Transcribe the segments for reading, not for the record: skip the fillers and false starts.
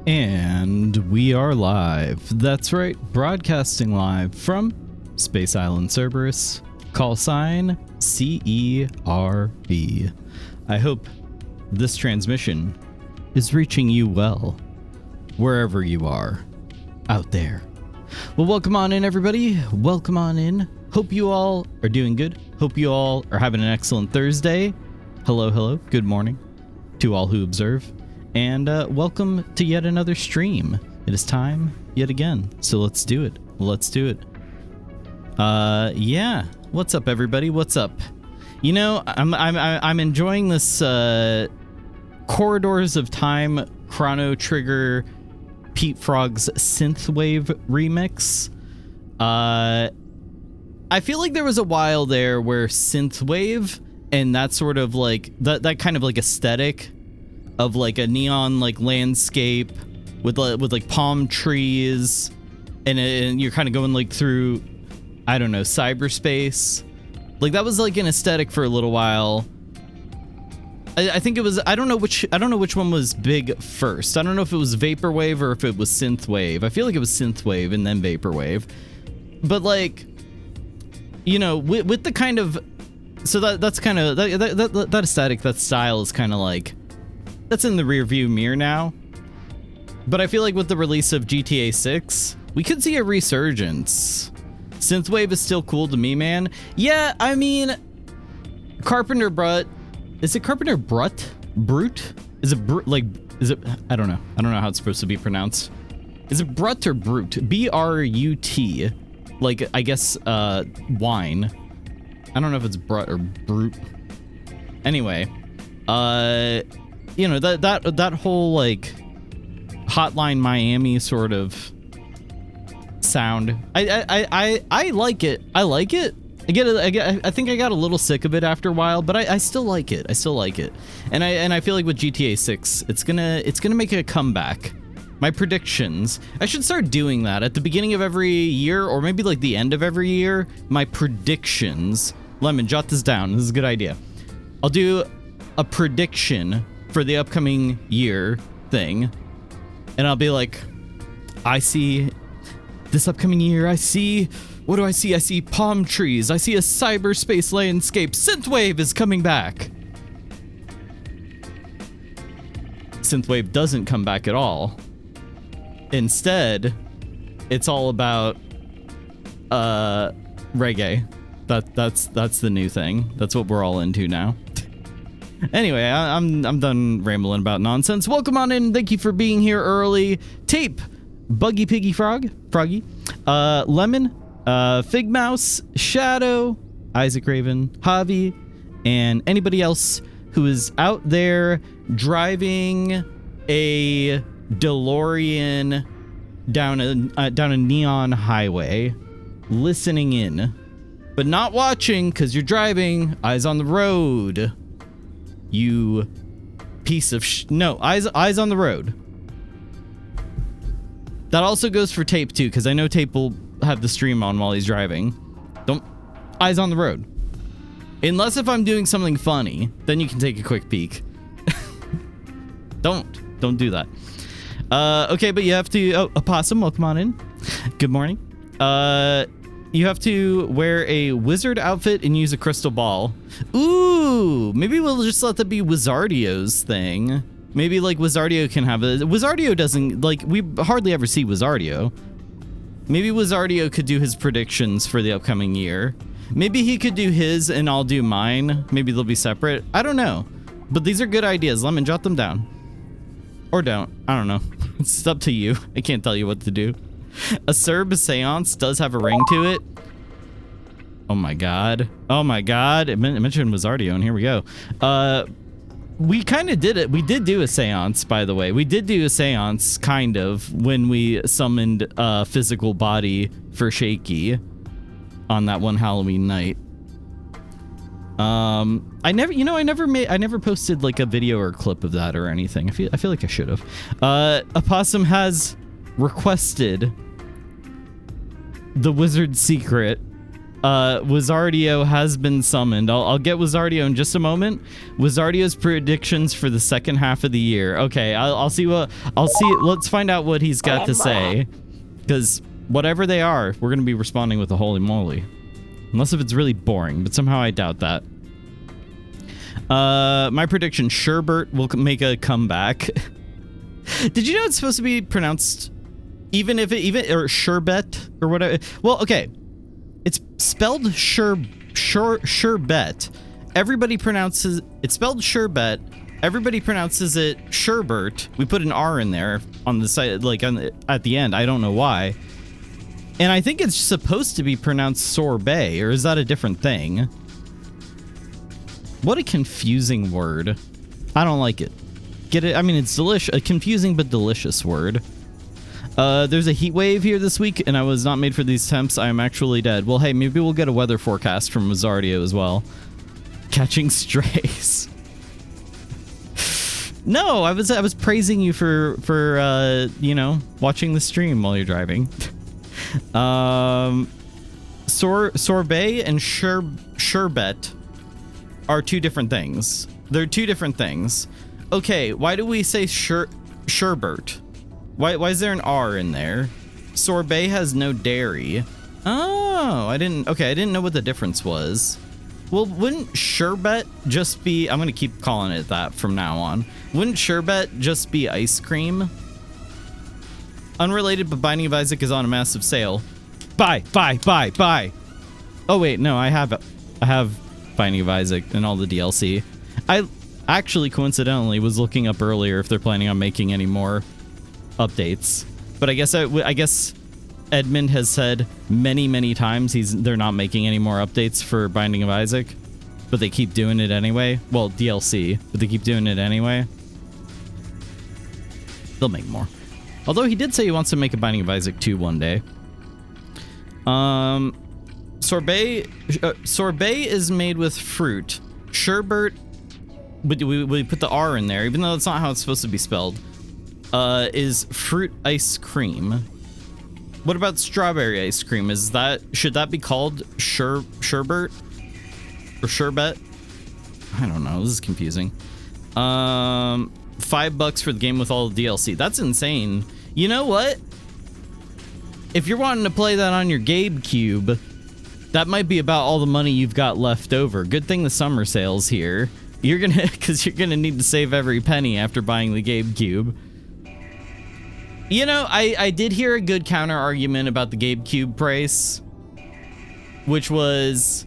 And we are live. That's right, broadcasting live from Space Island Cerberus, call sign CERB. I hope this transmission is reaching you well, wherever you are out there. Well, welcome on in, everybody. Welcome on in. Hope you all are doing good. Hope you all are having an excellent Thursday. Hello, hello. Good morning to all who observe. And welcome to yet another stream. It is time yet again. So let's do it. Let's do it. Yeah. What's up, everybody? What's up? You know, I'm enjoying this Corridors of Time Chrono Trigger Pete Frog's Synthwave remix. I feel like there was a while there where Synthwave and that sort of like that kind of like aesthetic of like a neon like landscape with like palm trees and you're kind of going like through, I don't know, cyberspace. Like that was like an aesthetic for a little while. I think it was, I don't know which one was big first. I don't know if it was Vaporwave or if it was Synthwave. I feel like it was Synthwave and then Vaporwave. But like, you know, with the kind of, so that's kind of that aesthetic, that style is kind of like, that's in the rear view mirror now. But I feel like with the release of GTA 6, we could see a resurgence. Synthwave is still cool to me, man. Yeah, I mean, Carpenter Brut. Is it Carpenter Brut? Brute? Is it like? Is it? I don't know. I don't know how it's supposed to be pronounced. Is it Brut or Brute? B-R-U-T. Like, I guess wine. I don't know if it's Brut or Brute. Anyway, you know, that whole like Hotline Miami sort of sound. I like it. I like it. I think I got a little sick of it after a while, but I still like it. I still like it. And I feel like with GTA 6, it's gonna make a comeback. My predictions. I should start doing that at the beginning of every year, or maybe like the end of every year. My predictions. Lemon, jot this down. This is a good idea. I'll do a prediction for the upcoming year thing, and I'll be like, I see this upcoming year. I see. What do I see? I see palm trees. I see a cyberspace landscape. Synthwave is coming back. Synthwave doesn't come back at all. Instead, it's all about reggae. That's the new thing. That's what we're all into now. Anyway, I'm done rambling about nonsense. Welcome on in. Thank you for being here early. Tape, Buggy Piggy Froggy, Lemon, Fig Mouse, Shadow, Isaac Raven, Javi, and anybody else who is out there driving a DeLorean down a neon highway, listening in, but not watching because you're driving. Eyes on the road. You piece of no, eyes on the road. That also goes for Tape too, because I know Tape will have the stream on while he's driving. Don't, eyes on the road. Unless if I'm doing something funny, then you can take a quick peek. Don't do that. Okay, but you have to, oh, Opossum, welcome on in. Good morning. You have to wear a wizard outfit and use a crystal ball. Ooh, maybe we'll just let that be Wizardio's thing. Maybe like Wizardio can have it. Wizardio doesn't, like, we hardly ever see Wizardio. Maybe Wizardio could do his predictions for the upcoming year. Maybe he could do his and I'll do mine. Maybe they'll be separate. I don't know. But these are good ideas. Lemon, jot them down. Or don't. I don't know. It's up to you. I can't tell you what to do. A Cerb seance does have a ring to it. Oh my god. Oh my god. It mentioned Wizardio, and here we go. We kind of did it. We did do a seance, by the way. We did do a seance, kind of, when we summoned a physical body for Shaky on that one Halloween night. I never posted like a video or a clip of that or anything. I feel like I should have. Opossum has requested the wizard secret Wizardio has been summoned. I'll get Wizardio in just a moment. Wizardio's predictions for the second half of the year. Okay, I'll see. Let's find out what he's got to say, because whatever they are, we're gonna be responding with a holy moly, unless if it's really boring. But somehow I doubt that. My prediction: Sherbert will make a comeback. Did you know it's supposed to be pronounced or sherbet or whatever? Well, okay. It's spelled sherbet. Everybody pronounces it's spelled sherbet. Everybody pronounces it sherbert. We put an R in there on the side, like at the end. I don't know why. And I think it's supposed to be pronounced sorbet, or is that a different thing? What a confusing word. I don't like it. Get it? I mean, it's delicious. A confusing but delicious word. There's a heat wave here this week, and I was not made for these temps. I am actually dead. Well, hey, maybe we'll get a weather forecast from Wizardio as well. Catching strays. No, I was praising you for you know, watching the stream while you're driving. Sorbet and sherbet are two different things. They're two different things. Okay, why do we say sherbert? Why is there an R in there? Sorbet has no dairy. Oh, I didn't know what the difference was. Well, wouldn't sherbet just be, I'm gonna keep calling it that from now on. Wouldn't sherbet just be ice cream? Unrelated, but Binding of Isaac is on a massive sale. Buy. Oh wait, no, I have Binding of Isaac and all the DLC. I actually coincidentally was looking up earlier if they're planning on making any more updates, but I guess Edmund has said many times they're not making any more updates for Binding of Isaac, but they keep doing it anyway. Well, DLC, but they keep doing it anyway. They'll make more. Although he did say he wants to make a Binding of Isaac 2 one day. Sorbet is made with fruit. Sherbet, we put the R in there, even though that's not how it's supposed to be spelled. Is fruit ice cream. What about strawberry ice cream? Should that be called sherbet or sherbet? I don't know. This is confusing. $5 for the game with all the DLC. That's insane. You know what? If you're wanting to play that on your GameCube, that might be about all the money you've got left over. Good thing the summer sale's here. Because you're gonna need to save every penny after buying the GameCube. You know, I did hear a good counter argument about the GameCube price, which was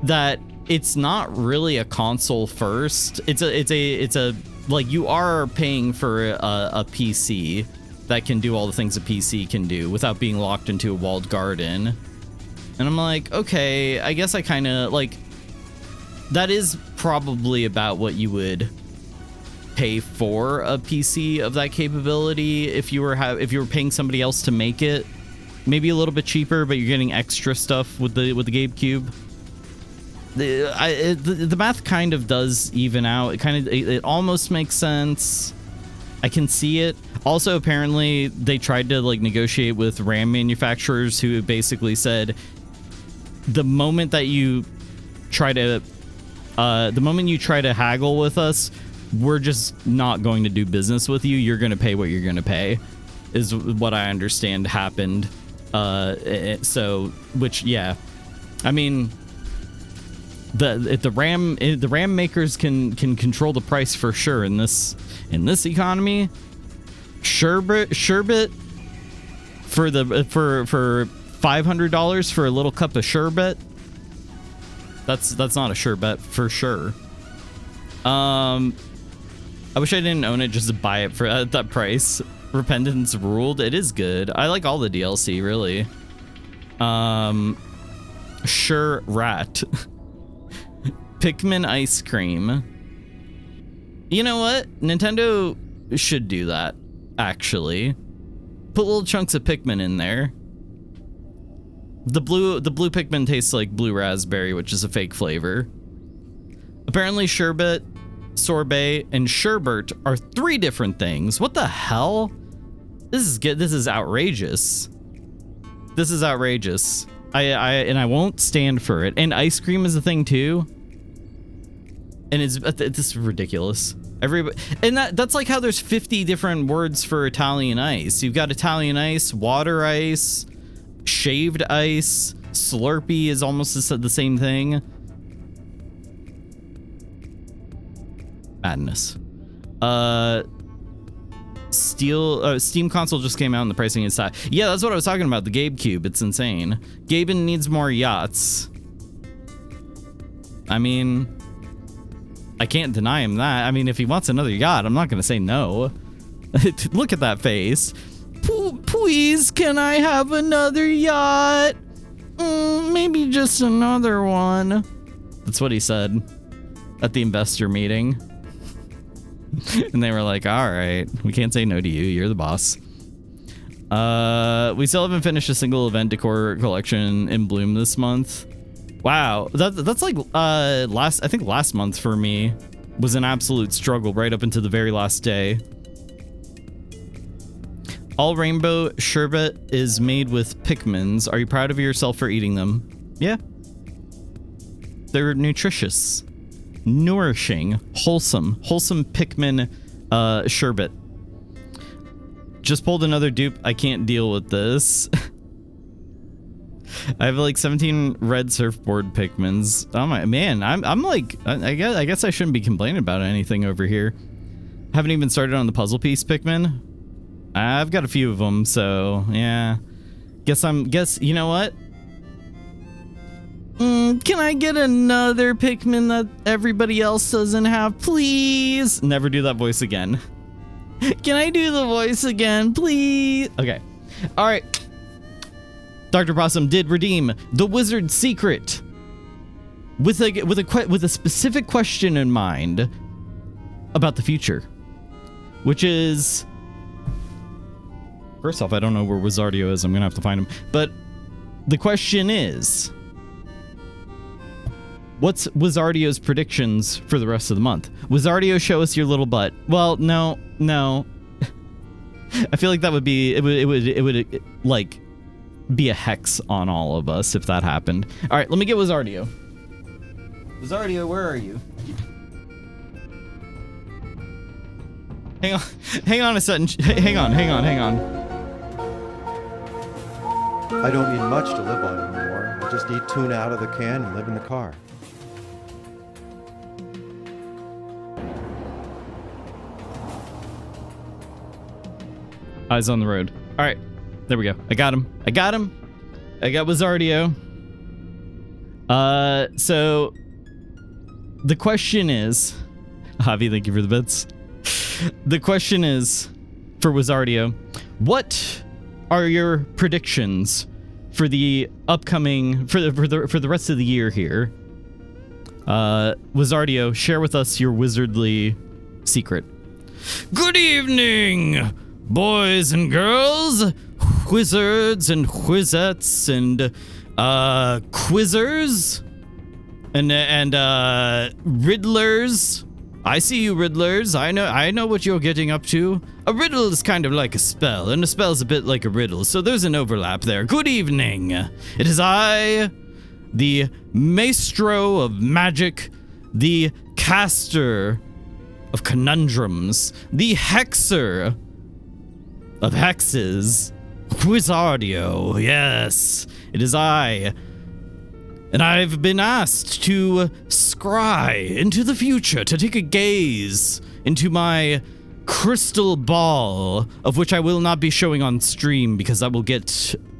that it's not really a console first. It's a like, you are paying for a PC that can do all the things a PC can do without being locked into a walled garden. And I'm like, okay, I guess I kind of like, that is probably about what you would pay for a PC of that capability if you were paying somebody else to make it. Maybe a little bit cheaper, but you're getting extra stuff with the GameCube. The math kind of does even out. It almost makes sense. I can see it. Also, apparently they tried to like negotiate with RAM manufacturers who basically said the moment you try to haggle with us, we're just not going to do business with you. You're going to pay what you're going to pay, is what I understand happened. Which, yeah, I mean, the RAM makers can control the price for sure in this economy. Sherbet for $500 for a little cup of sherbet. That's not a sherbet for sure. I wish I didn't own it just to buy it for that price. Repentance ruled. It is good. I like all the DLC, really. Sure, rat. Pikmin ice cream. You know what? Nintendo should do that, actually. Put little chunks of Pikmin in there. The blue Pikmin tastes like blue raspberry, which is a fake flavor. Apparently sherbet, sorbet, and sherbet are 3 different things. What the hell? This is outrageous. This is outrageous. I won't stand for it. And ice cream is a thing too. And it's just ridiculous. That's like how there's 50 different words for Italian ice. You've got Italian ice, water ice, shaved ice, Slurpee is almost the same thing. Madness. Steam console just came out and the pricing is high. Yeah, that's what I was talking about. The Gabe Cube. It's insane. Gaben needs more yachts. I mean, I can't deny him that. I mean, if he wants another yacht, I'm not going to say no. Look at that face. Please, can I have another yacht? Maybe just another one. That's what he said at the investor meeting. And they were like, all right, we can't say no to you. You're the boss. We still haven't finished a single event decor collection in Bloom this month. Wow, that's like last month for me was an absolute struggle right up until the very last day. All rainbow sherbet is made with Pikmins. Are you proud of yourself for eating them? Yeah. They're nutritious, nourishing, wholesome Pikmin sherbet. Just pulled another dupe. I can't deal with this. I have like 17 red surfboard Pikmins. Oh my man, I'm like, I guess I shouldn't be complaining about anything over here. Haven't even started on the puzzle piece Pikmin. I've got a few of them, so yeah. Guess you know what? Can I get another Pikmin that everybody else doesn't have, please? Never do that voice again. Can I do the voice again, please? Okay. All right. Dr. Possum did redeem the wizard's secret with a specific question in mind about the future, which is, first off, I don't know where Wizardio is. I'm gonna have to find him. But the question is, what's Wizardio's predictions for the rest of the month? Wizardio, show us your little butt. Well, no. I feel like that would be it would like be a hex on all of us if that happened. All right, let me get Wizardio. Wizardio, where are you? Hang on a second. Hang on. I don't need much to live on anymore. I just eat tuna out of the can and live in the car. Eyes on the road. All right, there we go. I got him. I got Wizardio. So the question is, Javi, thank you for the bits. The question is for Wizardio, what are your predictions for the upcoming for the rest of the year here? Wizardio, share with us your wizardly secret. Good evening, boys and girls, wizards and whizettes and quizzers and riddlers. I see you, riddlers. I know what you're getting up to. A riddle is kind of like a spell, and a spell is a bit like a riddle, so there's an overlap there. Good evening. It is I, the maestro of magic, the caster of conundrums, the hexer of hexes, Wizardio. Yes, it is I. And I've been asked to scry into the future, to take a gaze into my crystal ball, of which I will not be showing on stream because I will get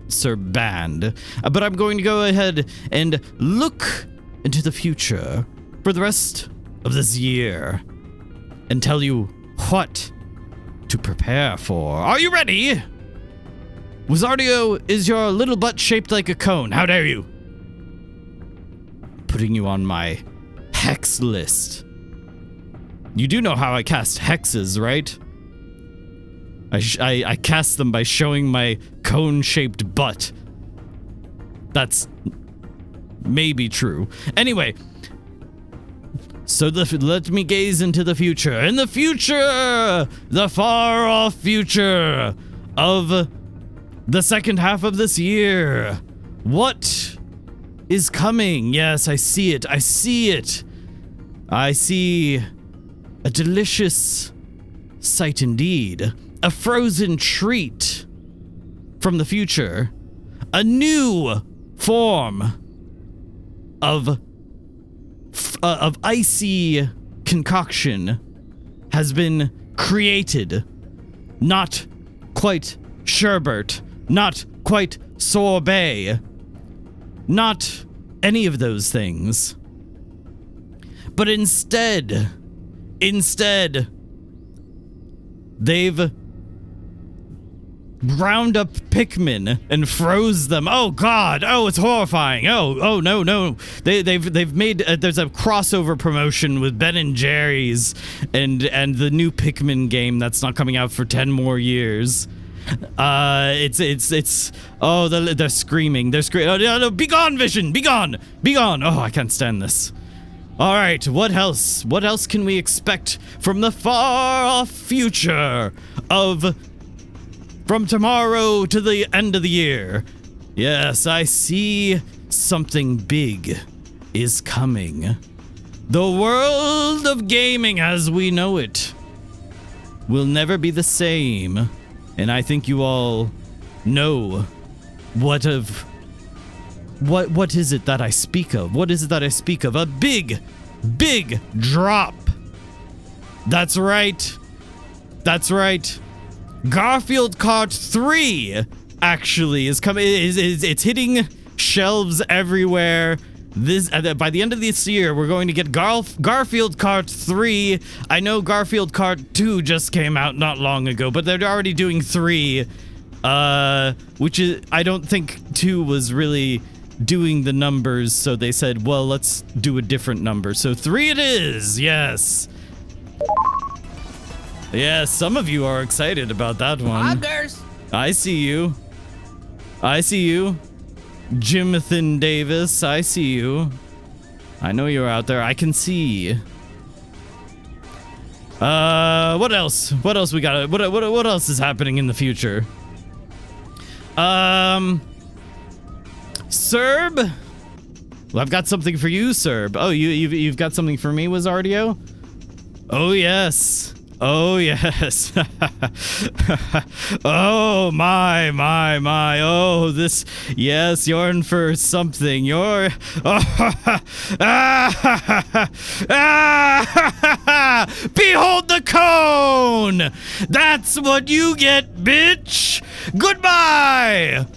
Sir banned. But I'm going to go ahead and look into the future for the rest of this year and tell you what to prepare for. Are you ready? Wizardio, is your little butt shaped like a cone? How dare you? Putting you on my hex list. You do know how I cast hexes, right? I cast them by showing my cone-shaped butt. That's maybe true. Anyway, so let me gaze into the future. In the future, the far-off future of the second half of this year, What is coming? Yes, I see it. I see it. I see a delicious sight indeed. A frozen treat from the future. A new form of icy concoction has been created. Not quite sherbet, not quite sorbet, not any of those things. But instead, they've ground up Pikmin and froze them. Oh God! Oh, it's horrifying! Oh no! They've made there's a crossover promotion with Ben and Jerry's and the new Pikmin game that's not coming out for 10 more years. It's oh they're screaming. They're screaming. Oh, no, be gone, Vision! Be gone! Be gone! Oh, I can't stand this. All right, what else? What else can we expect from the far-off future of from tomorrow to the end of the year? Yes, I see something big is coming. The world of gaming as we know it will never be the same. And I think you all know what is it that I speak of? What is it that I speak of? A big drop. That's right. That's right. Garfield Kart 3 actually is coming. It's hitting shelves everywhere. This by the end of this year, we're going to get Garfield Kart 3. I know Garfield Kart 2 just came out not long ago, but they're already doing 3, which is I don't think 2 was really doing the numbers, so they said, well, let's do a different number. So 3 it is. Yes. Yes, some of you are excited about that one. Buggers. I see you. I see you. Jimathan Davis, I see you. I know you're out there. I can see. What else? What else we got? What else is happening in the future? Serb? Well, I've got something for you, Serb. Oh, you've got something for me, Wizardio? Oh, yes. Oh, yes. Oh, my. Oh, this. Yes, you're in for something. You're. Behold the cone! That's what you get, bitch! Goodbye!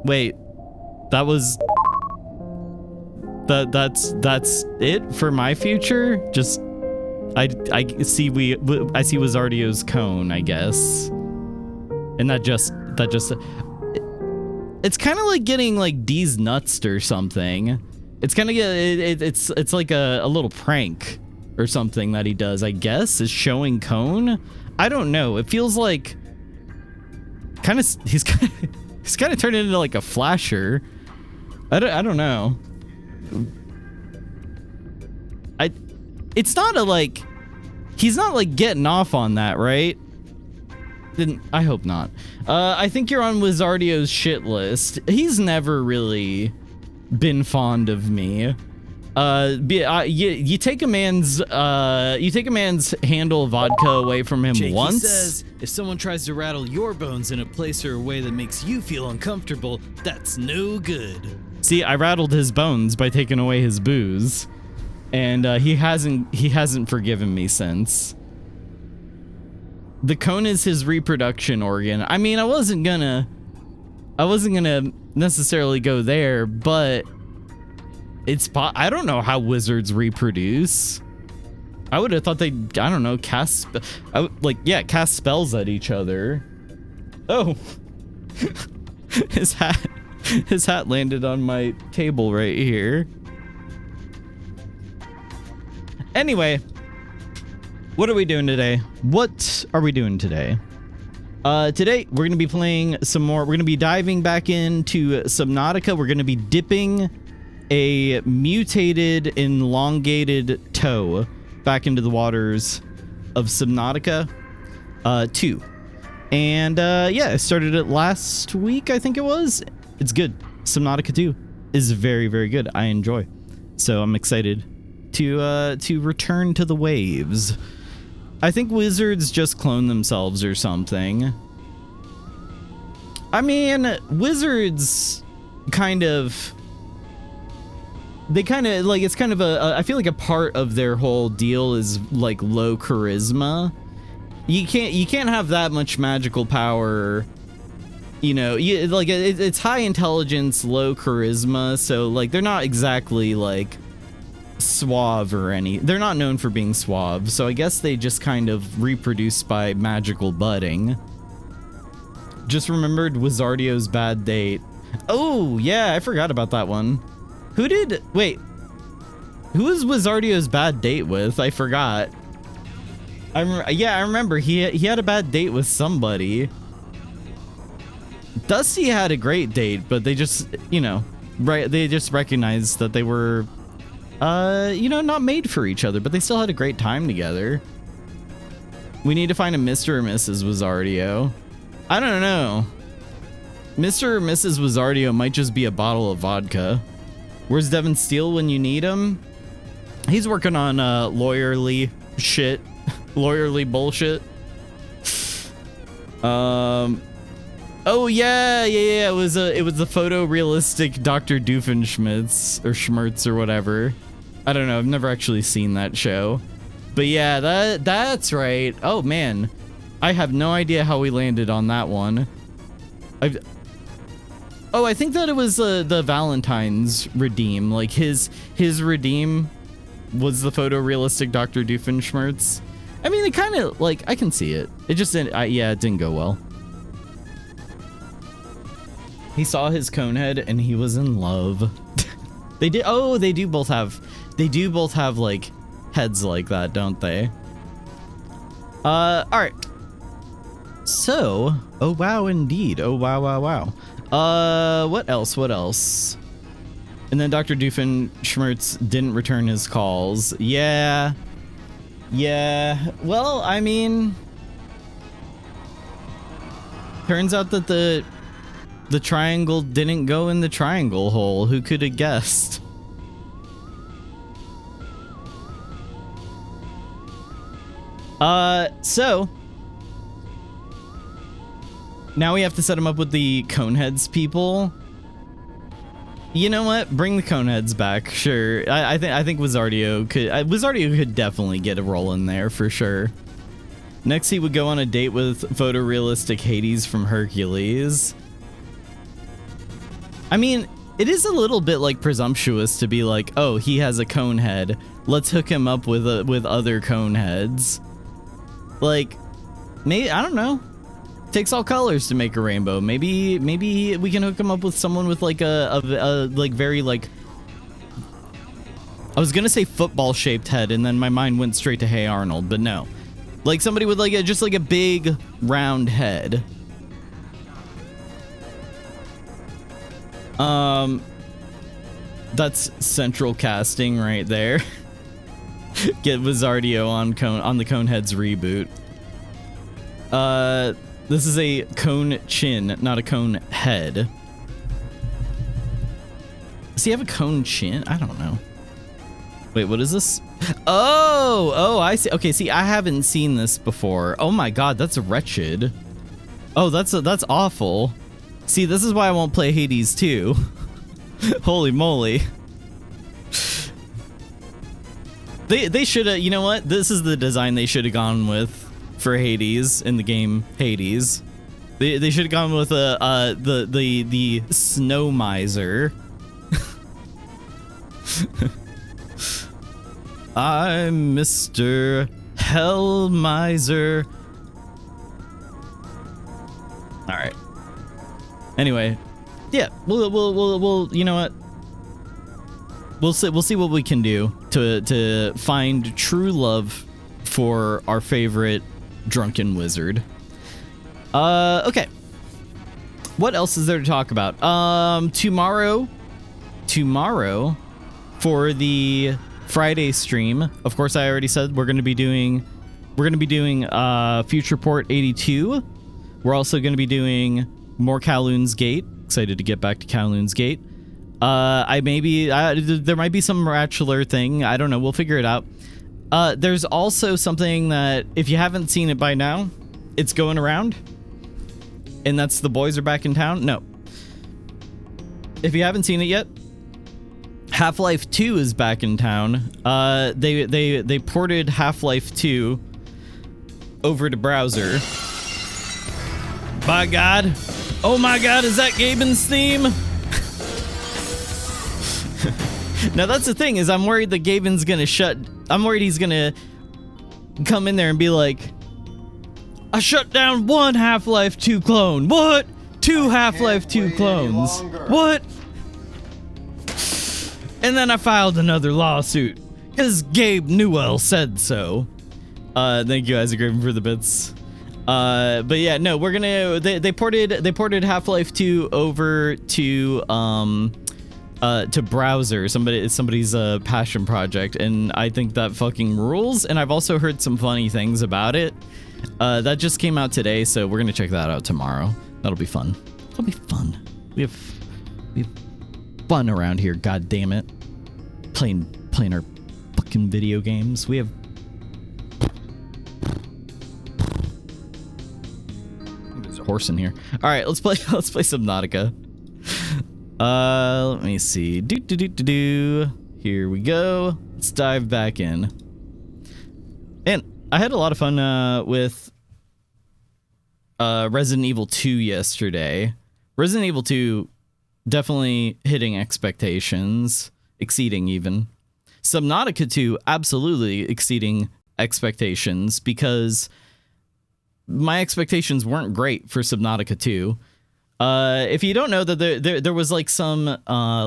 Wait. That was. That's it for my future? Just. I see Wizardio's cone, I guess. And that just it's kind of like getting like D's nuts or something. It's kind of it's like a little prank or something that he does, I guess, is showing cone. I don't know. It feels like he's kind of turned into like a flasher. I don't know. It's not a like, he's not like getting off on that, right? Then I hope not. I think you're on Wizardio's shit list. He's never really been fond of me. You take a man's handle of vodka away from him Jakey once. Says, if someone tries to rattle your bones in a place or a way that makes you feel uncomfortable, that's no good. See, I rattled his bones by taking away his booze. And he hasn't forgiven me since. The cone is his reproduction organ. I mean, I wasn't gonna necessarily go there, but I don't know how wizards reproduce. I would have thought they, I don't know, cast spells at each other. Oh, his hat landed on my table right here. Anyway, what are we doing today? Today, we're going to be playing some more. We're going to be diving back into Subnautica. We're going to be dipping a mutated, elongated toe back into the waters of Subnautica 2. And yeah, I started it last week, I think it was. It's good. Subnautica 2 is very, very good. I enjoy. So I'm excited to return to the waves. I think wizards just clone themselves or something. I mean, wizards kind of... They kind of, like, it's kind of I feel like a part of their whole deal is, like, low charisma. You can't have that much magical power, you know, it's high intelligence, low charisma, so, like, they're not exactly, like, suave or any. They're not known for being suave, so I guess they just kind of reproduce by magical budding. Just remembered Wizardio's bad date. Oh, yeah, I forgot about that one. Wait, who was Wizardio's bad date with? I forgot. Yeah, I remember he had a bad date with somebody. Dusty had a great date, but they just, you know, they just recognized that they were, you know, not made for each other, but they still had a great time together. We need to find a Mr. or Mrs. Wizardio. I don't know. Mr. or Mrs. Wizardio might just be a bottle of vodka. Where's Devin Steele when you need him? He's working on lawyerly shit. Lawyerly bullshit. Oh yeah. It was the photorealistic Dr. Doofenshmirtz or Schmertz or whatever. I don't know. I've never actually seen that show. But yeah, that's right. Oh man, I have no idea how we landed on that one. I think that it was the Valentine's redeem. Like his redeem was the photorealistic Dr. Doofenshmirtz. I mean, it kind of, like, I can see it. It just didn't, yeah, it didn't go well. He saw his cone head and he was in love. They do both have like heads like that, don't they? All right. So, oh wow, indeed. Oh wow. What else? And then Dr. Doofenshmirtz didn't return his calls. Yeah. Well, I mean, turns out that the triangle didn't go in the triangle hole. Who could have guessed? So now we have to set him up with the Coneheads people. You know what? Bring the Coneheads back. Sure. I think Wizardio could definitely get a role in there for sure. Next, he would go on a date with photorealistic Hades from Hercules. I mean, it is a little bit like presumptuous to be like, oh, he has a cone head. Let's hook him up with other cone heads. Like, maybe, I don't know. Takes all colors to make a rainbow. Maybe we can hook him up with someone with like a like very like, I was gonna say football shaped head and then my mind went straight to Hey Arnold, but no, like somebody with like just like a big round head. That's central casting right there. Get Wizardio on the Coneheads reboot. This is a cone chin, not a cone head. Does he have a cone chin? I don't know. Wait, what is this? Oh, I see. Okay, see, I haven't seen this before. Oh my god, that's wretched. Oh, that's awful. See, this is why I won't play Hades 2. Holy moly. They should have, you know what? This is the design they should have gone with for Hades in the game Hades. They should have gone with the snow miser. I'm Mr. Hell Miser. All right. Anyway, yeah, we'll you know what? We'll see what we can do to find true love for our favorite drunken wizard. Okay. What else is there to talk about? Tomorrow for the Friday stream, of course I already said we're going to be doing Future Port 82. We're also going to be doing more Kowloon's Gate. Excited to get back to Kowloon's Gate. There might be some Ratchler thing. I don't know. We'll figure it out. There's also something that, if you haven't seen it by now, it's going around. And that's The Boys Are Back in Town. No. If you haven't seen it yet, Half-Life 2 is back in town. They ported Half-Life 2 over to browser. By God. Oh my God, is that Gaben's theme? Now that's the thing, is I'm worried that Gaben's gonna I'm worried he's gonna come in there and be like, I shut down one Half-Life 2 clone. What? Two Half-Life 2 clones. What? And then I filed another lawsuit because Gabe Newell said so. Thank you, Isaac Raven, for the bits. But yeah, no, we're gonna they ported Half-Life 2 over to browser. Somebody's passion project, and I think that fucking rules. And I've also heard some funny things about it. That just came out today, so we're gonna check that out tomorrow. That'll be fun. It'll be fun. We have fun around here. God damn it, playing our fucking video games. We have. There's a horse in here. All right, let's play Subnautica. Let me see. Here we go. Let's dive back in. And I had a lot of fun with Resident Evil 2 yesterday. Resident Evil 2 definitely hitting expectations, exceeding even. Subnautica 2 absolutely exceeding expectations, because my expectations weren't great for Subnautica 2. If you don't know, that there was like some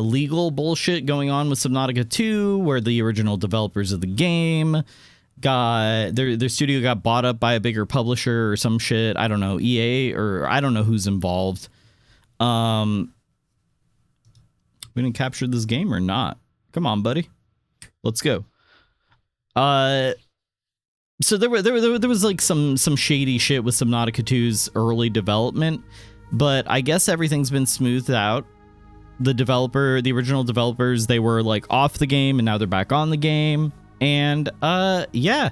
legal bullshit going on with Subnautica 2, where the original developers of the game got their studio got bought up by a bigger publisher or some shit. I don't know, EA, or I don't know who's involved. We didn't capture this game or not? Come on, buddy, let's go. So there was like some shady shit with Subnautica 2's early development, but I guess everything's been smoothed out. The original developers, they were like off the game, and now they're back on the game. And yeah,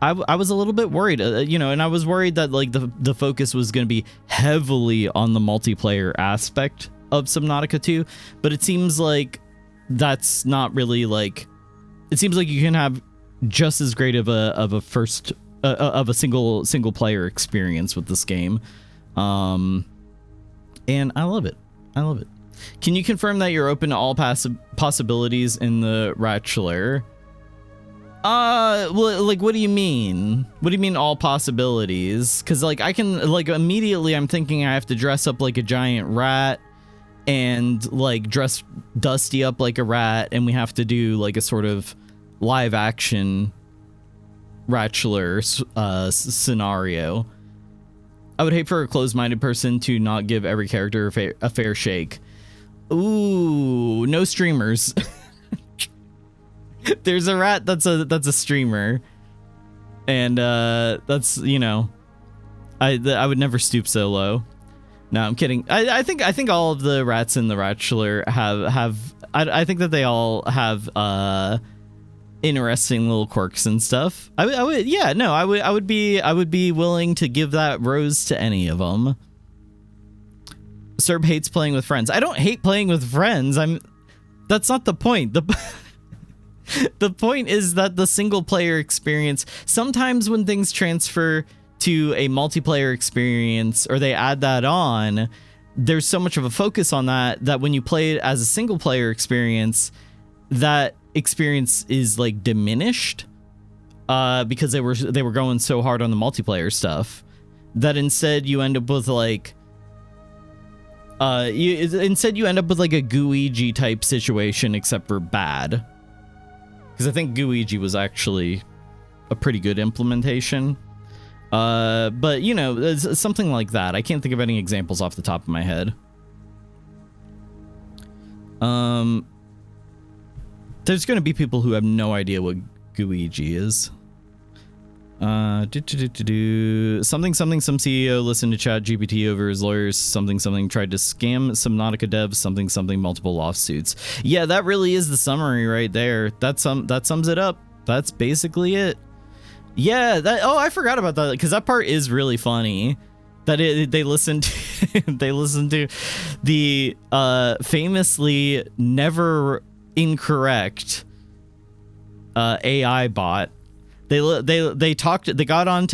I was a little bit worried, and I was worried that like the focus was going to be heavily on the multiplayer aspect of Subnautica 2, but it seems like that's not really like. It seems like you can have just as great of a single player experience with this game, and I love it. I love it. Can you confirm that you're open to all possibilities in the Ratchler? Well, like, what do you mean? What do you mean all possibilities? Because like I can like immediately I'm thinking I have to dress up like a giant rat and like dress Dusty up like a rat, and we have to do like a sort of live action Ratchler scenario. I would hate for a closed-minded person to not give every character a fair shake. Ooh, no streamers. There's a rat that's a streamer, and that's, you know, I would never stoop so low. No, I'm kidding. I think all of the rats in the Ratchler have I think that they all have interesting little quirks and stuff. I would be willing to give that rose to any of them. Serb hates playing with friends. I don't hate playing with friends. That's not the point. The point is that the single player experience, sometimes when things transfer to a multiplayer experience or they add that on, there's so much of a focus on that when you play it as a single player experience, that experience is like diminished because they were going so hard on the multiplayer stuff, that instead you end up with like you end up with like a Gooigi type situation, except for bad. Because I think Gooigi was actually a pretty good implementation. But, you know, something like that. I can't think of any examples off the top of my head. There's going to be people who have no idea what Gooigi is. Something some CEO listened to Chat GPT over his lawyers. Something tried to scam Subnautica devs. Something multiple lawsuits. Yeah, that really is the summary right there. That sums it up. That's basically it. Yeah, I forgot about that because that part is really funny. That they listened to, they listened to the famously never incorrect AI bot. They got on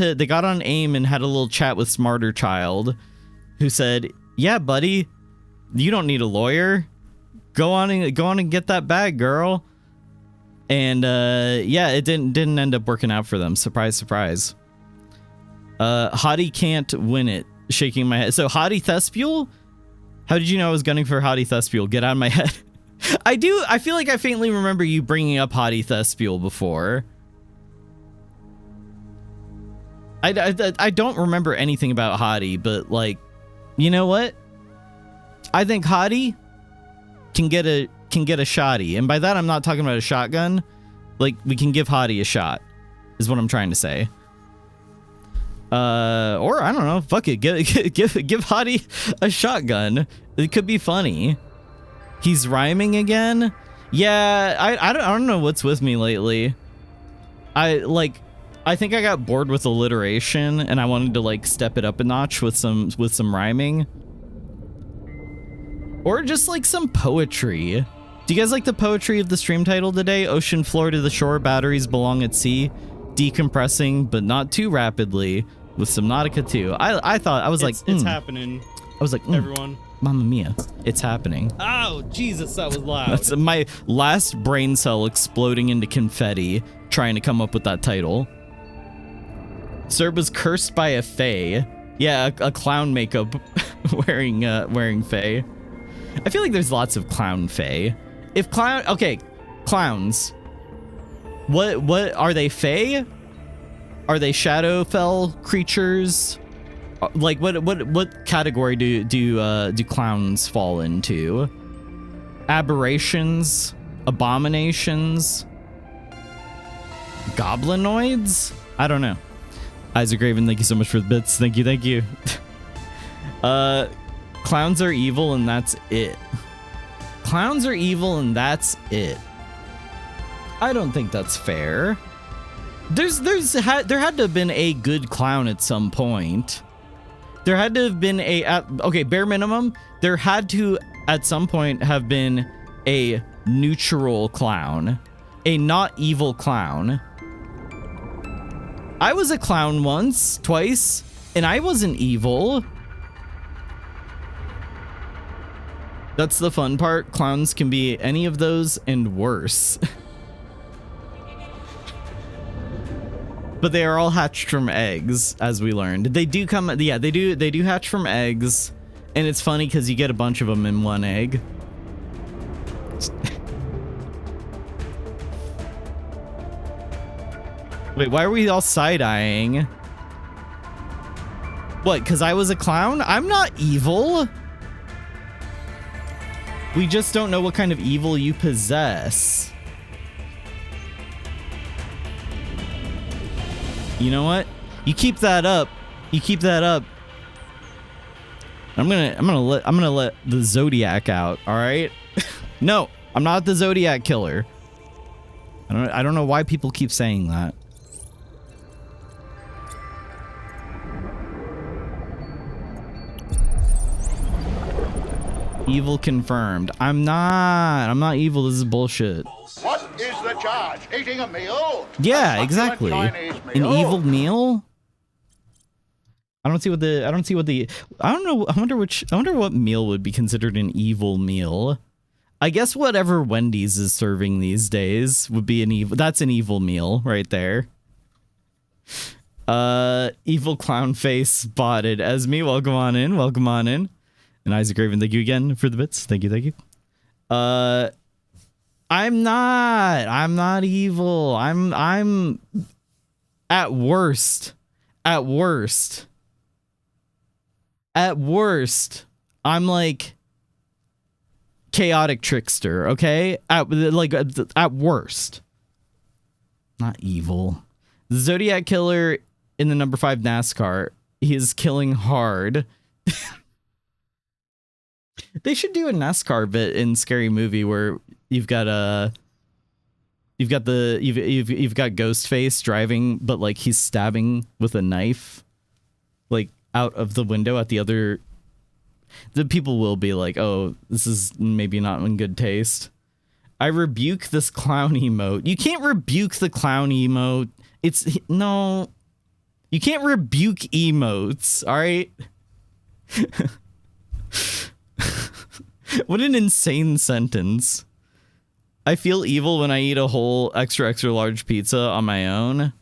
AIM and had a little chat with Smarter Child, who said, "Yeah, buddy, you don't need a lawyer. Go on and get that bag, girl." And yeah, it didn't end up working out for them. Surprise, surprise. Hottie can't win it. Shaking my head. So Hottie Thespule? How did you know I was gunning for Hottie Thespule? Get out of my head. I feel like I faintly remember you bringing up Hottie Thespule before. I don't remember anything about Hottie, but like, you know what? I think Hottie can get a shotty, and by that I'm not talking about a shotgun. Like, we can give Hottie a shot, is what I'm trying to say. Or I don't know. Fuck it, give Hottie a shotgun. It could be funny. He's rhyming again. Yeah, I don't know what's with me lately. I think I got bored with alliteration and I wanted to like step it up a notch with some rhyming. Or just like some poetry. Do you guys like the poetry of the stream title today? Ocean floor to the shore, batteries belong at sea, decompressing but not too rapidly with Subnautica 2. I thought I was like it's happening. I was like everyone. Mamma mia, it's happening. Oh, Jesus, that was loud. That's my last brain cell exploding into confetti trying to come up with that title. Cerberus cursed by a fae. Yeah, a clown makeup wearing fae. I feel like there's lots of clown fae. If clowns. What are they, fae? Are they Shadowfell creatures? Like what category do clowns fall into? Aberrations, abominations, goblinoids? I don't know. Isaac Raven, thank you so much for the bits. Thank you. Clowns are evil and that's it. Clowns are evil and that's it. I don't think that's fair. There had to have been a good clown at some point. There had to have been okay, bare minimum, there had to at some point have been a neutral clown, a not evil clown. I was a clown once, twice, and I wasn't evil. That's the fun part. Clowns can be any of those and worse. But they are all hatched from eggs, as we learned. They do come, yeah, they do hatch from eggs, and it's funny because you get a bunch of them in one egg. Wait, why are we all side-eyeing? What, because I was a clown? I'm not evil. We just don't know what kind of evil you possess. You know what? You keep that up. You keep that up. I'm gonna let the Zodiac out, all right? No, I'm not the Zodiac killer. I don't know why people keep saying that. Evil confirmed. I'm not evil. This is bullshit. What is the charge? Eating a meal? Yeah, exactly. An evil meal? I don't know. I wonder what meal would be considered an evil meal. I guess whatever Wendy's is serving these days would be that's an evil meal right there. Evil clown face spotted. Esme, welcome on in. And Isaac Raven, thank you again for the bits. Thank you. I'm not evil. I'm at worst, I'm like chaotic trickster, okay? At worst. Not evil. The Zodiac Killer in the number 5 NASCAR. He is killing hard. They should do a NASCAR bit in Scary Movie where you've got Ghostface driving, but like he's stabbing with a knife, like out of the window at the other. The people will be like, "Oh, this is maybe not in good taste." I rebuke this clown emote. You can't rebuke the clown emote. No, you can't rebuke emotes. All right. What an insane sentence. I feel evil when I eat a whole extra large pizza on my own.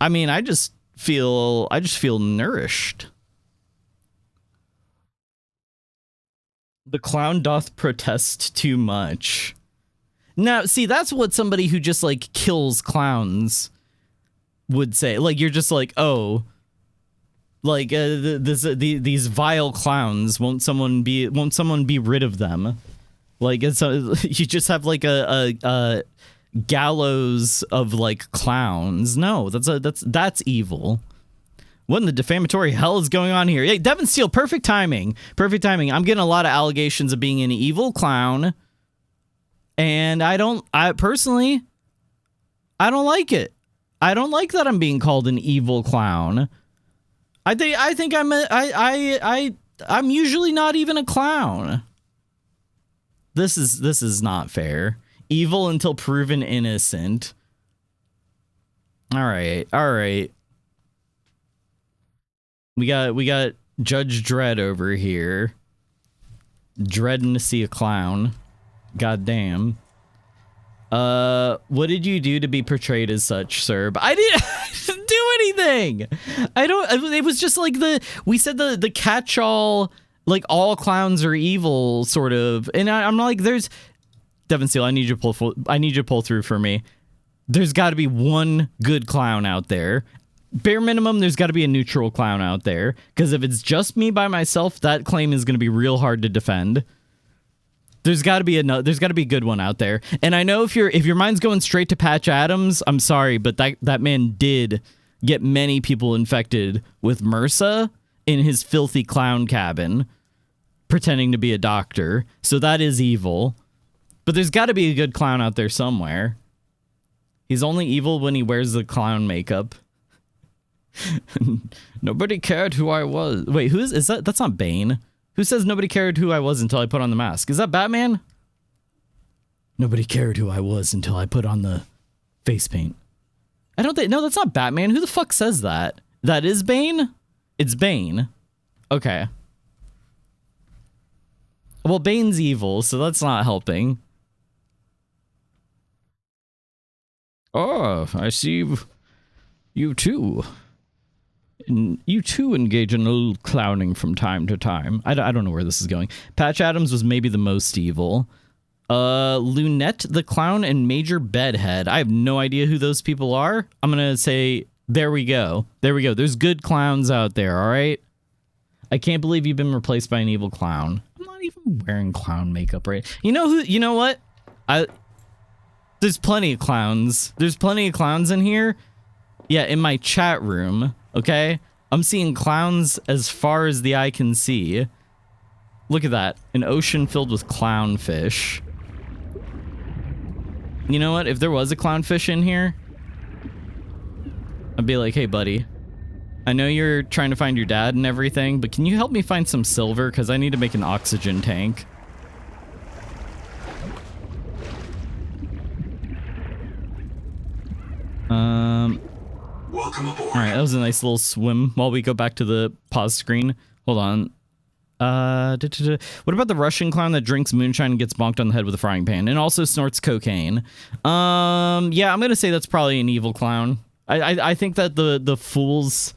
I mean, I just feel nourished. The clown doth protest too much. Now, see, that's what somebody who just like kills clowns would say. Like, you're just like, oh, like these vile clowns. Won't someone be rid of them? Like, it's you just have like a gallows of like clowns. No, that's evil. What in the defamatory hell is going on here? Hey, Devin Steele, perfect timing. Perfect timing. I'm getting a lot of allegations of being an evil clown. And I personally don't like it. I don't like that I'm being called an evil clown. I think I'm usually not even a clown. This is not fair. Evil until proven innocent. All right. We got Judge Dredd over here. Dreading to see a clown. God damn. What did you do to be portrayed as such, Serb? I didn't do anything. It was just like we said the catch-all, like all clowns are evil sort of. And I'm like, there's Devin Steele, I need you to pull through for me. There's got to be one good clown out there. Bare minimum, there's got to be a neutral clown out there, because if it's just me by myself, that claim is going to be real hard to defend. There's got to be a good one out there. And I know if your mind's going straight to Patch Adams, I'm sorry, but that man did get many people infected with MRSA in his filthy clown cabin, pretending to be a doctor. So that is evil. But there's got to be a good clown out there somewhere. He's only evil when he wears the clown makeup. Nobody cared who I was. Wait, is that? That's not Bane. Who says nobody cared who I was until I put on the mask? Is that Batman? Nobody cared who I was until I put on the face paint. I don't think. No, that's not Batman. Who the fuck says that? That is Bane? It's Bane. Okay. Well, Bane's evil, so that's not helping. Oh, I see you too. You too engage in a little clowning from time to time. I don't know where this is going. Patch Adams was maybe the most evil. Lunette the Clown and Major Bedhead. I have no idea who those people are. I'm going to say, there we go. There we go. There's good clowns out there, all right? I can't believe you've been replaced by an evil clown. I'm not even wearing clown makeup, right? You know what? There's plenty of clowns. There's plenty of clowns in here. Yeah, in my chat room. Okay, I'm seeing clowns as far as the eye can see. Look at that. An ocean filled with clownfish. You know what? If there was a clownfish in here, I'd be like, hey, buddy. I know you're trying to find your dad and everything, but can you help me find some silver? Because I need to make an oxygen tank. Welcome aboard. All right, that was a nice little swim while we go back to the pause screen. Hold on. What about the Russian clown that drinks moonshine and gets bonked on the head with a frying pan and also snorts cocaine? Yeah, I'm gonna say that's probably an evil clown. I think that the Fools,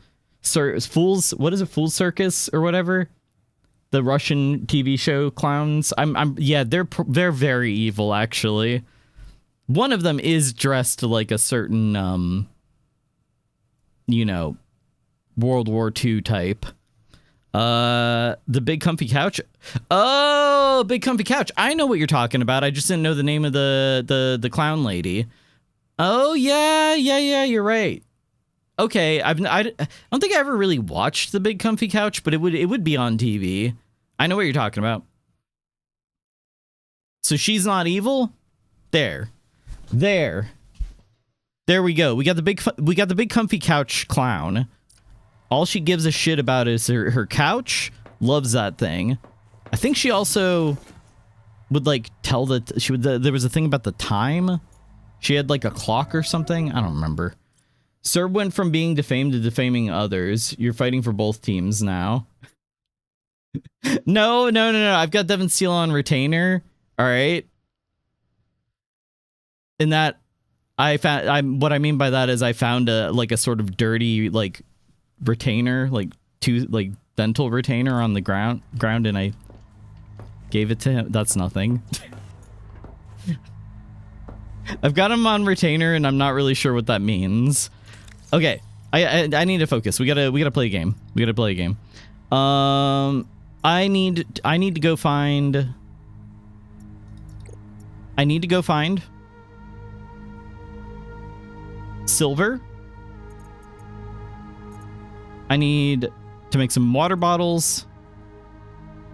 what is it, Fool's Circus or whatever, the Russian TV show clowns. Yeah, they're very evil actually. One of them is dressed like a certain you know, World War II type. The Big Comfy Couch. Oh, Big Comfy Couch. I know what you're talking about. I just didn't know the name of the clown lady. Oh yeah, you're right. Okay, I don't think I ever really watched The Big Comfy Couch, but it would be on TV. I know what you're talking about. So she's not evil? There we go. We got the big comfy couch clown. All she gives a shit about is her couch. Loves that thing. I think she also would like tell that she would. There was a thing about the time. She had like a clock or something. I don't remember. Serb went from being defamed to defaming others. You're fighting for both teams now. No. I've got Devon Steele on retainer. All right. In that, what I mean by that is I found a sort of dirty like retainer, like dental retainer on the ground, and I gave it to him. That's nothing. I've got him on retainer, and I'm not really sure what that means. Okay, I need to focus. We gotta play a game. I need to go find. Silver. I need to make some water bottles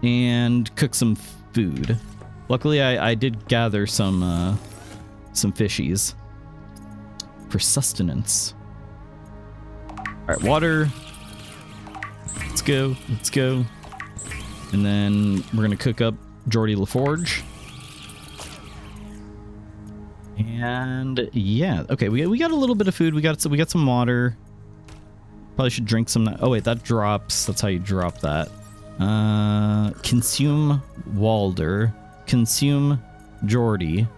and cook some food. Luckily, I did gather some fishies for sustenance. All right, water. Let's go. And then we're gonna cook up Geordie LaForge. And yeah, okay, we got a little bit of food. We got some water. Probably should drink some. Oh wait, that drops. That's how you drop that. Consume Walder. Consume Geordie.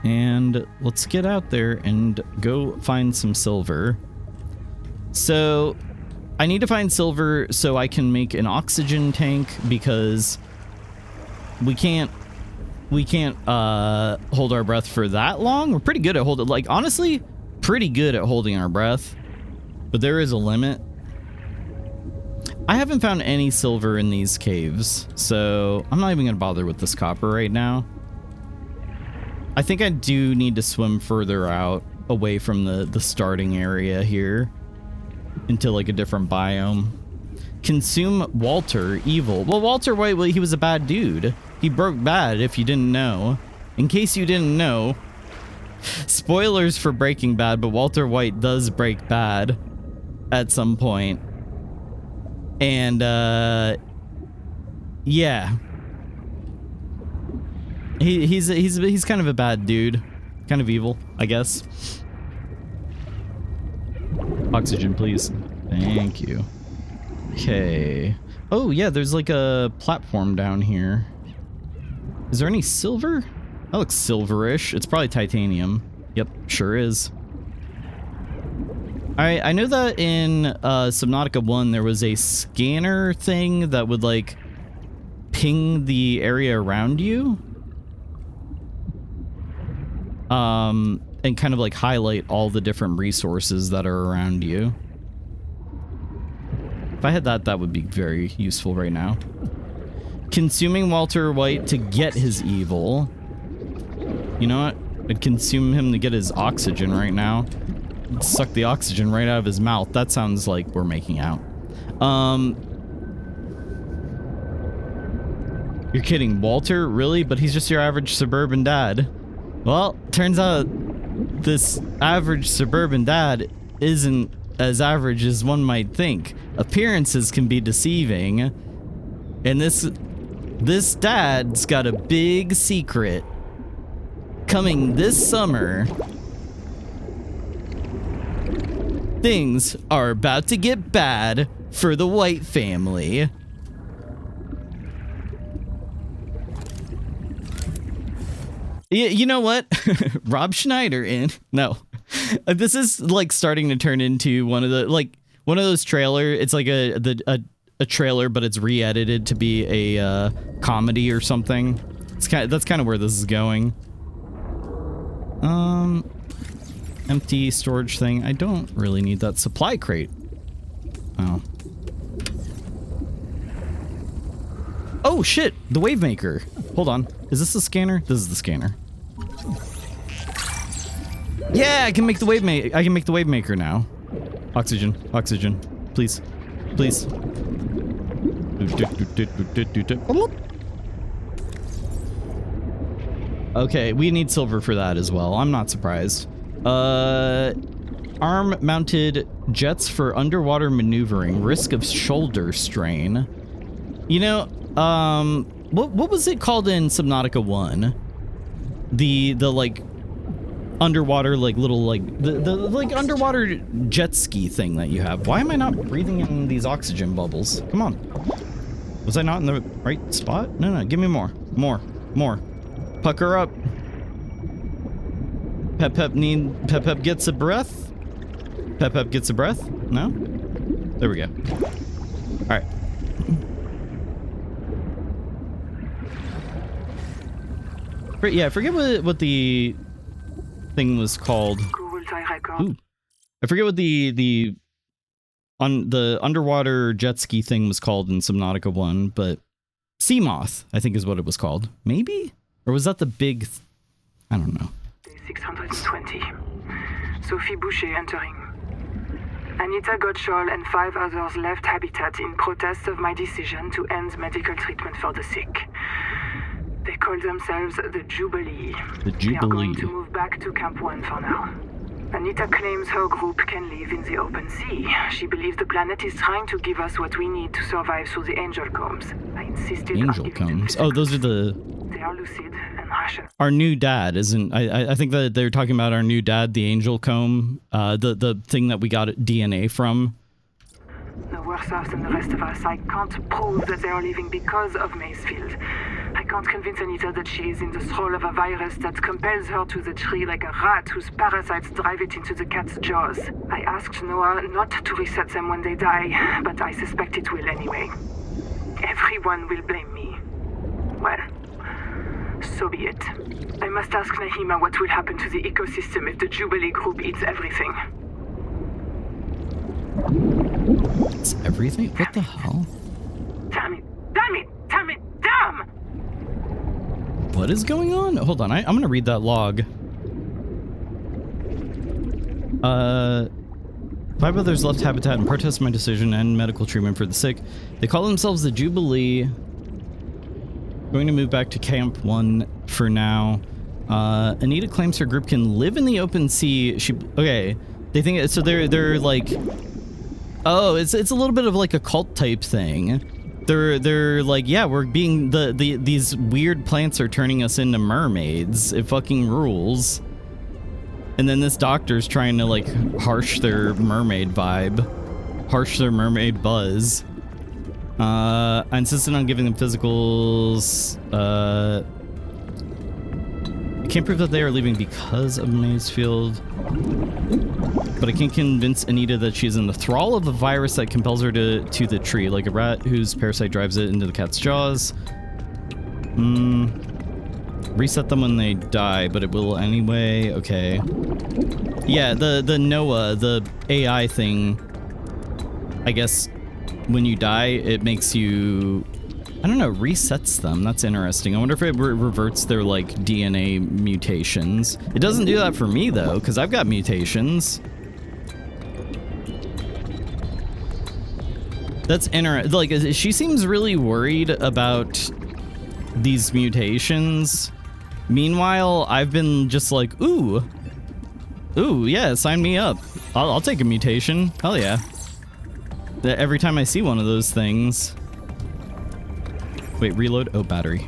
And let's get out there and go find some silver. So I need to find silver so I can make an oxygen tank, because we can't hold our breath for that long. We're pretty good at holding, like, honestly, pretty good at holding our breath, but there is a limit. I haven't found any silver in these caves, so I'm not even gonna bother with this copper right now. I think I do need to swim further out, away from the starting area here, into like a different biome. Consume Walter, evil. Well, Walter White, he was a bad dude. He broke bad, if you didn't know. In case you didn't know, spoilers for Breaking Bad, but Walter White does break bad at some point. And, yeah. He's kind of a bad dude. Kind of evil, I guess. Oxygen, please. Thank you. Okay. Oh, yeah, there's like a platform down here. Is there any silver? That looks silverish. It's probably titanium. Yep, sure is. I know that in Subnautica 1 there was a scanner thing that would like ping the area around you. And kind of like highlight all the different resources that are around you. If I had that, that would be very useful right now. Consuming Walter White to get his evil. You know what? I'd consume him to get his oxygen right now. I'd suck the oxygen right out of his mouth. That sounds like we're making out. You're kidding, Walter? Really? But he's just your average suburban dad. Well, turns out this average suburban dad isn't as average as one might think. Appearances can be deceiving. And this dad's got a big secret coming this summer. Things are about to get bad for the White family. You know what? Rob Schneider in. No. This is like starting to turn into one of those trailer. It's like a trailer, but it's re-edited to be a comedy or something. That's kind of where this is going. Empty storage thing. I don't really need that supply crate. Oh. Oh, Oh shit, the wave maker. Hold on. Is this the scanner? This is the scanner. Yeah, I can make the wave maker now. Oxygen, oxygen. Please. Please. Okay, we need silver for that as well. I'm not surprised. Arm-mounted jets for underwater maneuvering. Risk of shoulder strain. You know, what was it called in Subnautica 1? The like underwater like little like the like underwater jet ski thing that you have. Why am I not breathing in these oxygen bubbles? Come on. Was I not in the right spot? No, give me more. More. Pucker up. Pep gets a breath. Pep gets a breath. No? There we go. All right. Yeah, I forget what the thing was called. Ooh. I forget what the underwater jet ski thing was called in Subnautica 1, but Seamoth, I think is what it was called. Maybe? Or was that the big... I don't know. 620. Sophie Boucher entering. Anita Gottschall and 5 others left Habitat in protest of my decision to end medical treatment for the sick. They call themselves the Jubilee. The Jubilee. They are going to move back to Camp 1 for now. Anita claims her group can live in the open sea. She believes the planet is trying to give us what we need to survive through the angel combs. I insisted on Angel giving combs. them Oh, those are the... They are lucid and rational. Our new dad, isn't... I think that they're talking about our new dad, the angel comb. The thing that we got DNA from. No worse off than the rest of us. I can't prove that they are leaving because of Macefield. I can't convince Anita that she is in the thrall of a virus that compels her to the tree like a rat whose parasites drive it into the cat's jaws. I asked Noah not to reset them when they die, but I suspect it will anyway. Everyone will blame me. Well, so be it. I must ask Nahima what will happen to the ecosystem if the Jubilee group eats everything. It's everything? What the hell? Damn it! Damn it! Damn it! Damn! What is going on? Hold on, I'm gonna read that log. 5 others left Habitat in protest of my decision and medical treatment for the sick. They call themselves the Jubilee. Going to move back to Camp 1 for now. Anita claims her group can live in the open sea. Okay. They think so. They're like, oh, it's a little bit of like a cult type thing. They're like, yeah, we're being these weird plants are turning us into mermaids. It fucking rules. And then this doctor's trying to like harsh their mermaid vibe, harsh their mermaid buzz. I insisted on giving them physicals. I can't prove that they are leaving because of Macefield, but I can convince Anita that she's in the thrall of a virus that compels her to the tree, like a rat whose parasite drives it into the cat's jaws. Reset them when they die, but it will anyway. Okay. Yeah, the Noah, the AI thing, I guess when you die, it makes you, I don't know, resets them. That's interesting. I wonder if it reverts their, like, DNA mutations. It doesn't do that for me, though, because I've got mutations. That's interesting. Like, she seems really worried about these mutations. Meanwhile, I've been just like, ooh, yeah, sign me up. I'll take a mutation. Hell yeah. Every time I see one of those things. Wait, reload? Oh, battery.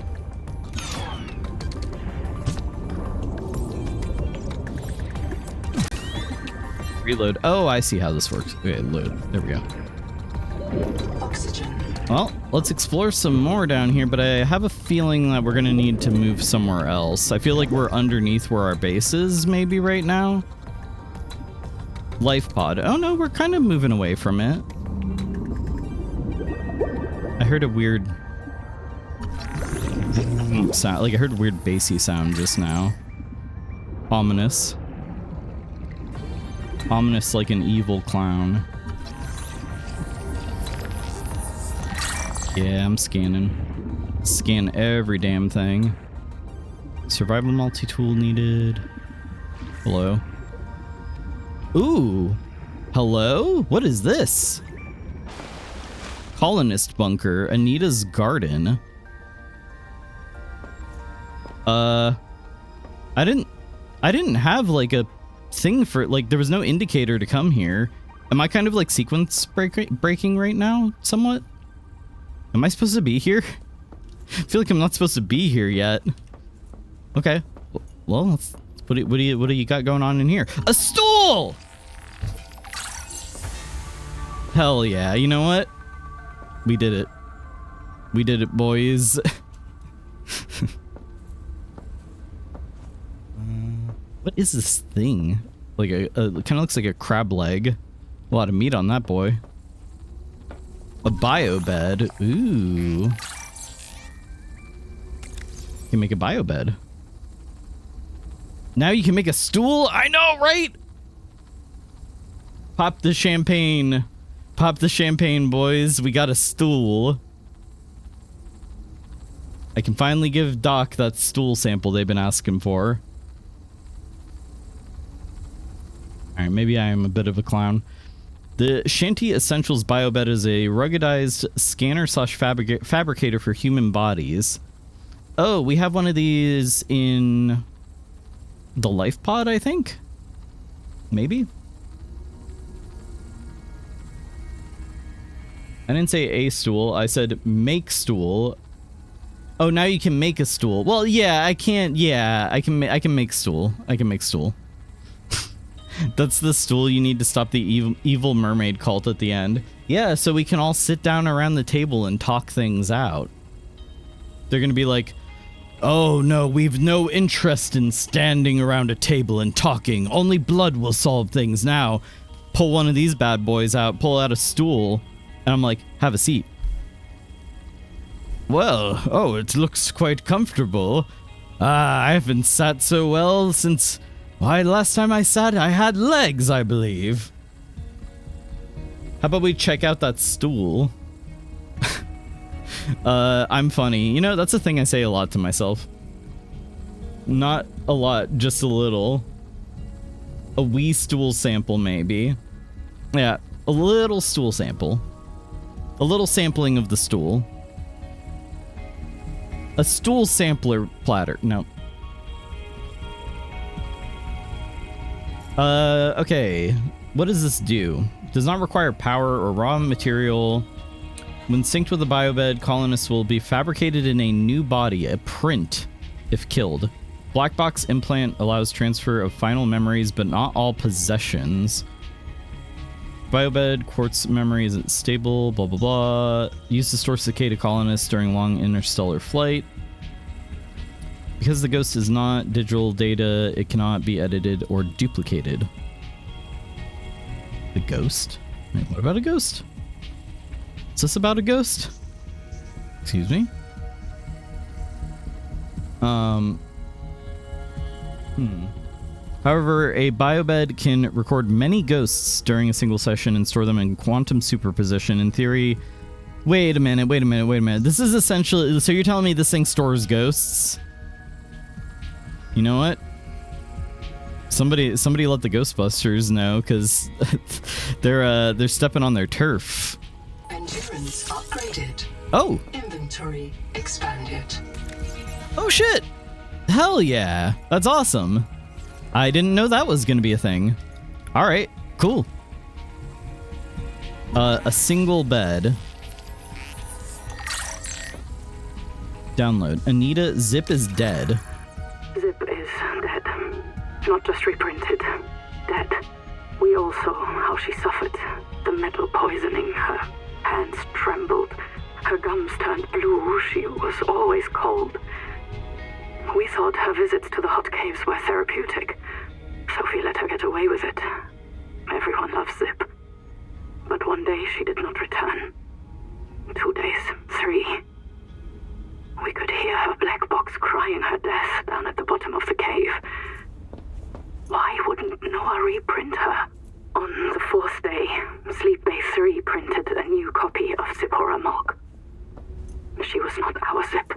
Reload. Oh, I see how this works. Okay, load. There we go. Oxygen. Well, let's explore some more down here, but I have a feeling that we're gonna need to move somewhere else. I feel like we're underneath where our base is, maybe right now. Life pod. Oh no, we're kind of moving away from it. I heard a weird sound, like I heard a weird bassy sound just now. Ominous. Ominous like an evil clown. Yeah, I'm scanning. Scan every damn thing. Survival multi-tool needed. Hello. Ooh. Hello? What is this? Colonist bunker. Anita's garden. I didn't have like a thing for, like, there was no indicator to come here. Am I kind of like sequence breaking right now somewhat? Am I supposed to be here? I feel like I'm not supposed to be here yet. Okay. Well, what do you got going on in here? A stool! Hell yeah. You know what? We did it. We did it, boys. What is this thing? Like it kind of looks like a crab leg. A lot of meat on that boy. A bio bed. Ooh. You can make a bio bed. Now you can make a stool? I know, right? Pop the champagne. Pop the champagne, boys. We got a stool. I can finally give Doc that stool sample they've been asking for. Alright, maybe I am a bit of a clown. The Shanty Essentials Biobed is a ruggedized scanner slash fabricator for human bodies. Oh, we have one of these in the life pod, I think? Maybe? I didn't say a stool, I said make stool. Oh, now you can make a stool. Well, yeah, I can't, yeah, I can make stool. I can make stool. That's the stool you need to stop the evil mermaid cult at the end. Yeah, so we can all sit down around the table and talk things out. They're gonna be like, oh no, we've no interest in standing around a table and talking. Only blood will solve things now. Pull one of these bad boys out, pull out a stool, and I'm like, have a seat. Well, oh, it looks quite comfortable. I haven't sat so well since... Why, last time I sat, I had legs, I believe. How about we check out that stool? I'm funny. You know, that's a thing I say a lot to myself. Not a lot, just a little. A wee stool sample, maybe. Yeah, a little stool sample. A little sampling of the stool. A stool sampler platter. No. Okay. What does this do? Does not require power or raw material. When synced with the biobed, colonists will be fabricated in a new body, a print, if killed. Black box implant allows transfer of final memories, but not all possessions. Biobed, quartz memory isn't stable, blah, blah, blah. Used to store cicada colonists during long interstellar flight. Because the ghost is not digital data, it cannot be edited or duplicated. The ghost? Wait, what about a ghost? Is this about a ghost? Excuse me? However, a biobed can record many ghosts during a single session and store them in quantum superposition. In theory... Wait a minute. This is essentially... So you're telling me this thing stores ghosts? You know what? Somebody let the Ghostbusters know, because they're stepping on their turf. Endurance upgraded. Oh. Inventory expanded. Oh shit! Hell yeah! That's awesome. I didn't know that was gonna be a thing. All right, cool. A single bed. Download. Anita, Zip is dead. Zip is dead. Not just reprinted. Dead. We all saw how she suffered. The metal poisoning. Her hands trembled. Her gums turned blue. She was always cold. We thought her visits to the hot caves were therapeutic. Sophie let her get away with it. Everyone loves Zip. But one day she did not return. 2 days. 3. We could hear her black box crying her death down at the bottom of the cave. Why wouldn't Noah reprint her? On the 4th day, Sleep Bay 3 printed a new copy of Zipporah Mog. She was not our Zip.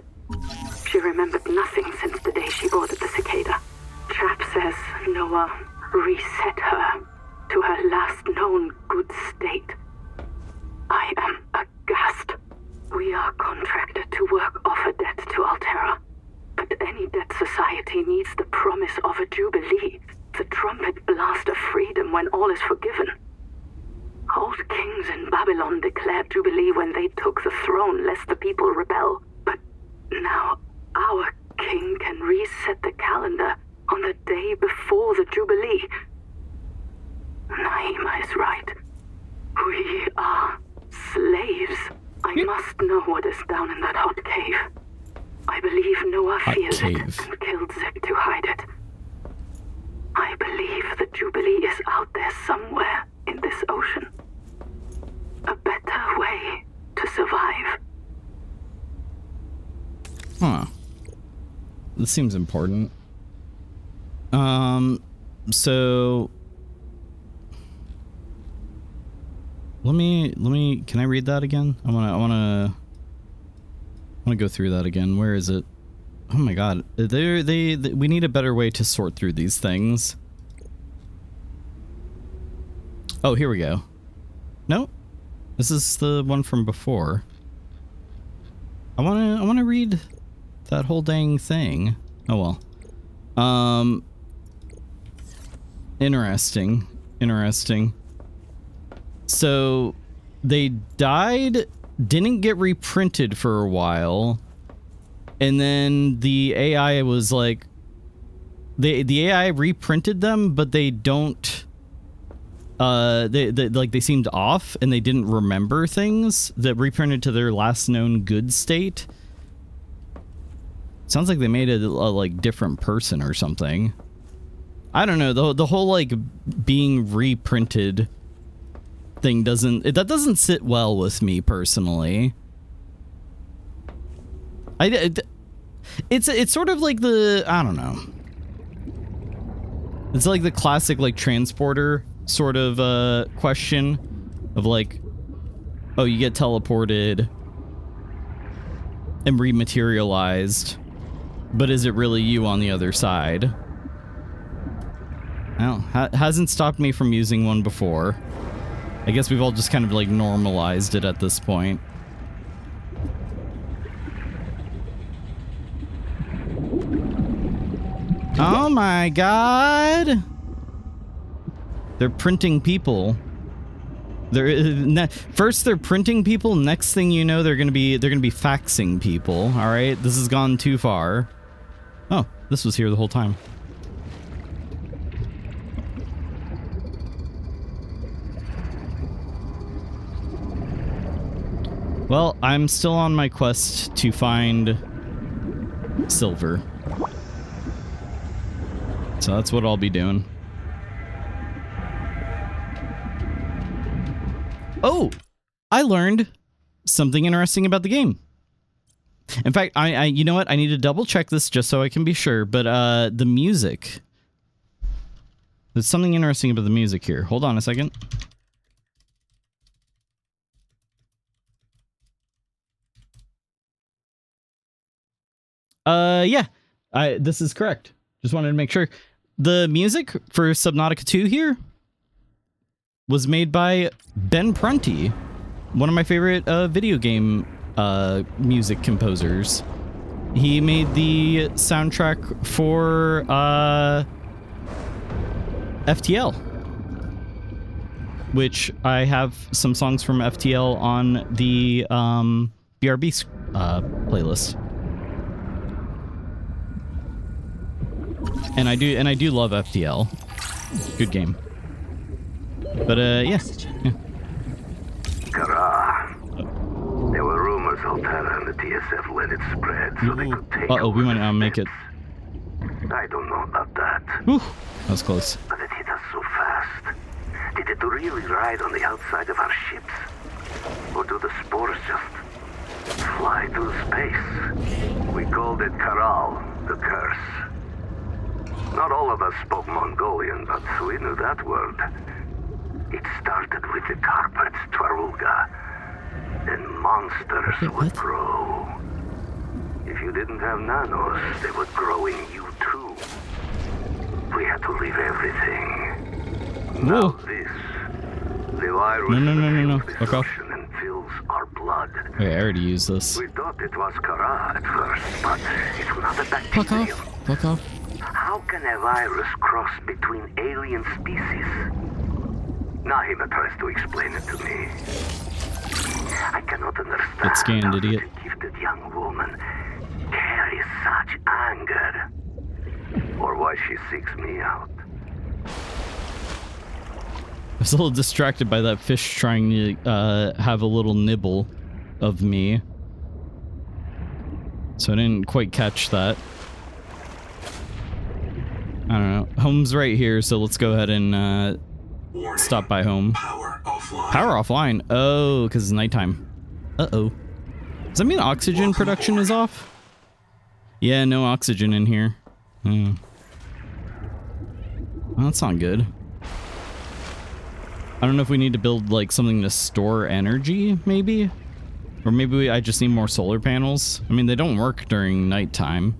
She remembered nothing since the day she boarded the Cicada. Trap says Noah reset her to her last known good state. I am aghast. We are contracted to work off a debt to Altera. But any debt society needs the promise of a jubilee, the trumpet blast of freedom when all is forgiven. Old kings in Babylon declared jubilee when they took the throne lest the people rebel. But now our king can reset the calendar on the day before the jubilee. Naima is right. We are slaves. I must know what is down in that hot cave. I believe Noah feared it and killed Zip to hide it. I believe the Jubilee is out there somewhere in this ocean. A better way to survive. Huh. This seems important. So let me can I read that again? I wanna go through that again. Where is it? Oh my god. We need a better way to sort through these things. Oh, here we go. No? This is the one from before. I wanna read that whole dang thing. Oh well. Interesting. So they died, didn't get reprinted for a while, and then the AI was like, the AI reprinted them, but they don't. They seemed off, and they didn't remember things that reprinted to their last known good state. Sounds like they made it a like different person or something. I don't know. The whole like being reprinted thing doesn't sit well with me personally. It's sort of like I don't know. It's like the classic like transporter sort of question of like, oh, you get teleported and rematerialized, but is it really you on the other side? Well, hasn't stopped me from using one before. I guess we've all just kind of like normalized it at this point. Oh my god! They're printing people. First they're printing people. Next thing you know, they're gonna be faxing people. All right, this has gone too far. Oh, this was here the whole time. Well, I'm still on my quest to find silver. So that's what I'll be doing. Oh, I learned something interesting about the game. In fact, I you know what? I need to double check this just so I can be sure, but the music. There's something interesting about the music here. Hold on a second. Yeah, this is correct. Just wanted to make sure. The music for Subnautica 2 here was made by Ben Prunty, one of my favorite video game music composers. He made the soundtrack for FTL, which I have some songs from FTL on the BRB playlist. And I do love FTL. Good game. But yeah. Kara. There were rumors Altera and the TSF let it spread so they could take Uh-oh, we might not make it. I don't know about that. Whew, that was close. But it hit us so fast. Did it really ride on the outside of our ships? Or do the spores just fly through space? We called it Karal, the curse. Not all of us spoke Mongolian, but we knew that word. It started with the carpets, Twarulga. then monsters Wait, would what? grow. If you didn't have nanos, they would grow in you too. We had to leave everything. Now Whoa. this, the virus No. fills this Fuck off. ocean and fills our blood. Wait, I already used this. We thought it was Kara at first, but it's not a Fuck bacterium. off. Fuck off. How can a virus cross between alien species? Nahima tries to explain it to me. I cannot understand Get scanned, how idiot. such a gifted young woman carries such anger, or why she seeks me out. I was a little distracted by that fish trying to have a little nibble of me. So I didn't quite catch that. I don't know. Home's right here, so let's go ahead and stop by home. Power offline. Power offline? Oh, because it's nighttime. Uh-oh. Does that mean oxygen production is off? Yeah, no oxygen in here. Oh. Well, that's not good. I don't know if we need to build, like, something to store energy, maybe? Or maybe I just need more solar panels? I mean, they don't work during nighttime.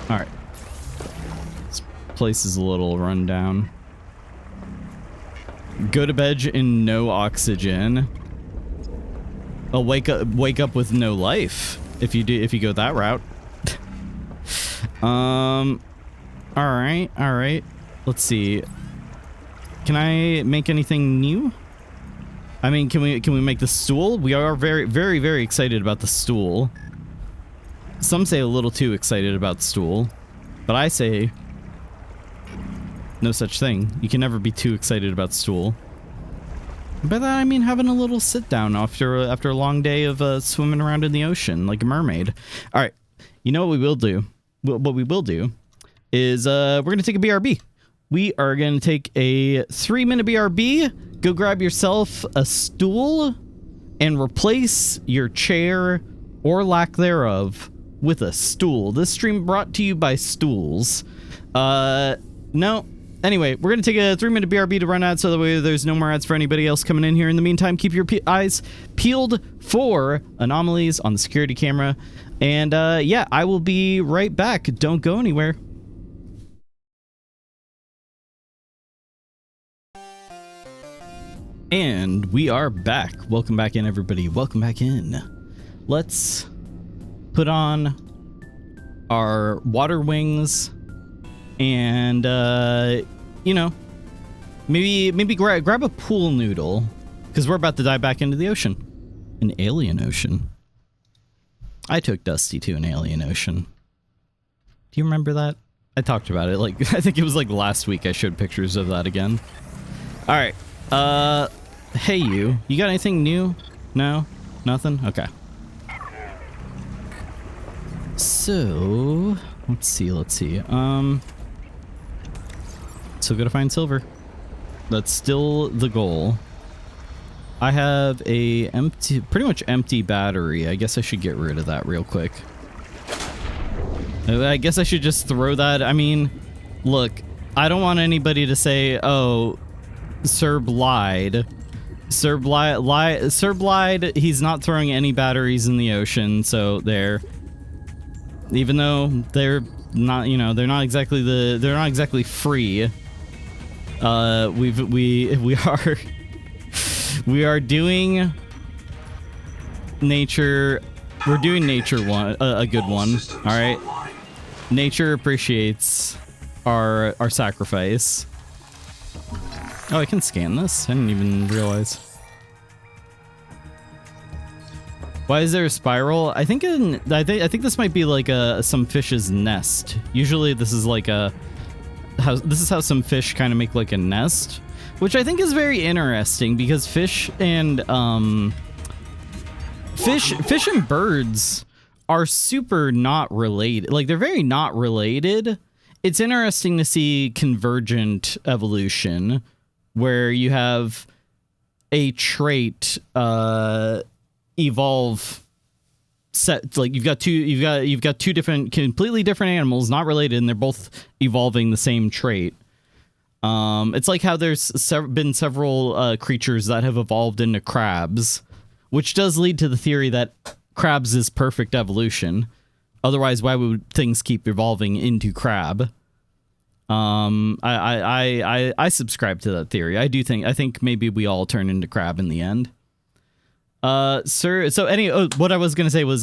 Alright. This place is a little run down. Go to bed in no oxygen. Oh, wake up with no life. If you go that route. All right. Let's see. Can I make anything new? I mean, can we make the stool? We are very excited about the stool. Some say a little too excited about stool, but I say no such thing. You can never be too excited about stool. By that I mean having a little sit down after a long day of swimming around in the ocean like a mermaid. All right, you know what we will do? What we will do is we're gonna take a BRB. We are gonna take a 3-minute BRB. Go grab yourself a stool and replace your chair or lack thereof with a stool. This stream brought to you by stools. No. Anyway, we're going to take a 3-minute BRB to run out so that way there's no more ads for anybody else coming in here. In the meantime, keep your eyes peeled for anomalies on the security camera. And yeah, I will be right back. Don't go anywhere. And we are back. Welcome back in, everybody. Welcome back in. Let's put on our water wings and you know, maybe grab a pool noodle because we're about to dive back into the ocean. An alien ocean. I took Dusty to an alien ocean. Do you remember that? I talked about it, like, I think it was like last week I showed pictures of that again. All right. Hey you got anything new? No? Nothing? Okay. So, let's see. Still gotta find silver. That's still the goal. I have a pretty much empty battery. I guess I should get rid of that real quick. I guess I should just throw that. I mean, look, I don't want anybody to say, oh, Serb lied. Serb lied. He's not throwing any batteries in the ocean, so there. Even though they're not, you know, they're not exactly free. We are doing nature. We're doing nature one, a good one. All right. Nature appreciates our sacrifice. Oh, I can scan this. I didn't even realize. Why is there a spiral? I think this might be like some fish's nest. Usually this is like how some fish kind of make like a nest, which I think is very interesting because fish and birds are super not related. Like they're very not related. It's interesting to see convergent evolution where you have a trait evolve set, like you've got two different, completely different animals, not related, and they're both evolving the same trait. It's like how there's been several creatures that have evolved into crabs, which does lead to the theory that crabs is perfect evolution. Otherwise, why would things keep evolving into crab? I subscribe to that theory. I think maybe we all turn into crab in the end. Sir. So what I was gonna say was,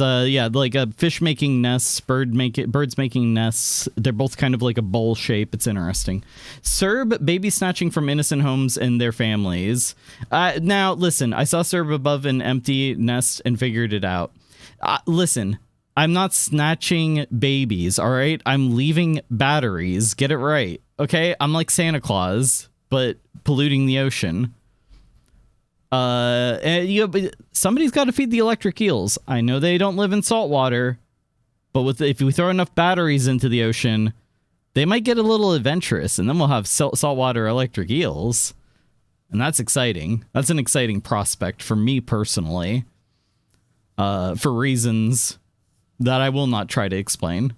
fish making nests, birds making nests. They're both kind of like a bowl shape. It's interesting. Serb baby snatching from innocent homes and their families. Now listen, I saw Serb above an empty nest and figured it out. Listen, I'm not snatching babies. All right, I'm leaving batteries. Get it right, okay? I'm like Santa Claus, but polluting the ocean. But somebody's got to feed the electric eels. I know they don't live in salt water, but if we throw enough batteries into the ocean, they might get a little adventurous, and then we'll have saltwater electric eels, and that's exciting. That's an exciting prospect for me personally, for reasons that I will not try to explain.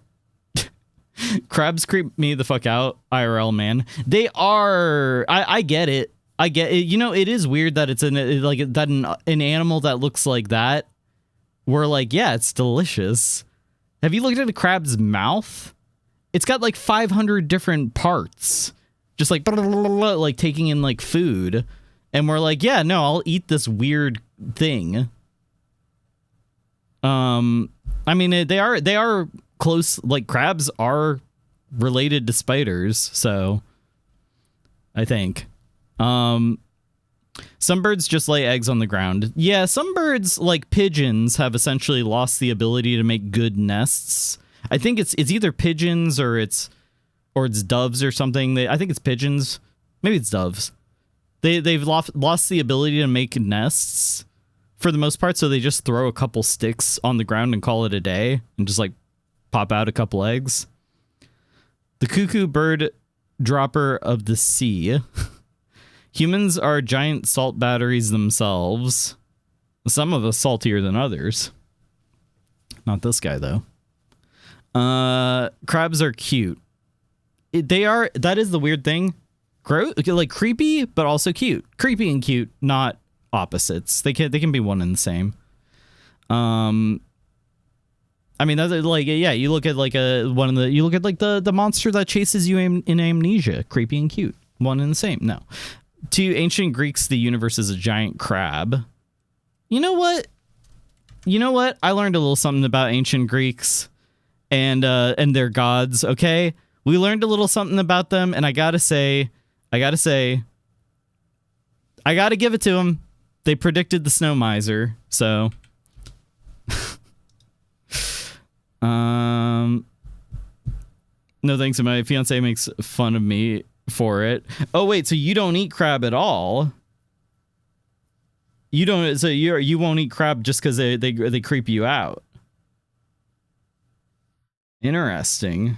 Crabs creep me the fuck out, IRL man. They are. I get it. I get it. You know, it is weird that it's an animal that looks like that. We're like, yeah, it's delicious. Have you looked at a crab's mouth? It's got like 500 different parts, just like like taking in like food, and we're like, yeah, no, I'll eat this weird thing. I mean, they are close. Like crabs are related to spiders, so I think. Some birds just lay eggs on the ground. Yeah, some birds, like pigeons, have essentially lost the ability to make good nests. I think it's either pigeons or it's doves or something. I think it's pigeons. Maybe it's doves. They've lost the ability to make nests for the most part, so they just throw a couple sticks on the ground and call it a day and just like pop out a couple eggs. The cuckoo bird dropper of the sea. Humans are giant salt batteries themselves. Some of us saltier than others. Not this guy, though. Crabs are cute. They are. That is the weird thing. Like creepy, but also cute. Creepy and cute, not opposites. They can be one and the same. I mean, that's like, yeah. You look at like you look at like the monster that chases you in Amnesia. Creepy and cute, one and the same. No. To ancient Greeks, the universe is a giant crab. You know what? I learned a little something about ancient Greeks and their gods, okay? We learned a little something about them, and I gotta give it to them. They predicted the snow miser, so... No thanks, my fiance makes fun of me for it. Oh wait, so you don't eat crab at all? You don't. So you won't eat crab just because they creep you out. Interesting.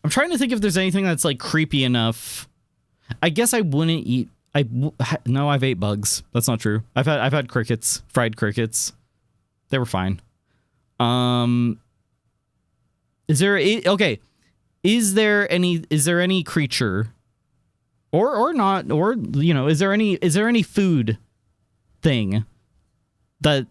I'm trying to think if there's anything that's like creepy enough. I guess I wouldn't eat. No, I've ate bugs. That's not true. I've had crickets, fried crickets. They were fine. Is there any creature or not, or you know, is there any food thing that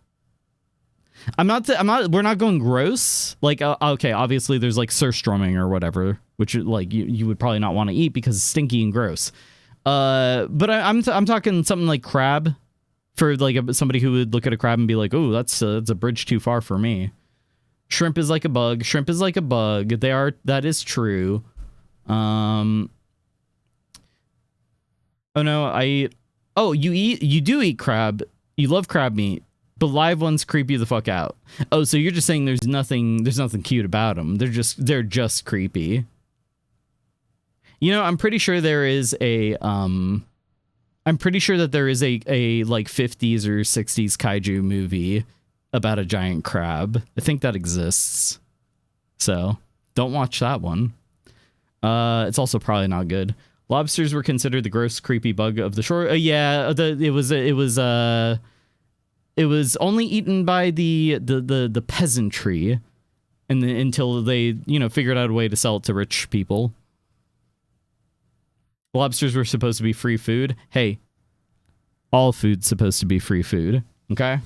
we're not going gross, like okay, obviously there's like surströmming or whatever, which like you would probably not want to eat because it's stinky and gross, but I'm talking something like crab, for like somebody who would look at a crab and be like, oh, that's a bridge too far for me. Shrimp is like a bug. That is true. Oh no, you do eat crab. You love crab meat, but live ones creep you the fuck out. Oh, so you're just saying there's nothing cute about them. They're just creepy. You know, I'm pretty sure there is a like 50s or 60s kaiju movie about a giant crab. I think that exists. So don't watch that one. It's also probably not good. Lobsters were considered the gross, creepy bug of the shore. Yeah, it was it was only eaten by the peasantry, and until they, you know, figured out a way to sell it to rich people. Lobsters were supposed to be free food. Hey, all food's supposed to be free food, okay?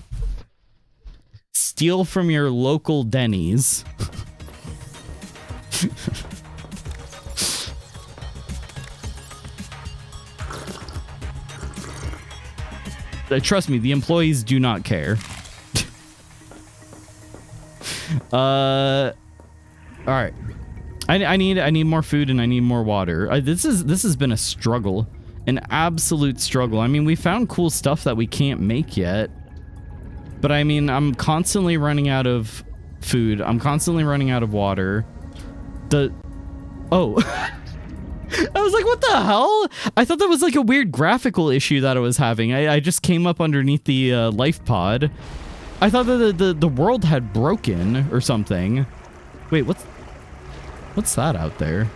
Steal from your local Denny's. Trust me, the employees do not care. All right. I need more food and I need more water. This has been a struggle, an absolute struggle. I mean, we found cool stuff that we can't make yet, but I mean, I'm constantly running out of food. I'm constantly running out of water. Oh, I was like, what the hell? I thought that was like a weird graphical issue that I was having. I just came up underneath the life pod. I thought that the world had broken or something. Wait, what's that out there?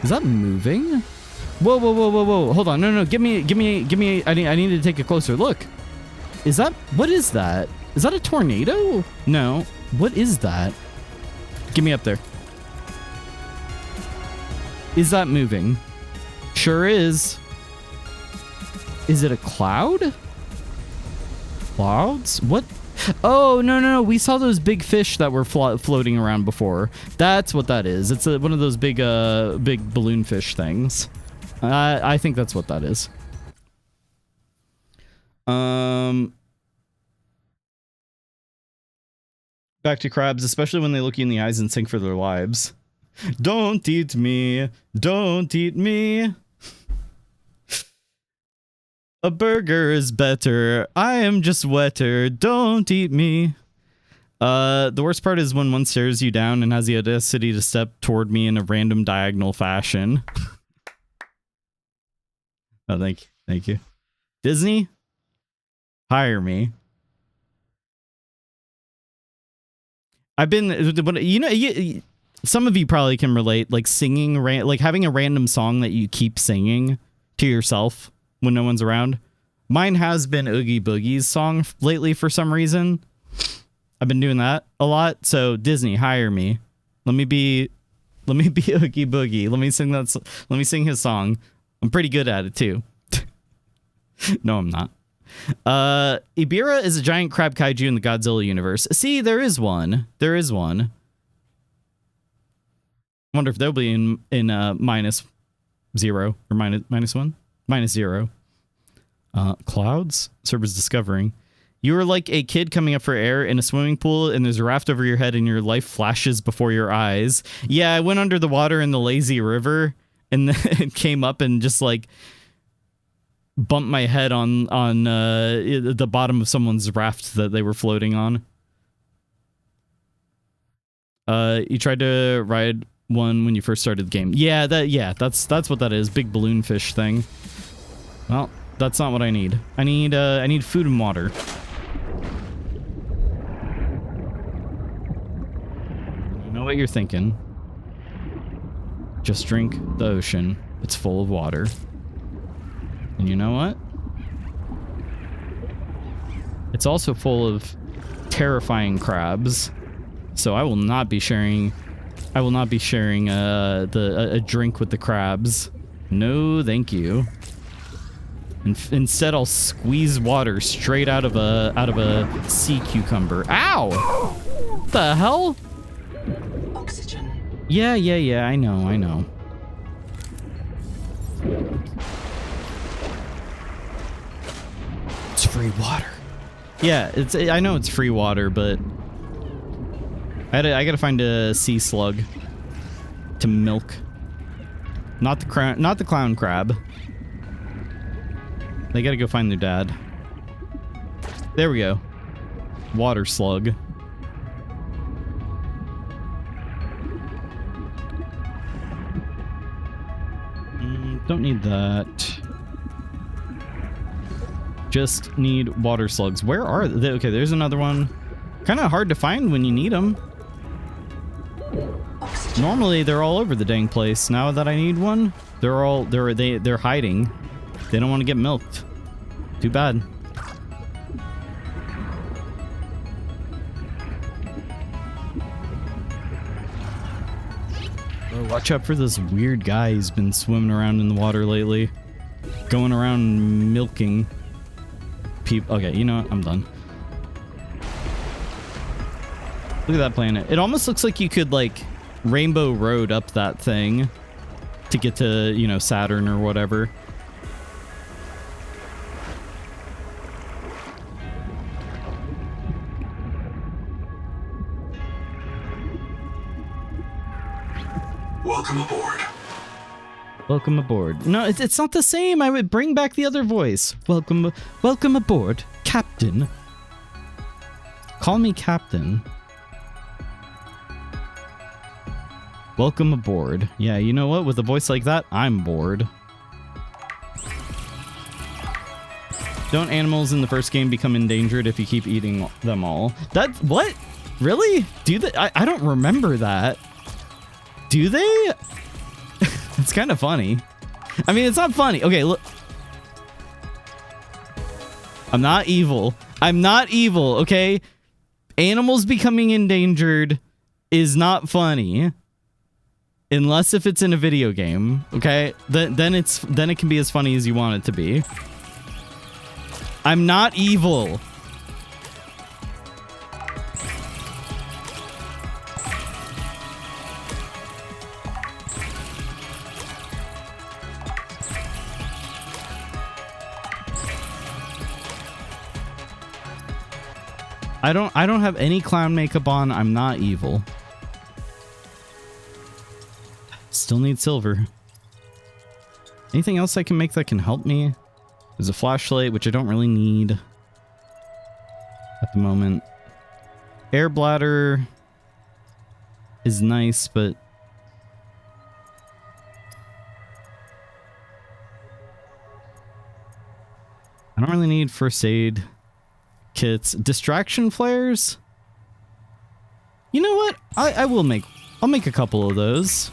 Is that moving? Whoa, whoa, whoa, whoa, whoa. Hold on. No, give me. I need to take a closer look. What is that? Is that a tornado? No. What is that? Get me up there. Is that moving? Sure is. Is it a cloud? Clouds? What? Oh, no. We saw those big fish that were floating around before. That's what that is. It's one of those big balloon fish things. I think that's what that is. Back to crabs, especially when they look you in the eyes and sink for their lives. Don't eat me. Don't eat me. A burger is better. I am just wetter. Don't eat me. The worst part is when one stares you down and has the audacity to step toward me in a random diagonal fashion. Oh, thank you. Disney, hire me. I've been, you know, some of you probably can relate, like singing, like having a random song that you keep singing to yourself when no one's around. Mine has been Oogie Boogie's song lately for some reason. I've been doing that a lot. So Disney, hire me. Let me be Oogie Boogie. Let me sing his song. I'm pretty good at it too. No, I'm not. Ibira is a giant crab kaiju in the Godzilla universe. See, there is one. I wonder if they'll be in -0 or -1? -0. Clouds? Cerberus discovering. You are like a kid coming up for air in a swimming pool and there's a raft over your head and your life flashes before your eyes. Yeah, I went under the water in the lazy river and then it came up and just like bumped my head on the bottom of someone's raft that they were floating on. You tried to ride one when you first started the game. Yeah, that's what that is. Big balloon fish thing. Well, that's not what I need. I need food and water. I know what you're thinking. Just drink the ocean. It's full of water. And you know what? It's also full of terrifying crabs. So I will not be sharing a drink with the crabs. No, thank you. Instead, I'll squeeze water straight out of a sea cucumber. Ow! What the hell? Oxygen. Yeah. I know. It's free water. Yeah, I know it's free water, but I gotta find a sea slug to milk. Not the clown crab. They gotta go find their dad. There we go. Water slug. Don't need that. Just need water slugs. Where are they? Okay, there's another one. Kind of hard to find when you need them. Normally they're all over the dang place. Now that I need one, they're hiding. They don't want to get milked. Too bad. Watch out for this weird guy who's been swimming around in the water lately. Going around milking people. Okay, you know what? I'm done. Look at that planet. It almost looks like you could, like, Rainbow Road up that thing to get to, you know, Saturn or whatever. Welcome aboard. Welcome aboard. No, it's not the same. I would bring back the other voice. Welcome aboard, Captain. Call me Captain. Welcome aboard. Yeah, you know what? With a voice like that, I'm bored. Don't animals in the first game become endangered if you keep eating them all? That, what? Really? Do they? I don't remember that. Do they? It's kind of funny. I mean, it's not funny. Okay, look. I'm not evil. I'm not evil, okay? Animals becoming endangered is not funny. Unless if it's in a video game, okay? Then it can be as funny as you want it to be. I'm not evil. I don't have any clown makeup on. I'm not evil. Still need silver. Anything else I can make that can help me? There's a flashlight, which I don't really need at the moment. Air bladder is nice, but I don't really need first aid kits. Distraction flares? You know what? I'll make a couple of those.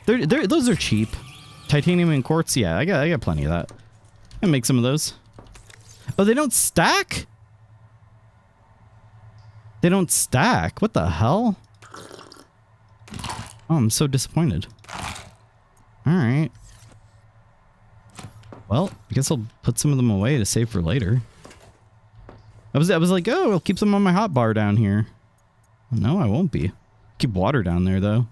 Those are cheap. Titanium and quartz, yeah, I got plenty of that. I'll make some of those. Oh, they don't stack? They don't stack? What the hell? Oh, I'm so disappointed. Alright. Well, I guess I'll put some of them away to save for later. I was like, oh, I'll keep some on my hotbar down here. No, I won't be. Keep water down there, though.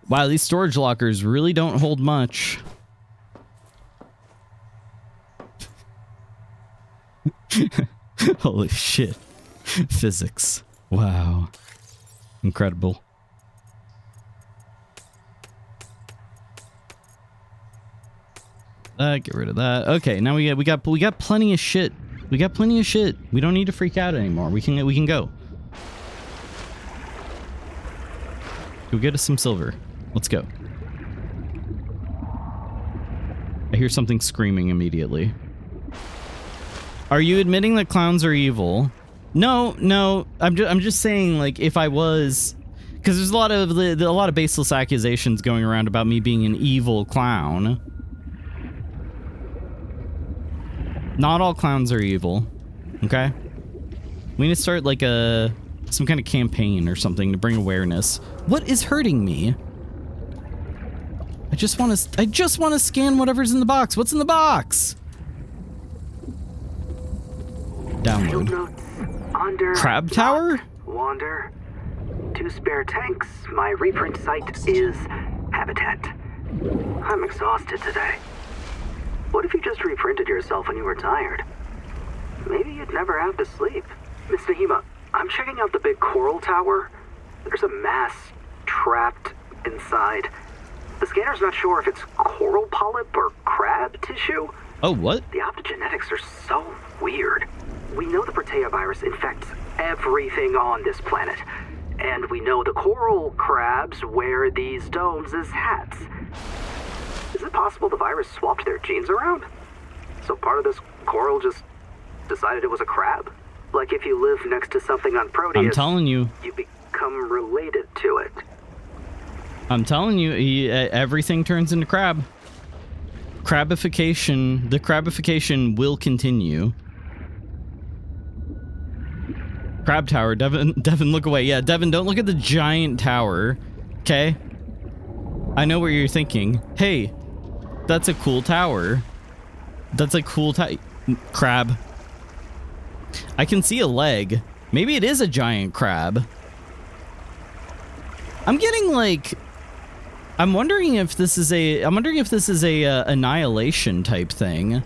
Wow, these storage lockers really don't hold much. Holy shit. Physics. Wow. Incredible. Get rid of that. Okay, now we got plenty of shit. We got plenty of shit. We don't need to freak out anymore. We can go. Go get us some silver. Let's go. I hear something screaming immediately. Are you admitting that clowns are evil? No. I'm just saying, like, if I was, because there's a lot of baseless accusations going around about me being an evil clown. Not all clowns are evil. Okay? We need to start like some kind of campaign or something to bring awareness. What is hurting me? I just want to scan whatever's in the box. What's in the box? Download. Crab Tower? Wander. 2 spare tanks. My reprint site is Habitat. I'm exhausted today. What if you just reprinted yourself when you were tired? Maybe you'd never have to sleep. Miss Nahima, I'm checking out the big coral tower. There's a mass trapped inside. The scanner's not sure if it's coral polyp or crab tissue. Oh, what? The optogenetics are so weird. We know the Protea virus infects everything on this planet. And we know the coral crabs wear these domes as hats. Is it possible the virus swapped their genes around? So part of this coral just decided it was a crab? Like if you live next to something on Proteus, I'm telling you, you become related to it. I'm telling you, everything turns into crab. Crabification, the crabification will continue. Crab tower. Devin, look away. Yeah, Devin, don't look at the giant tower. Okay? I know what you're thinking. Hey, that's a cool tower. That's a cool crab. I can see a leg. Maybe it is a giant crab. I'm getting like... I'm wondering if this is a annihilation type thing.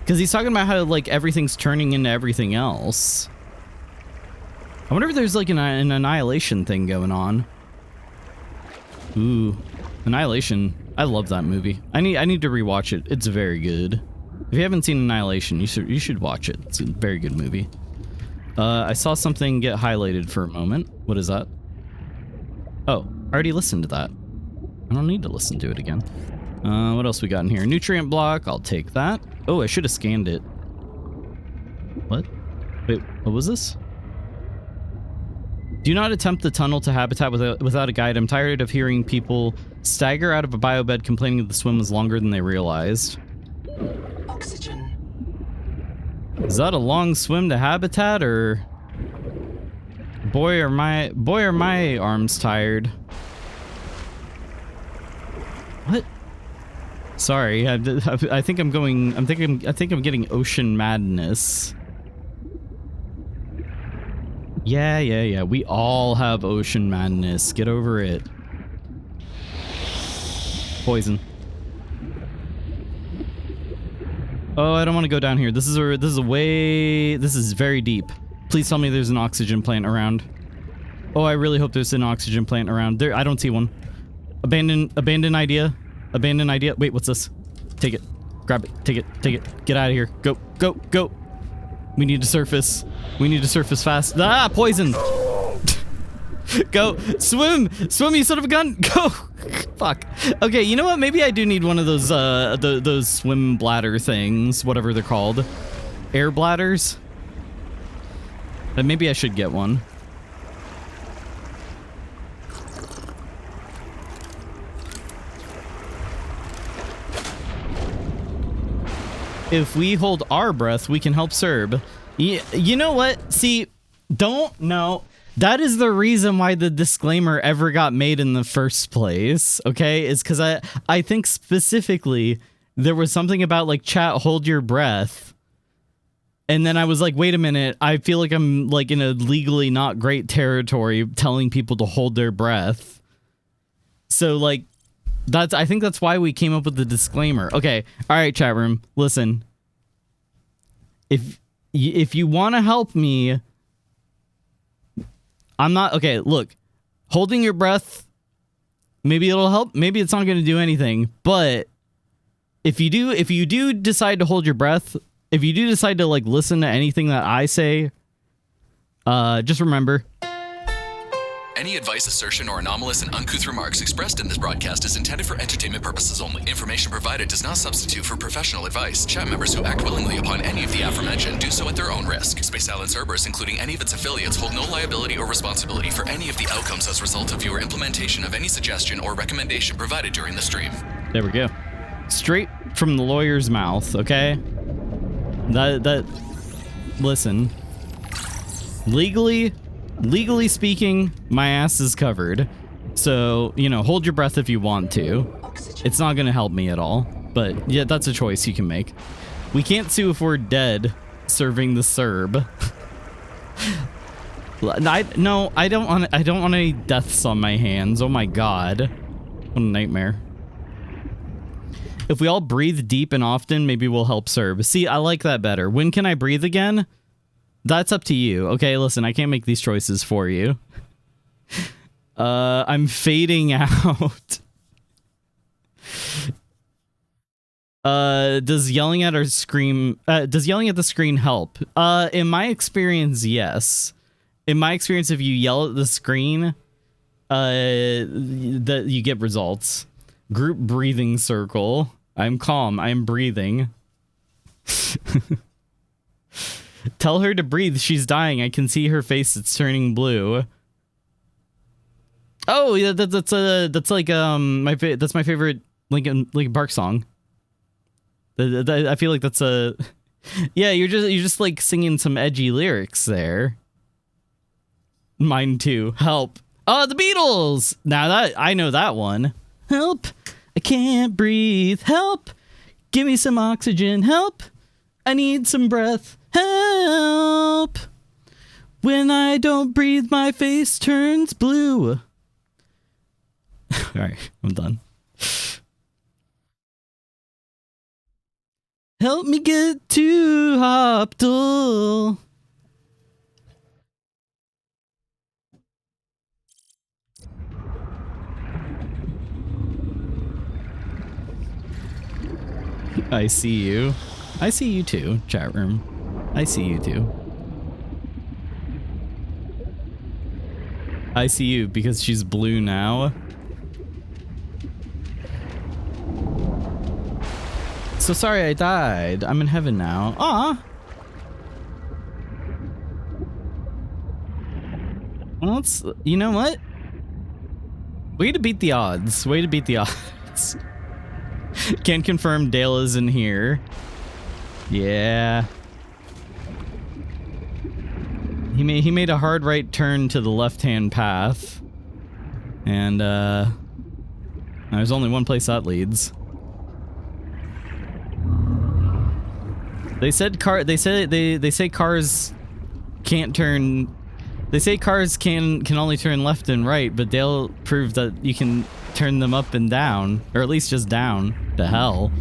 Because he's talking about how like everything's turning into everything else. I wonder if there's like an annihilation thing going on. Ooh, Annihilation. I love that movie. I need to rewatch it. It's very good. If you haven't seen Annihilation, you should watch it. It's a very good movie. I saw something get highlighted for a moment. What is that? Oh, I already listened to that. I don't need to listen to it again. What else we got in here? Nutrient block. I'll take that. Oh, I should have scanned it. What? Wait, what was this? Do not attempt the tunnel to habitat without a guide. I'm tired of hearing people stagger out of a biobed complaining that the swim was longer than they realized. Oxygen. Is that a long swim to habitat, or boy are my arms tired? What? Sorry, I think I'm getting ocean madness. Yeah. We all have ocean madness. Get over it. Poison. Oh, I don't want to go down here. This is very deep. Please tell me there's an oxygen plant around. Oh, I really hope there's an oxygen plant around. There, I don't see one. Abandoned idea. Abandoned idea. Wait, what's this? Take it. Grab it. Take it. Get out of here. Go. We need to surface. We need to surface fast. Ah, poison. Go. Swim, you son of a gun. Go. Fuck. Okay, you know what? Maybe I do need one of those swim bladder things, whatever they're called. Air bladders. And maybe I should get one. If we hold our breath, we can help Cerb. You know what? See, that is the reason why the disclaimer ever got made in the first place, okay? Is because I think specifically there was something about like, chat, hold your breath. And then I was like, wait a minute, I feel like I'm like in a legally not great territory telling people to hold their breath. So like, I think that's why we came up with the disclaimer. Okay, all right, chat room, listen. If you want to help me, I'm not okay. Look, holding your breath, maybe it'll help. Maybe it's not going to do anything. But if you do decide to hold your breath, if you do decide to like listen to anything that I say, just remember. Any advice, assertion, or anomalous and uncouth remarks expressed in this broadcast is intended for entertainment purposes only. Information provided does not substitute for professional advice. Chat members who act willingly upon any of the aforementioned do so at their own risk. Space Island Cerberus, including any of its affiliates, hold no liability or responsibility for any of the outcomes as a result of your implementation of any suggestion or recommendation provided during the stream. There we go. Straight from the lawyer's mouth, okay? Listen. Legally speaking, my ass is covered. So, hold your breath if you want to. It's not going to help me at all. But, yeah, that's a choice you can make. We can't sue if we're dead serving the Cerb. I don't want any deaths on my hands. Oh my god. What a nightmare. If we all breathe deep and often, maybe we'll help Cerb. See, I like that better. When can I breathe again? That's up to you. Okay, listen, I can't make these choices for you. I'm fading out. Does yelling at the screen help? In my experience, yes. In my experience, if you yell at the screen, that you get results. Group breathing circle. I'm calm. I'm breathing. Tell her to breathe. She's dying. I can see her face. It's turning blue. Oh, yeah, that's like that's my favorite Linkin Park song. I feel like that's a yeah. You're just like singing some edgy lyrics there. Mine too. Help. Oh, the Beatles! Now that I know that one. Help! I can't breathe. Help! Give me some oxygen. Help! I need some breath. Help! When I don't breathe, my face turns blue. Alright, I'm done. Help me get to Hoptal. I see you. I see you too, chat room. I see you too. I see you because she's blue now. So sorry I died. I'm in heaven now. Ah. Well, let's, you know what? Way to beat the odds. Way to beat the odds. Can confirm Dale is in here. Yeah. He made a hard right turn to the left-hand path. And there's only one place that leads. They say cars can't turn. They say cars can only turn left and right, but Dale proved that you can turn them up and down, or at least just down to hell.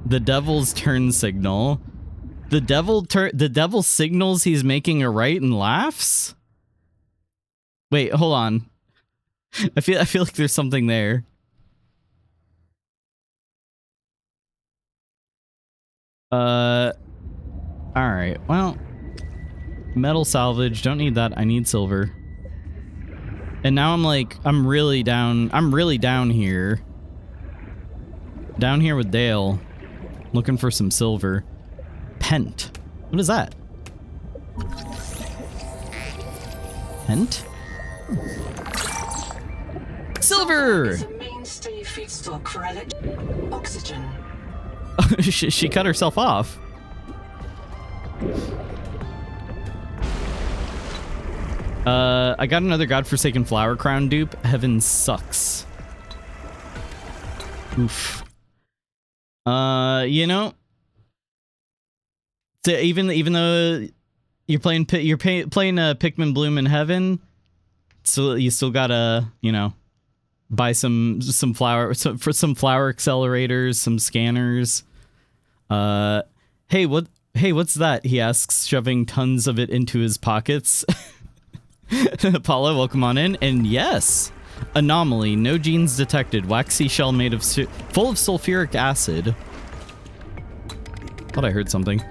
The devil's turn signal. The devil signals he's making a right and laughs? Wait, hold on. I feel like there's something there. Alright, well. Metal salvage, don't need that, I need silver. And now I'm really down here. Down here with Dale. Looking for some silver. Pent. What is that? Pent? Silver! It's a mainstay feedstock for oxygen. She cut herself off. I got another godforsaken flower crown dupe. Heaven sucks. Oof. You know, so even though you're playing Pikmin Bloom in Heaven, so you still gotta, you know, buy some flower accelerators, some scanners. Hey, what's that? He asks, shoving tons of it into his pockets. Paula, welcome on in. And yes, anomaly, no genes detected. Waxy shell made of full of sulfuric acid. Thought I heard something.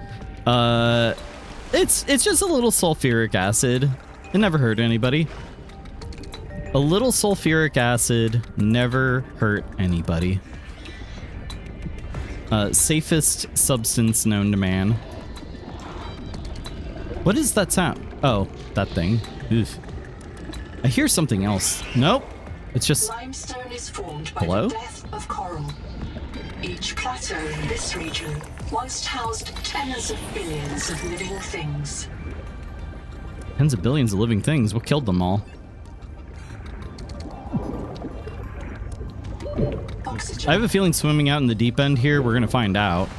It's just a little sulfuric acid. It never hurt anybody. A little sulfuric acid never hurt anybody. Safest substance known to man. What is that sound? Oh, that thing. Oof. I hear something else. Nope. It's just... Limestone is formed by hello? the death of coral. Each plateau in this region once housed tens of billions of living things. Tens of billions of living things. What killed them all? Oxygen. I have a feeling swimming out in the deep end here, we're gonna find out.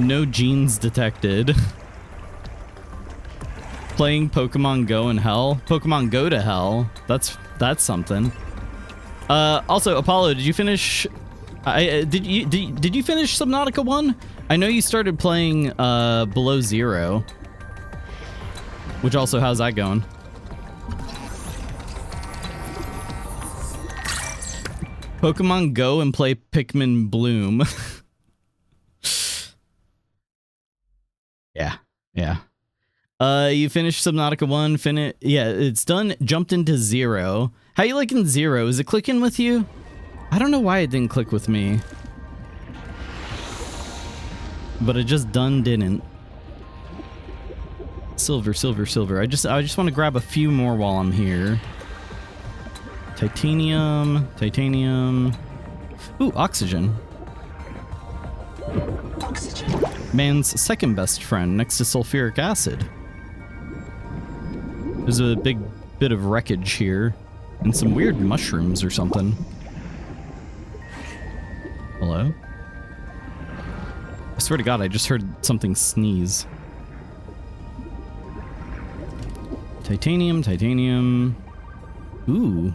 No genes detected. Playing Pokemon Go in hell. Pokemon Go to hell. That's something. Also, Apollo, did you finish? Did you finish Subnautica 1? I know you started playing Below Zero. Which also, how's that going? Pokemon Go and play Pikmin Bloom. Yeah. You finished Subnautica 1, yeah, it's done, jumped into 0. How you liking 0? Is it clicking with you? I don't know why it didn't click with me. But it just didn't. Silver. I just want to grab a few more while I'm here. Titanium. Ooh, oxygen. Oxygen. Man's second best friend next to sulfuric acid. There's a big bit of wreckage here. And some weird mushrooms or something. Hello? I swear to God, I just heard something sneeze. Titanium, titanium. Ooh.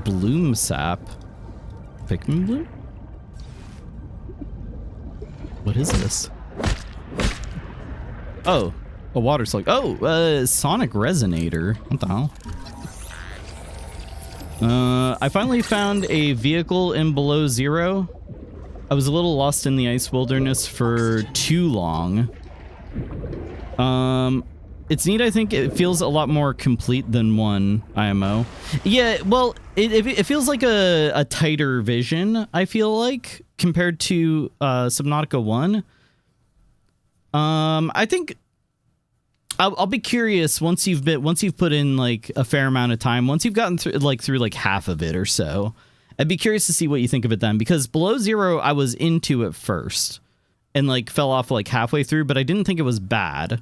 Bloom sap. Pikmin bloom? What is this? Oh, a water slug. Oh, sonic resonator. What the hell? I finally found a vehicle in Below Zero. I was a little lost in the ice wilderness for too long. It's neat. I think it feels a lot more complete than 1 IMO. Yeah, well, it feels like a tighter vision, I feel like, compared to Subnautica 1. I think I'll be curious once you've put in like a fair amount of time, once you've gotten through like half of it or so. I'd be curious to see what you think of it then, because Below Zero I was into at first and like fell off like halfway through, but I didn't think it was bad.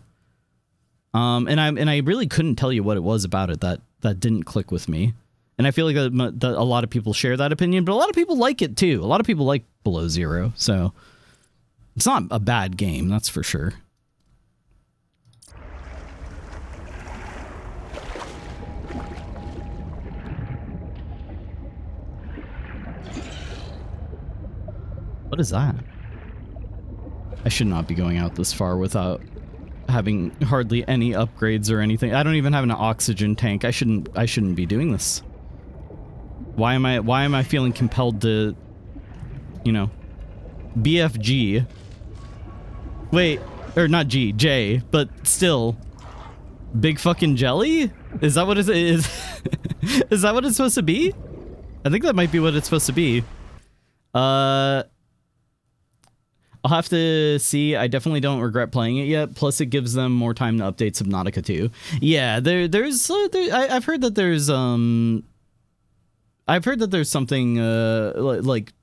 And I really couldn't tell you what it was about it that didn't click with me. And I feel like that a lot of people share that opinion, but a lot of people like it too. A lot of people like Below Zero, so it's not a bad game, that's for sure. What is that? I should not be going out this far without having hardly any upgrades or anything. I don't even have an oxygen tank. I shouldn't be doing this. Why am I feeling compelled to, you know, BFG? Wait, or not J, but still. Big fucking jelly? Is that what it is? Is that what it's supposed to be? I think that might be what it's supposed to be. I'll have to see. I definitely don't regret playing it yet. Plus, it gives them more time to update Subnautica 2. Yeah, I've heard that there's something like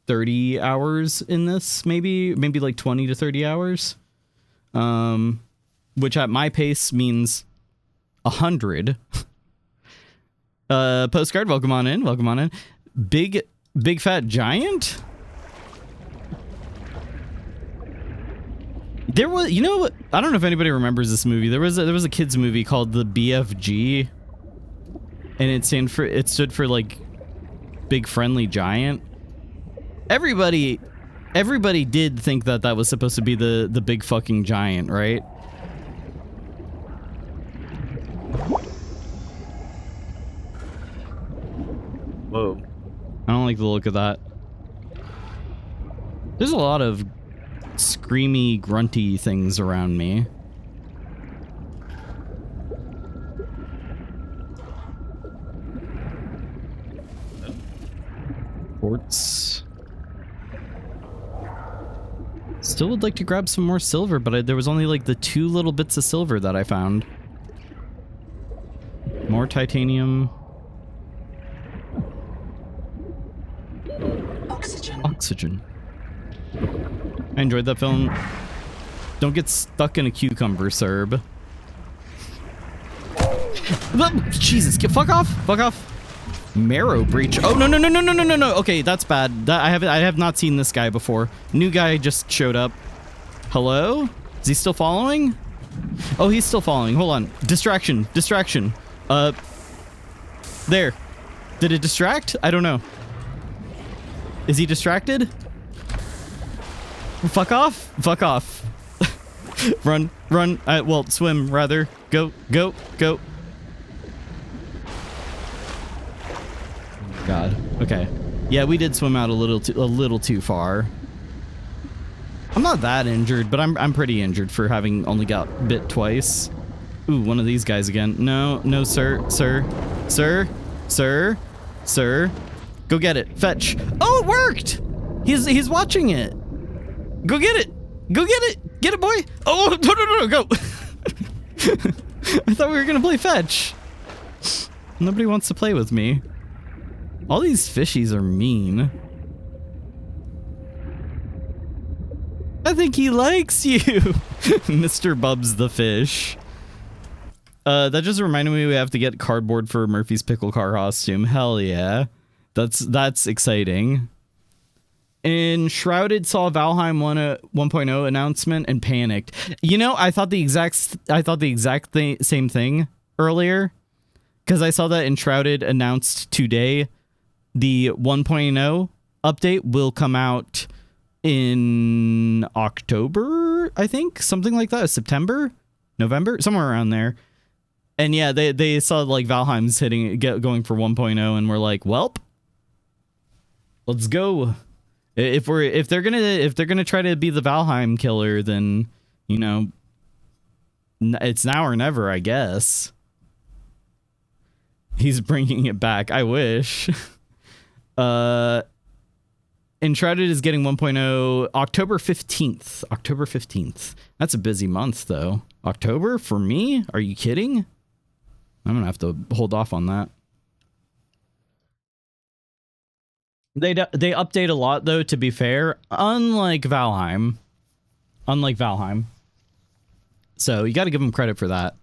30 hours in this, maybe like 20 to 30 hours, which at my pace means 100. Postcard, welcome on in. Big fat giant. There was, you know, I don't know if anybody remembers this movie. There was a kids movie called the BFG, and it stood for like Big Friendly Giant. Everybody did think that was supposed to be the big fucking giant, right? Whoa. I don't like the look of that. There's a lot of screamy, grunty things around me. Quartz. Still would like to grab some more silver, but there was only like the 2 little bits of silver that I found. More titanium. Oxygen. I enjoyed that film. Don't get stuck in a cucumber, Cerb. Jesus, fuck off. Marrow breach. Oh, no. Okay, that's bad. I have not seen this guy before. New guy just showed up. Hello? Is he still following? Oh, he's still following. Hold on. Distraction. There. Did it distract? I don't know. Is he distracted? Fuck off. Run. Well, swim, rather. Go. God. Okay. Yeah, we did swim out a little too far. I'm not that injured, but I'm pretty injured for having only got bit twice. Ooh, one of these guys again. No, sir. Go get it. Fetch. Oh, it worked! He's watching it. Go get it! Get it, boy! Oh, no, go! I thought we were gonna play fetch. Nobody wants to play with me. All these fishies are mean. I think he likes you. Mr. Bubs the fish. That just reminded me we have to get cardboard for Murphy's pickle car costume. Hell yeah. That's exciting. Enshrouded saw Valheim 1.0 announcement and panicked. You know, I thought the exact same thing earlier, because I saw that Enshrouded announced today the 1.0 update will come out in October, I think, something like that. September, November, somewhere around there. And yeah, they saw like Valheim's going for 1.0, and we're like, welp, let's go. If they're gonna try to be the Valheim killer, then, you know, it's now or never, I guess. He's bringing it back. I wish. Enshrouded is getting 1.0 October 15th. October 15th. That's a busy month, though. October for me? Are you kidding? I'm gonna have to hold off on that. They update a lot, though, to be fair. Unlike Valheim. So you got to give them credit for that.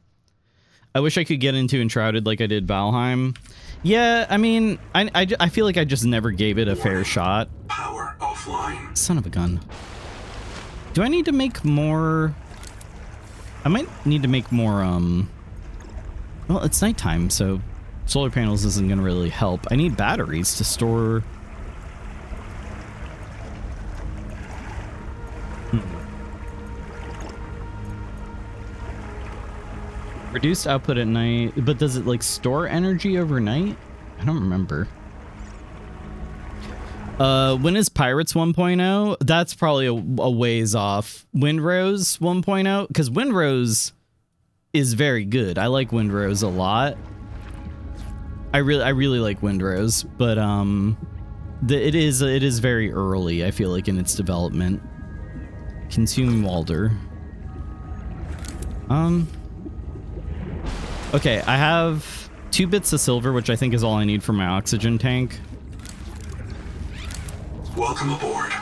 I wish I could get into Enshrouded like I did Valheim. Yeah, I mean, I feel like I just never gave it a fair shot. Power offline. Son of a gun. Do I need to make more? I might need to make more, well, it's nighttime, so solar panels isn't going to really help. I need batteries to store. Reduced output at night, but does it like store energy overnight? I don't remember. When is Pirates 1.0? That's probably a ways off. Windrose 1.0, because Windrose is very good. I like Windrose a lot. I really like Windrose, but it is very early, I feel like, in its development. Consume Walder. Okay, I have 2 bits of silver, which I think is all I need for my oxygen tank. Welcome aboard.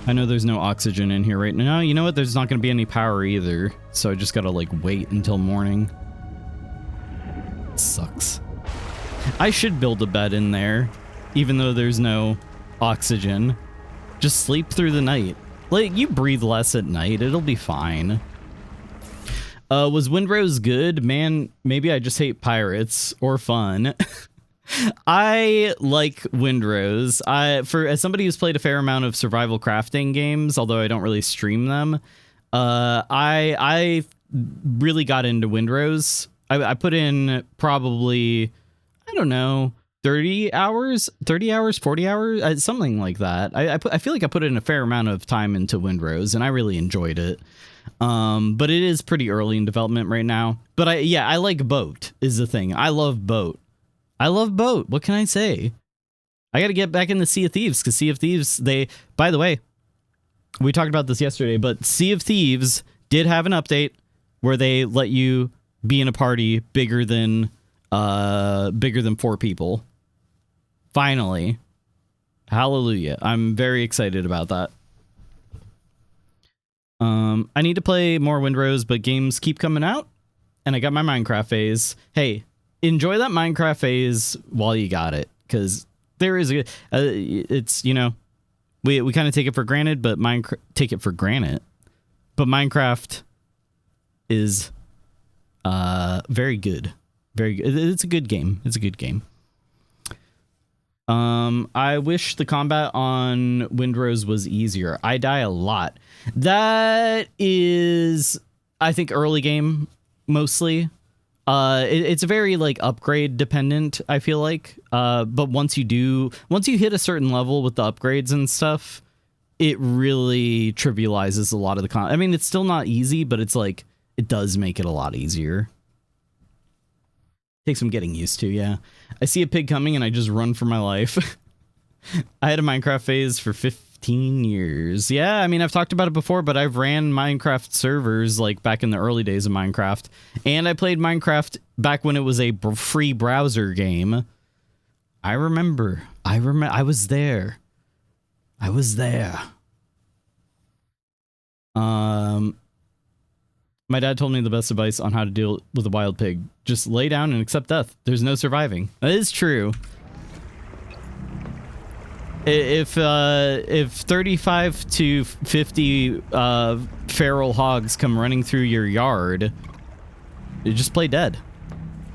I know there's no oxygen in here right now. You know what? There's not going to be any power either, so I just gotta like wait until morning. Sucks. I should build a bed in there, even though there's no oxygen. Just sleep through the night. Like, you breathe less at night, it'll be fine. Was Windrose good? Man, maybe I just hate pirates or fun. I like Windrose. As somebody who's played a fair amount of survival crafting games, although I don't really stream them, I really got into Windrose. I put in probably, I don't know, 30 hours, 40 hours, something like that. I feel like I put in a fair amount of time into Windrose, and I really enjoyed it. But it is pretty early in development right now. But I like Boat is the thing. I love Boat. What can I say? I got to get back in the Sea of Thieves, because Sea of Thieves, by the way, we talked about this yesterday, but Sea of Thieves did have an update where they let you be in a party bigger than 4 people. Finally. Hallelujah. I'm very excited about that. I need to play more Windrose, but games keep coming out, and I got my Minecraft phase. Hey, enjoy that Minecraft phase while you got it, because there is it's, you know, we kind of take it for granted, but Minecraft is very good. It's a good game. I wish the combat on Windrose was easier. I die a lot. That is, I think, early game mostly. It's very like upgrade dependent, I feel like. But once you hit a certain level with the upgrades and stuff, it really trivializes a lot of the I mean, it's still not easy, but it's like, it does make it a lot easier. Takes some getting used to, yeah. I see a pig coming and I just run for my life. I had a Minecraft phase for 15 years. Yeah, I mean, I've talked about it before, but I've ran Minecraft servers like back in the early days of Minecraft. And I played Minecraft back when it was a free browser game. I remember. I was there. My dad told me the best advice on how to deal with a wild pig. Just lay down and accept death. There's no surviving. That is true. If 35 to 50 feral hogs come running through your yard, you just play dead.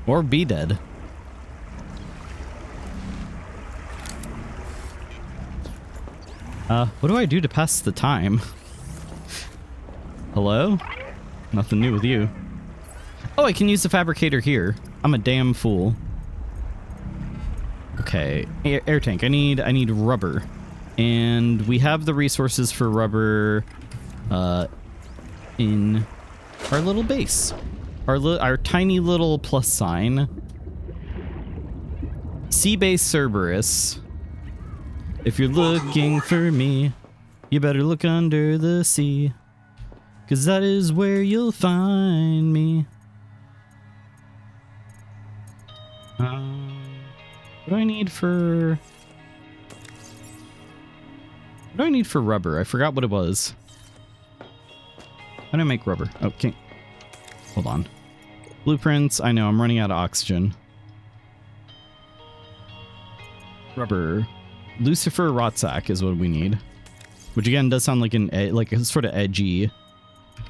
Or be dead. What do I do to pass the time? Hello? Nothing new with you. Oh, I can use the fabricator here. I'm a damn fool. Okay, air tank. I need rubber, and we have the resources for rubber in our little base, our tiny little plus sign. Sea base Cerberus. If you're looking for me, you better look under the sea, 'cause that is where you'll find me. What do I need for... What do I need for rubber? I forgot what it was. How do I make rubber? Okay. Hold on. Blueprints. I know, I'm running out of oxygen. Rubber. Lucifer Rotsack is what we need. Which again does sound like a sort of edgy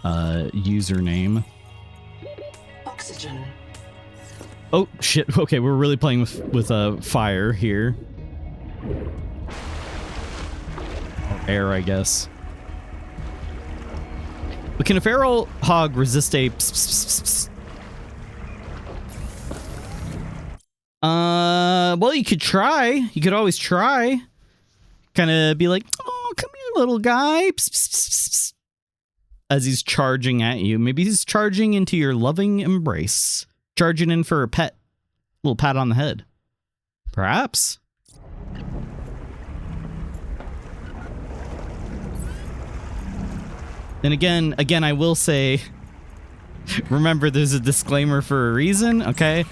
username. Oxygen. Oh shit! Okay, we're really playing with fire here. Or air, I guess. But can a feral hog resist a? Well, you could try. You could always try. Kind of be like, "Oh, come here, little guy," as he's charging at you. Maybe he's charging into your loving embrace. Charging in for a pet. Little pat on the head. Perhaps. Then again, I will say, remember there's a disclaimer for a reason, okay?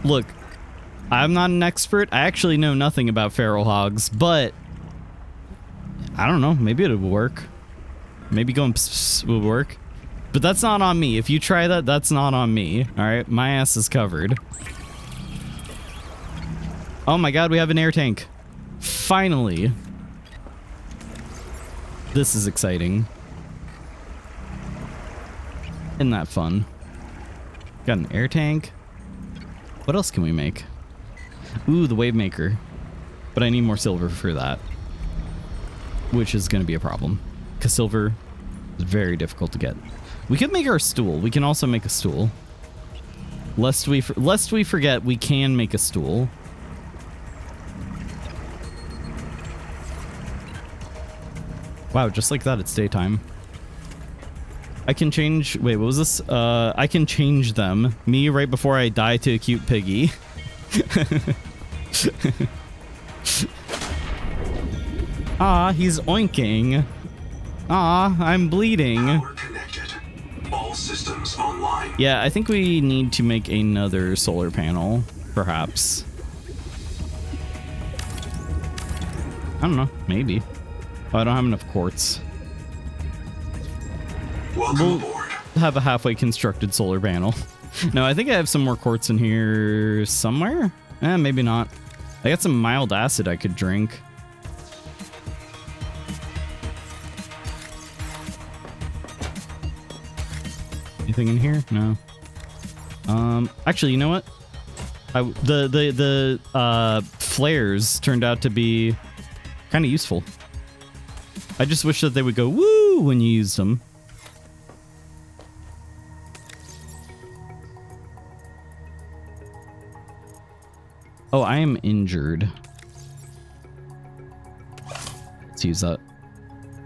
Look, I'm not an expert. I actually know nothing about feral hogs, but I don't know, maybe it would work. Maybe going would work. But that's not on me. If you try that, that's not on me. All right, my ass is covered. Oh my god, we have an air tank. Finally. This is exciting. Isn't that fun? Got an air tank. What else can we make? Ooh, the wave maker. But I need more silver for that. Which is going to be a problem. Because silver is very difficult to get. We could make our stool. We can also make a stool. Lest we forget, we can make a stool. Wow, just like that, it's daytime. I can change... Wait, what was this? I can change them. Me right before I die to a cute piggy. Ah, he's oinking. Ah, I'm bleeding. Power connected. All systems online. Yeah, I think we need to make another solar panel, perhaps. I don't know, maybe. Oh, I don't have enough quartz. Welcome aboard. Have a halfway constructed solar panel. No, I think I have some more quartz in here somewhere. Maybe not. I got some mild acid I could drink. Anything in here? No. Actually, you know what? The flares turned out to be kind of useful. I just wish that they would go woo when you used them. Oh, I am injured. Let's use that.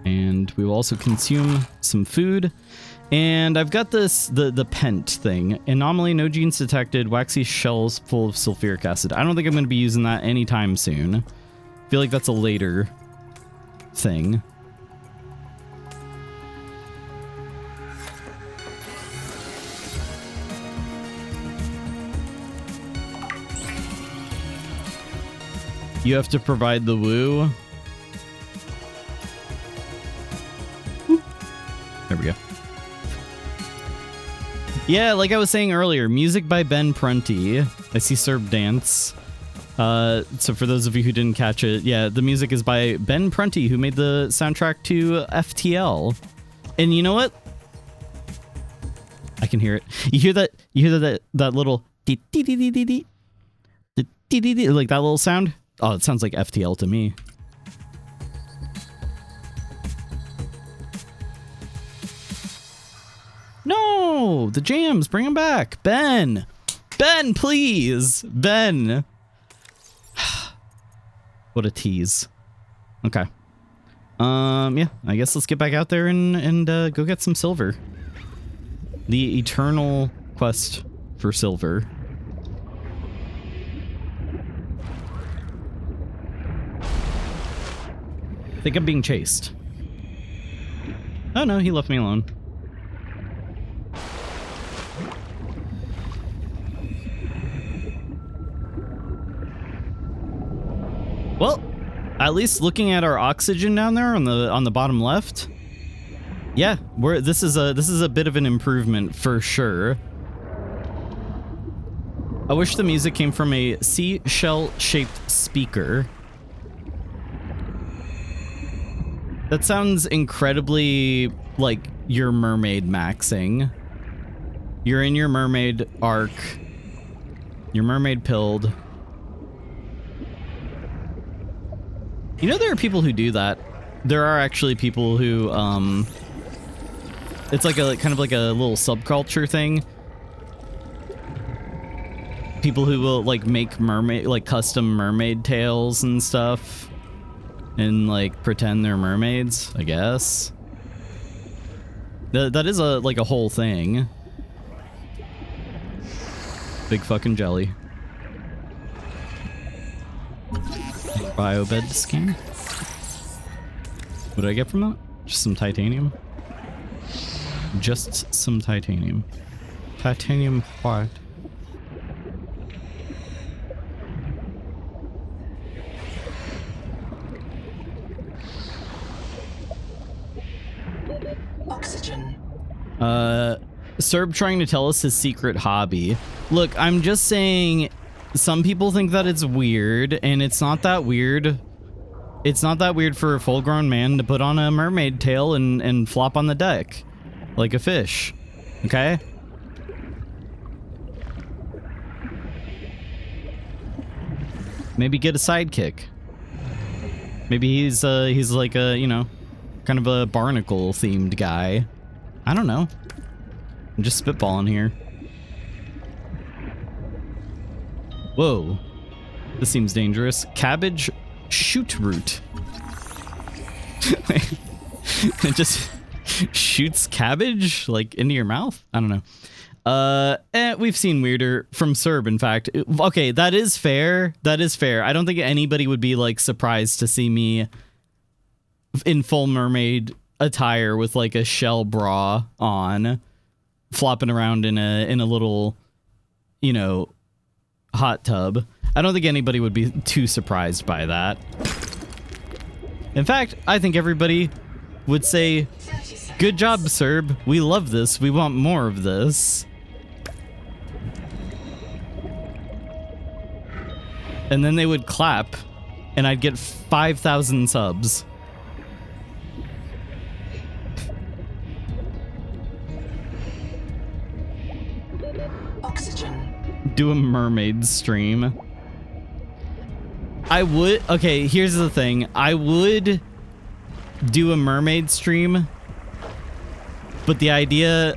And we will also consume some food. And I've got this, the pent thing. Anomaly, no genes detected, waxy shells full of sulfuric acid. I don't think I'm going to be using that anytime soon. I feel like that's a later thing. You have to provide the woo. Yeah, like I was saying earlier, music by Ben Prunty. I see Serb dance. So for those of you who didn't catch it, yeah, the music is by Ben Prunty, who made the soundtrack to FTL. And you know what? I can hear it. You hear that? You hear that little like that little sound? Oh, it sounds like FTL to me. No, the jams, bring them back. Ben, please. Ben. What a tease. Okay. Yeah, I guess let's get back out there and go get some silver. The eternal quest for silver. I think I'm being chased. Oh no, he left me alone. Well, at least looking at our oxygen down there on the bottom left, yeah, this is a bit of an improvement for sure. I wish the music came from a seashell-shaped speaker. That sounds incredibly like your mermaid maxing. You're in your mermaid arc. Your mermaid pilled. You know, there are people who do that. There are actually people who, it's like a kind of like a little subculture thing. People who will like make mermaid, like custom mermaid tails and stuff, and like pretend they're mermaids, I guess. That is like a whole thing. Big fucking jelly. Biobed scan. What did I get from that? Just some titanium? Just some titanium. Titanium what? Oxygen. Serb trying to tell us his secret hobby. Look, I'm just saying, some people think that it's weird, and it's not that weird. It's not that weird for a full-grown man to put on a mermaid tail and flop on the deck like a fish, okay? Maybe get a sidekick. Maybe he's like a, you know, kind of a barnacle-themed guy. I don't know. I'm just spitballing here. Whoa. This seems dangerous. Cabbage shoot root. It just shoots cabbage like into your mouth? I don't know. We've seen weirder from Serb, in fact. Okay, that is fair. That is fair. I don't think anybody would be like surprised to see me in full mermaid attire with like a shell bra on, flopping around in a little, you know, hot tub. I don't think anybody would be too surprised by that. In fact, I think everybody would say, "Good job, Serb. We love this. We want more of this." And then they would clap, and I'd get 5,000 subs. Oxygen. Do a mermaid stream. I would. Okay, here's the thing. I would do a mermaid stream, but the idea,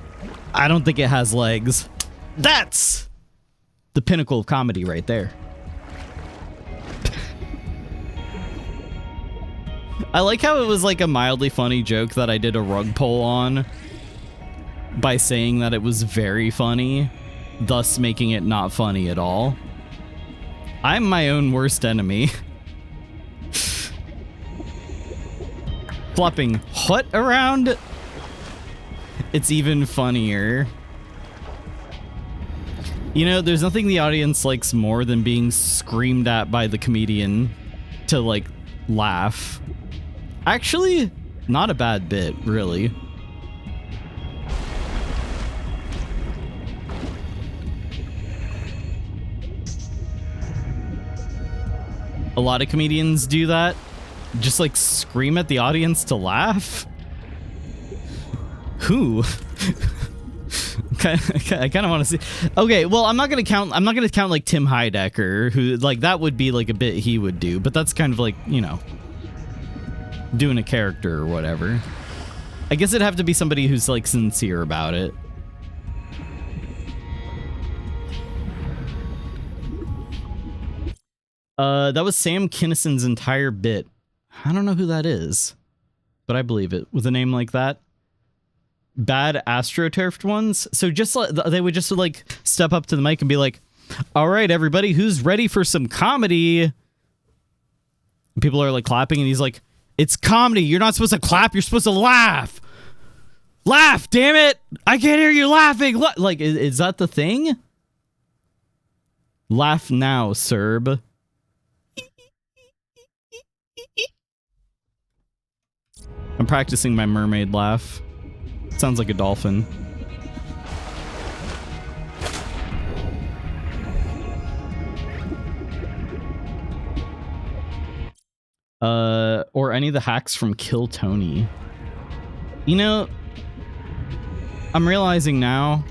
I don't think it has legs. That's the pinnacle of comedy right there. I like how it was like a mildly funny joke that I did a rug pull on by saying that it was very funny, thus making it not funny at all. I'm my own worst enemy. Flopping hut around? It's even funnier. You know, there's nothing the audience likes more than being screamed at by the comedian to, like, laugh. Actually, not a bad bit, really. A lot of comedians do that. Just like scream at the audience to laugh. Who? I kind of want to see. Okay, well, I'm not gonna count like Tim Heidecker, who like that would be like a bit he would do, but that's kind of like, you know, doing a character or whatever. I guess it'd have to be somebody who's like sincere about it. That was Sam Kinnison's entire bit. I don't know who that is, but I believe it with a name like that. Bad astroturfed ones. So just like they would just like step up to the mic and be like, "All right, everybody, who's ready for some comedy?" And people are like clapping, and he's like, "It's comedy. You're not supposed to clap. You're supposed to laugh. Laugh, damn it! I can't hear you laughing." Like, is that the thing? Laugh now, Serb. I'm practicing my mermaid laugh. Sounds like a dolphin. Or any of the hacks from Kill Tony. You know, I'm realizing now,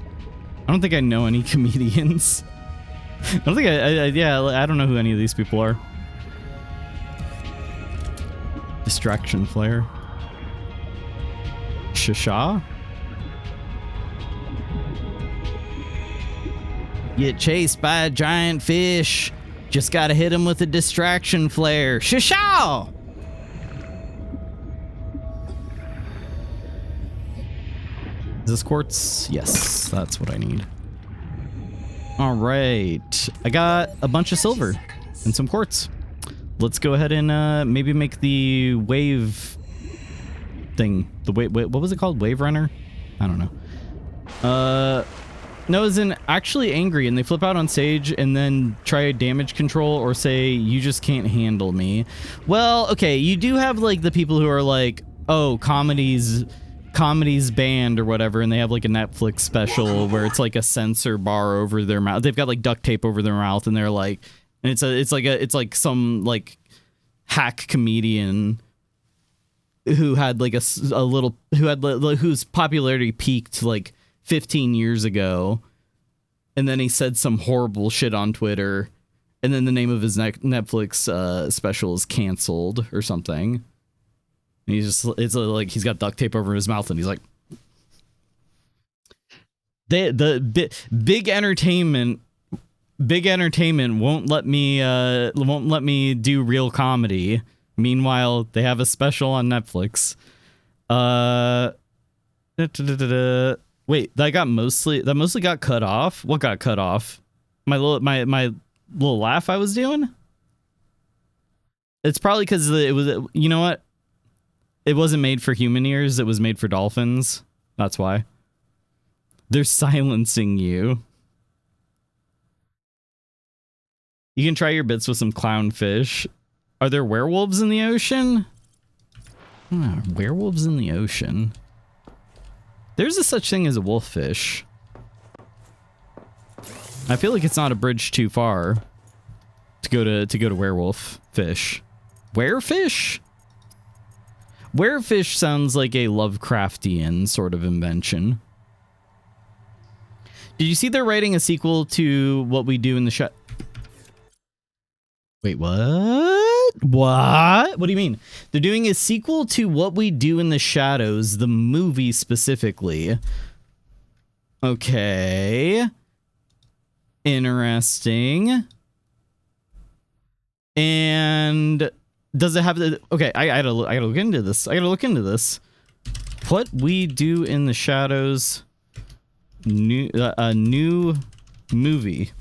I don't think I know any comedians. I don't think I don't know who any of these people are. Distraction flare. Shasha? Get chased by a giant fish. Just gotta hit him with a distraction flare. Shasha! Is this quartz? Yes, that's what I need. All right. I got a bunch of silver and some quartz. Let's go ahead and maybe make the wave thing. The wave, what was it called? Wave runner? I don't know. No, as in actually angry, and they flip out on stage and then try damage control or say, "You just can't handle me." Well, okay, you do have like the people who are like, "Oh, comedy's banned," or whatever, and they have like a Netflix special where it's like a censor bar over their mouth. They've got like duct tape over their mouth, and they're like, and it's like some like hack comedian who had like whose popularity peaked like 15 years ago, and then he said some horrible shit on Twitter, and then the name of his Netflix special is canceled or something. And he's just, it's like he's got duct tape over his mouth, and he's like, the big entertainment won't let me do real comedy. Meanwhile, they have a special on Netflix. Wait, that mostly got cut off. What got cut off? My little laugh I was doing? It's probably because it was, you know what? It wasn't made for human ears. It was made for dolphins. That's why. They're silencing you. You can try your bits with some clownfish. Are there werewolves in the ocean? Werewolves in the ocean. There's a such thing as a wolffish. I feel like it's not a bridge too far to go to werewolf fish. Werefish? Werefish sounds like a Lovecraftian sort of invention. Did you see they're writing a sequel to What We Do in the Wait, what? What? What do you mean? They're doing a sequel to What We Do in the Shadows, the movie specifically. Okay. Interesting. And does it have the... Okay, I gotta look into this. What We Do in the Shadows, a new movie.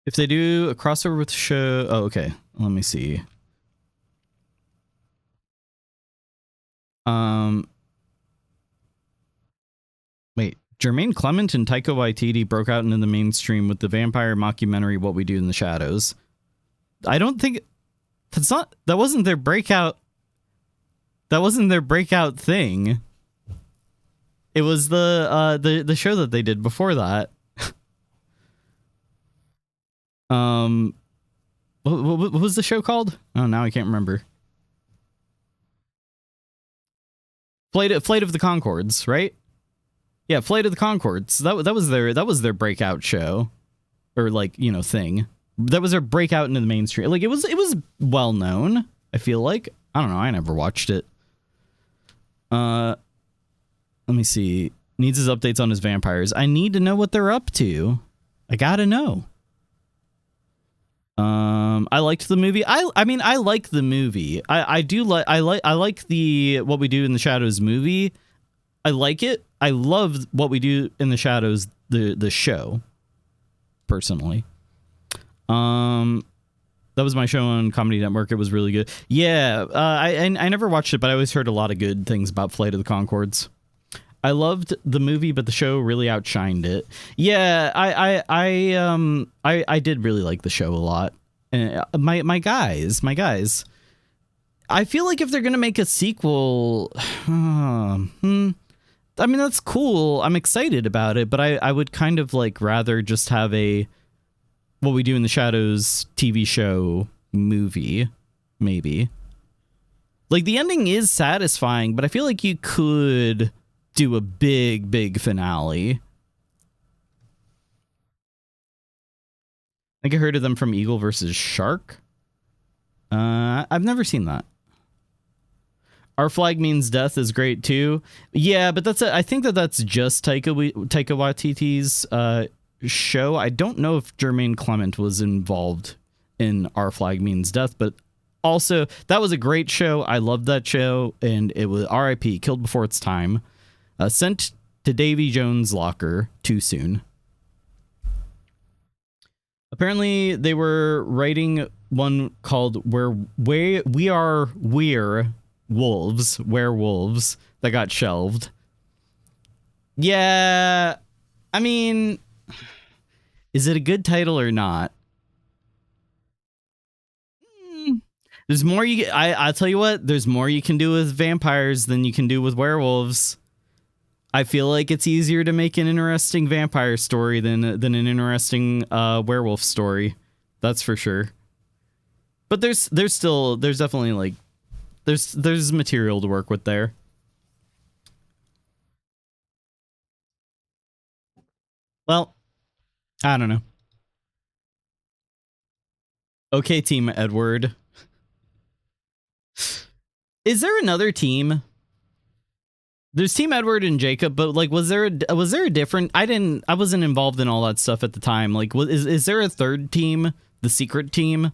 If they do a crossover with the show... Oh, okay. Let me see. Wait. Jermaine Clement and Taika Waititi broke out into the mainstream with the vampire mockumentary What We Do in the Shadows. I don't think... That wasn't their breakout... That wasn't their breakout thing. It was the show that they did before that. What was the show called? Oh, now I can't remember. Flight of the Conchords, right? Yeah, Flight of the Conchords. That was their breakout show, or like, you know, thing. That was their breakout into the mainstream. Like it was well known. I feel like, I don't know. I never watched it. Let me see. Needs his updates on his vampires. I need to know what they're up to. I gotta know. I liked the movie. I mean, I like the movie. I like the What We Do in the Shadows movie. I like it. I love What We Do in the Shadows, the show, personally. That was my show on Comedy Network. It was really good. Yeah, I never watched it, but I always heard a lot of good things about Flight of the Conchords. I loved the movie, but the show really outshined it. Yeah, I did really like the show a lot. My guys. I feel like if they're gonna make a sequel, I mean, that's cool. I'm excited about it, but I would kind of like rather just have a What We Do in the Shadows TV show movie, maybe. Like the ending is satisfying, but I feel like you could do a big finale. I think I heard of them from Eagle versus Shark. I've never seen that. Our Flag Means Death is great too. Yeah, but I think that's just Taika Waititi's show. I don't know if Jermaine Clement was involved in Our Flag Means Death, but also that was a great show. I loved that show, and it was RIP, killed before its time. Sent to Davy Jones' locker too soon. Apparently, they were writing one called We're Werewolves, that got shelved. Yeah, I mean, is it a good title or not? There's more I'll tell you what, there's more you can do with vampires than you can do with werewolves. I feel like it's easier to make an interesting vampire story than an interesting werewolf story. That's for sure. But there's definitely like there's material to work with there. Well, I don't know. Okay, Team Edward. Is there another team? There's Team Edward and Jacob, but like, was there a different? I wasn't involved in all that stuff at the time. Like, is there a third team? The secret team?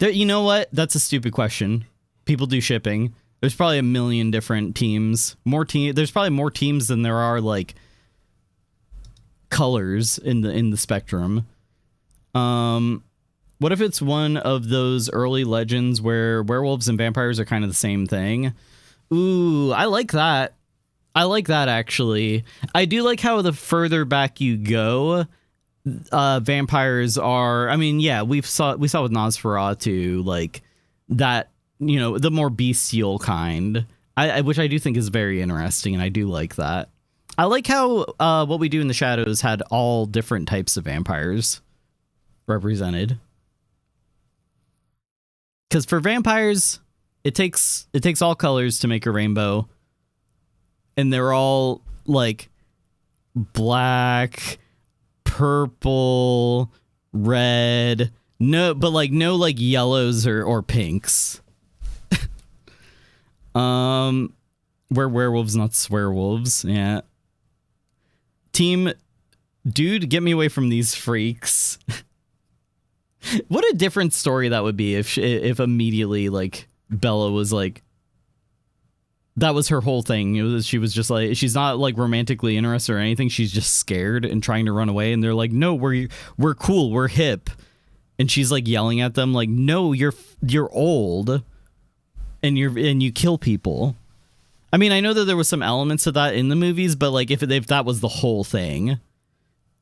You know what? That's a stupid question. People do shipping. There's probably a million different teams. There's probably more teams than there are like colors in the spectrum. What if it's one of those early legends where werewolves and vampires are kind of the same thing? Ooh, I like that. I like that, actually. I do like how the further back you go, vampires are... I mean, yeah, we saw with Nosferatu, like, that, you know, the more bestial kind, which I do think is very interesting, and I do like that. I like how What We Do in the Shadows had all different types of vampires represented. Because for vampires... It takes all colors to make a rainbow, and they're all like black, purple, red. No yellows or pinks. We're werewolves, not swearwolves. Yeah. Team, dude, get me away from these freaks. What a different story that would be if immediately like. Bella was like, that was her whole thing. She was just like, she's not like romantically interested or anything. She's just scared and trying to run away. And they're like, no, we're cool. We're hip. And she's like yelling at them like, no, you're old and you kill people. I mean, I know that there was some elements of that in the movies, but like if that was the whole thing,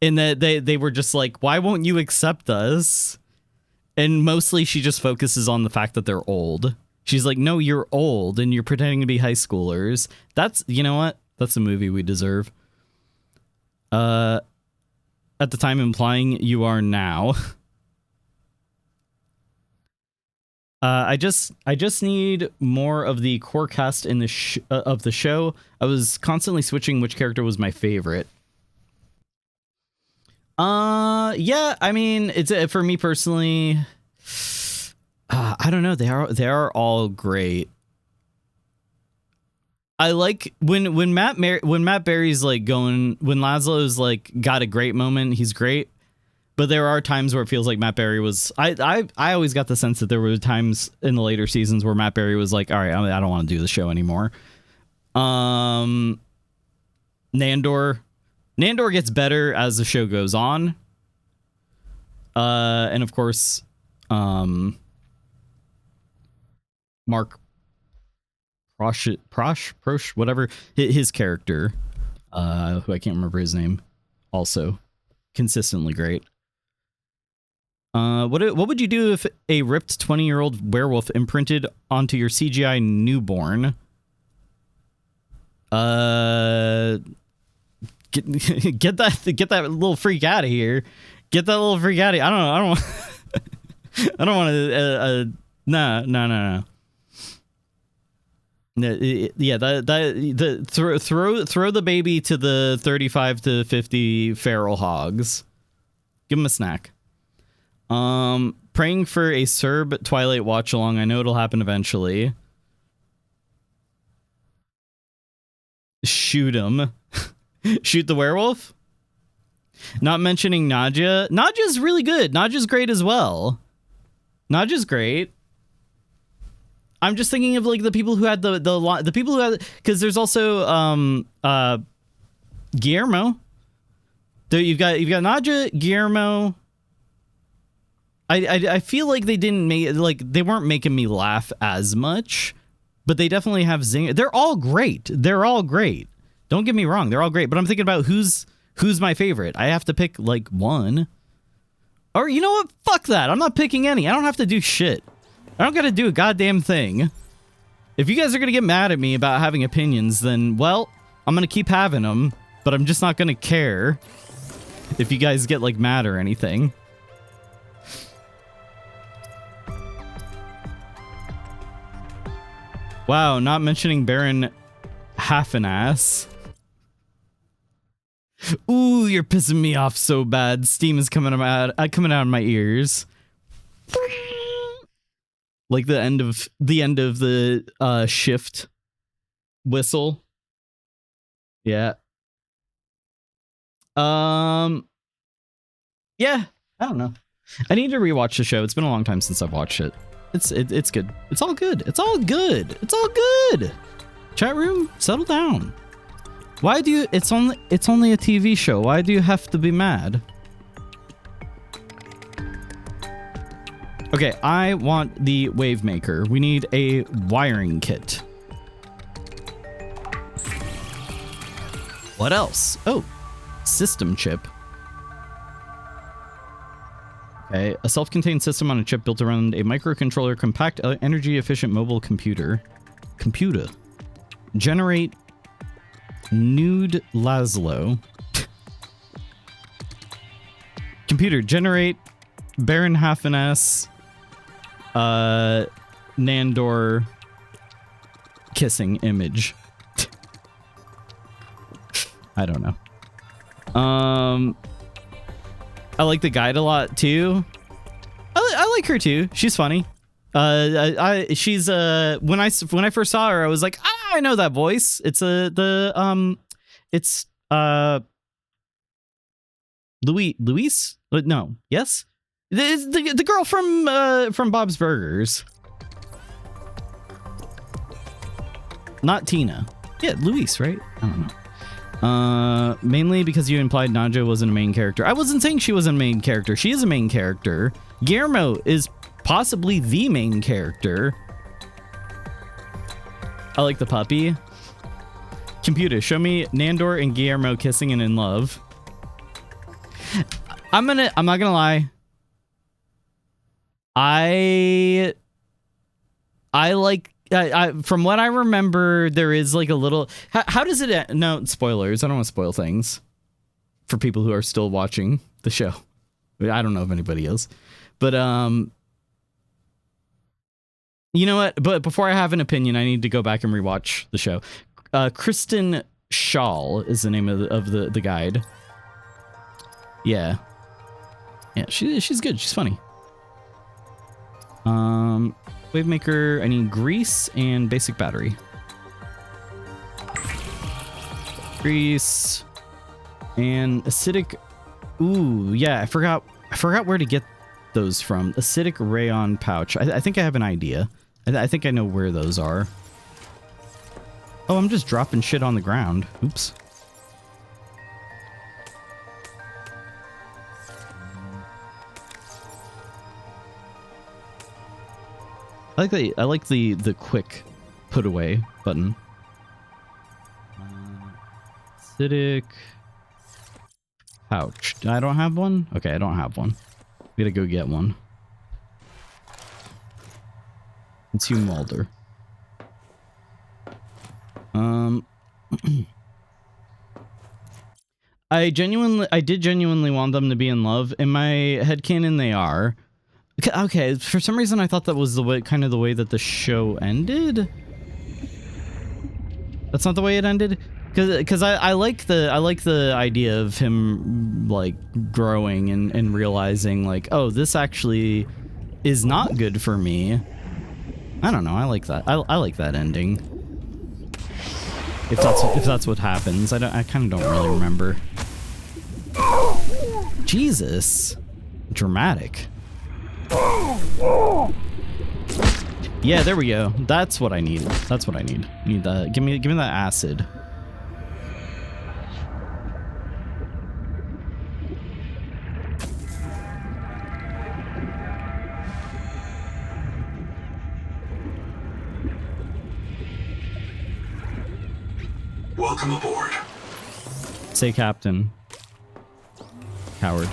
and that they were just like, why won't you accept us? And mostly she just focuses on the fact that they're old. She's like, no, you're old and you're pretending to be high schoolers. That's, you know what? That's the movie we deserve. At the time implying you are now. I just need more of the core cast in the of the show. I was constantly switching which character was my favorite. Yeah, I mean, it's for me personally. I don't know. They are all great. I like when Matt Berry's like going, when Laszlo's like got a great moment. He's great. But there are times where it feels like Matt Berry was... I always got the sense that there were times in the later seasons where Matt Berry was like, all right, I don't want to do the show anymore. Nandor gets better as the show goes on. And of course, Mark Prosh, whatever, his character, who I can't remember his name, also consistently great. What would you do if a ripped 20-year-old werewolf imprinted onto your CGI newborn? Get that little freak out of here. Get that little freak out of here. I don't I don't want to. No. Yeah, throw the baby to the 35 to 50 feral hogs. Give him a snack. Praying for a Serb Twilight watch along. I know it'll happen eventually. Shoot him. Shoot the werewolf. Not mentioning Nadja. Nadja's really good. Nadja's great as well. Nadja's great. I'm just thinking of like the people who had the people who had, because there's also Guillermo. You've got Nadja, Guillermo. I feel like they didn't make, like, they weren't making me laugh as much, but they definitely have zing. They're all great. They're all great. Don't get me wrong. They're all great. But I'm thinking about who's my favorite. I have to pick like one. Or you know what? Fuck that. I'm not picking any. I don't have to do shit. I don't got to do a goddamn thing. If you guys are going to get mad at me about having opinions, then, well, I'm going to keep having them, but I'm just not going to care if you guys get like mad or anything. Wow, not mentioning Baron Half-an-Ass. Ooh, you're pissing me off so bad. Steam is coming out of my ears. Like the end of the shift whistle. Yeah. Yeah, I don't know. I need to rewatch the show. It's been a long time since I've watched it. It's good. It's all good. It's all good. It's all good. Chat room, settle down. Why do you? It's only a TV show. Why do you have to be mad? Okay, I want the wave maker. We need a wiring kit. What else? Oh, system chip. Okay, a self-contained system on a chip built around a microcontroller, compact, energy-efficient mobile computer. Generate nude Laszlo. Computer, generate Baron Half-an-Ass Nandor kissing image. I don't know. I like the guide a lot too. I like her too. She's funny. She's when I first saw her, I was like, I know that voice. It's Luis? No, yes, the girl from Bob's Burgers. Not Tina. Yeah, Luis, right? I don't know. Mainly because you implied Nadja wasn't a main character. I wasn't saying she wasn't a main character. She is a main character. Guillermo is possibly the main character. I like the puppy. Computer, show me Nandor and Guillermo kissing and in love. I'm not gonna lie. I from what I remember, there is like a little. How does it end? No spoilers. I don't want to spoil things for people who are still watching the show. I don't know if anybody is, but you know what? But before I have an opinion, I need to go back and rewatch the show. Kristen Shaw is the name of the guide. Yeah, she's good. She's funny. Wavemaker. I need grease and basic battery. Grease and acidic. Ooh, yeah. I forgot where to get those from. Acidic rayon pouch. I think I have an idea. I think I know where those are. Oh, I'm just dropping shit on the ground. Oops. I like the quick put away button. Acidic pouch. I don't have one? Okay, I don't have one. We gotta go get one. Consume Mulder. I did genuinely want them to be in love. In my headcanon, they are. Okay, for some reason I thought that was the way, kind of the way that the show ended. That's not the way it ended, because I like the idea of him like growing and realizing like, oh, this actually is not good for me. I don't know. I like that. I like that ending. If that's what happens, I kind of don't really remember. Jesus, dramatic. Yeah, there we go. That's what I need. That's what I need. Need that. Give me that acid. Welcome aboard. Say captain. Coward.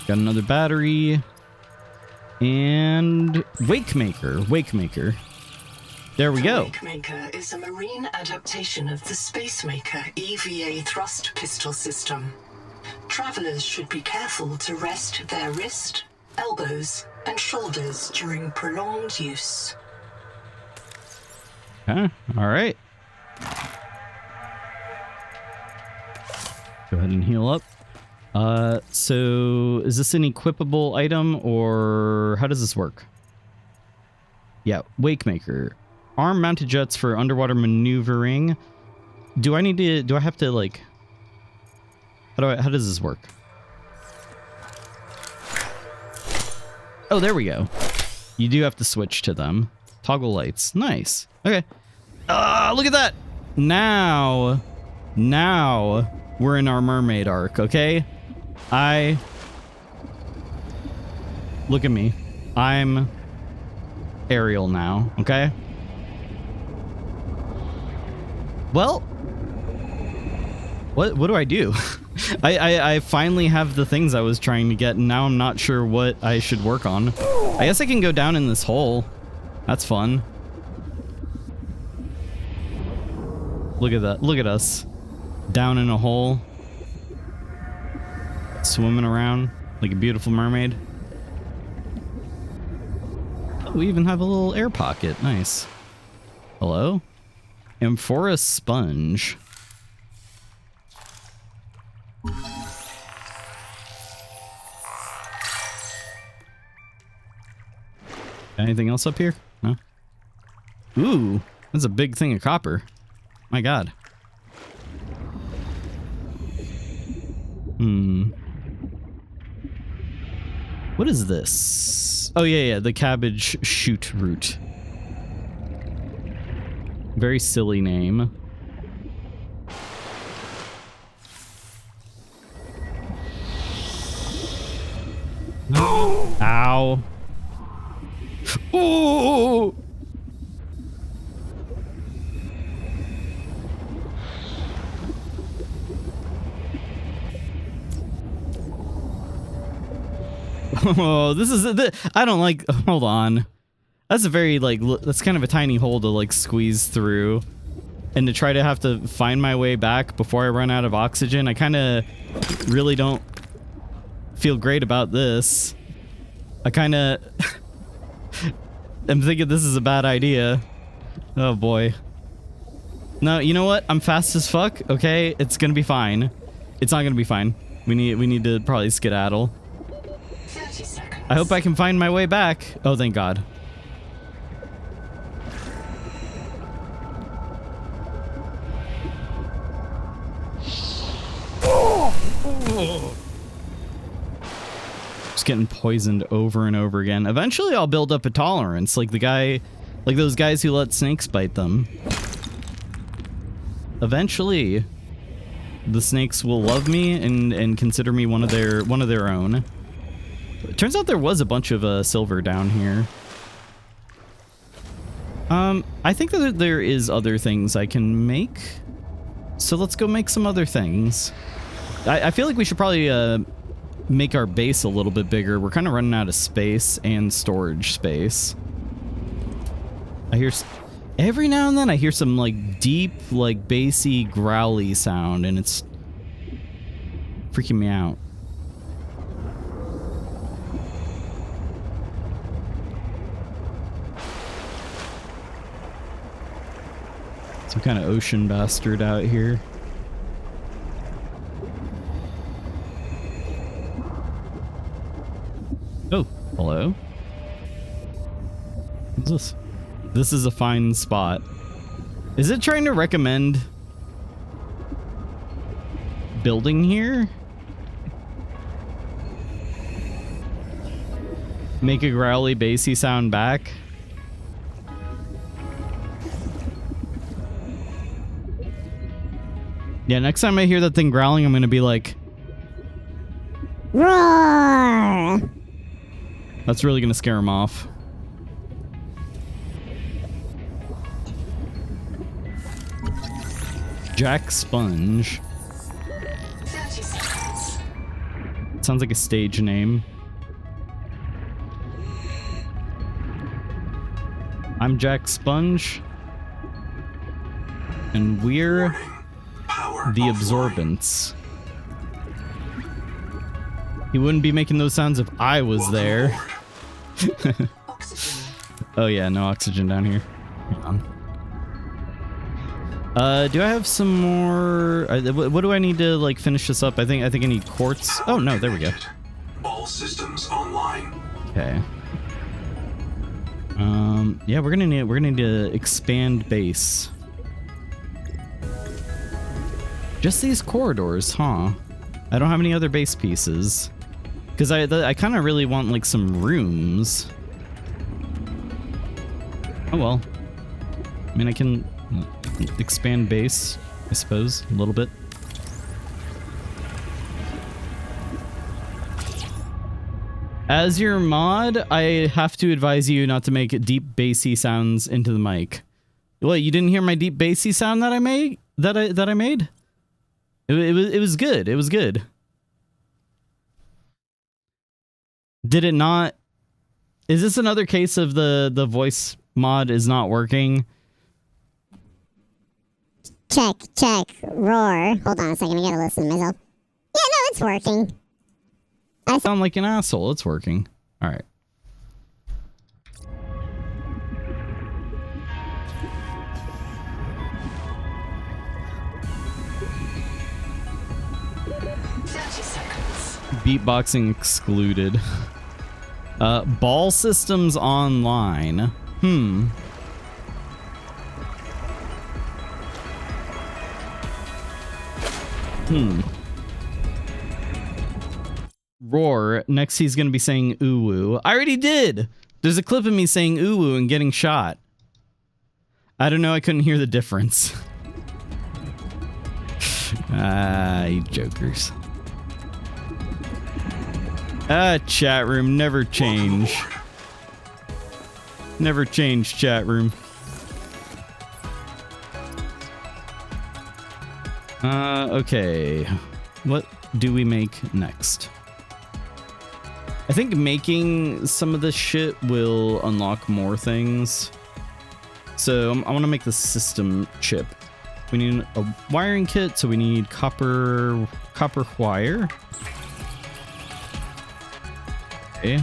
Got another battery. And Wakemaker. There we go. Wakemaker is a marine adaptation of the Spacemaker EVA thrust pistol system. Travelers should be careful to rest their wrist, elbows, and shoulders during prolonged use. Okay, all right. Go ahead and heal up. So is this an equipable item or how does this work? Yeah, Wakemaker. Arm mounted jets for underwater maneuvering. Do I have to like, how does this work? Oh, there we go. You do have to switch to them. Toggle lights. Nice. Okay. Look at that. Now we're in our mermaid arc, okay? Look at me. I'm Ariel now, okay? Well, what do I do? I finally have the things I was trying to get, and now I'm not sure what I should work on. I guess I can go down in this hole. That's fun. Look at that. Look at us. Down in a hole. Swimming around like a beautiful mermaid. Oh, we even have a little air pocket. Nice. Hello? Amphora sponge. Anything else up here? No? Ooh, that's a big thing of copper. My god. What is this? Oh, yeah, the cabbage shoot root. Very silly name. Ow. Ooh. Oh, this is I don't like. Hold on, that's a very like that's kind of a tiny hole to like squeeze through, and to try to have to find my way back before I run out of oxygen. I kind of really don't feel great about this. I kind of am thinking this is a bad idea. Oh boy. No, you know what? I'm fast as fuck. Okay, it's gonna be fine. It's not gonna be fine. We need to probably skedaddle. 30 seconds. I hope I can find my way back. Oh, thank God. Just getting poisoned over and over again. Eventually, I'll build up a tolerance, like those guys who let snakes bite them. Eventually, the snakes will love me and consider me one of their own. It turns out there was a bunch of silver down here. I think that there is other things I can make. So let's go make some other things. I feel like we should probably make our base a little bit bigger. We're kind of running out of space and storage space. I hear every now and then I hear some like deep, like bassy, growly sound, and it's freaking me out. Some kind of ocean bastard out here. Oh, hello. What's this? This is a fine spot. Is it trying to recommend building here? Make a growly, bassy sound back? Yeah, next time I hear that thing growling, I'm gonna be like, roar! That's really gonna scare him off. Jack Sponge. 30 seconds. Sounds like a stage name. I'm Jack Sponge. And we're the Absorbents. He wouldn't be making those sounds if I was there. Oh yeah, no oxygen down here. Hang on. Do I have some more? What do I need to like finish this up? I think I need quartz. Oh no, there we go. All systems online. Okay. Yeah, we're gonna need to expand base. Just these corridors, huh? I don't have any other base pieces. Because I kind of really want, like, some rooms. Oh, well. I mean, I can expand base, I suppose, a little bit. As your mod, I have to advise you not to make deep bassy sounds into the mic. What, you didn't hear my deep bassy sound that I made? That I made? It was good. It was good. Did it not? Is this another case of the voice mod is not working? Check, roar. Hold on a second, I gotta listen to myself. Yeah, no, it's working. I sound like an asshole. It's working. All right. Beatboxing excluded. Ball systems online. Roar. Next he's gonna be saying ooh woo. I already did. There's a clip of me saying ooh woo and getting shot. I don't know, I couldn't hear the difference. You jokers. Chat room, never change. Never change, chat room. Okay. What do we make next? I think making some of this shit will unlock more things. So I want to make the system chip. We need a wiring kit, so we need copper wire. Okay.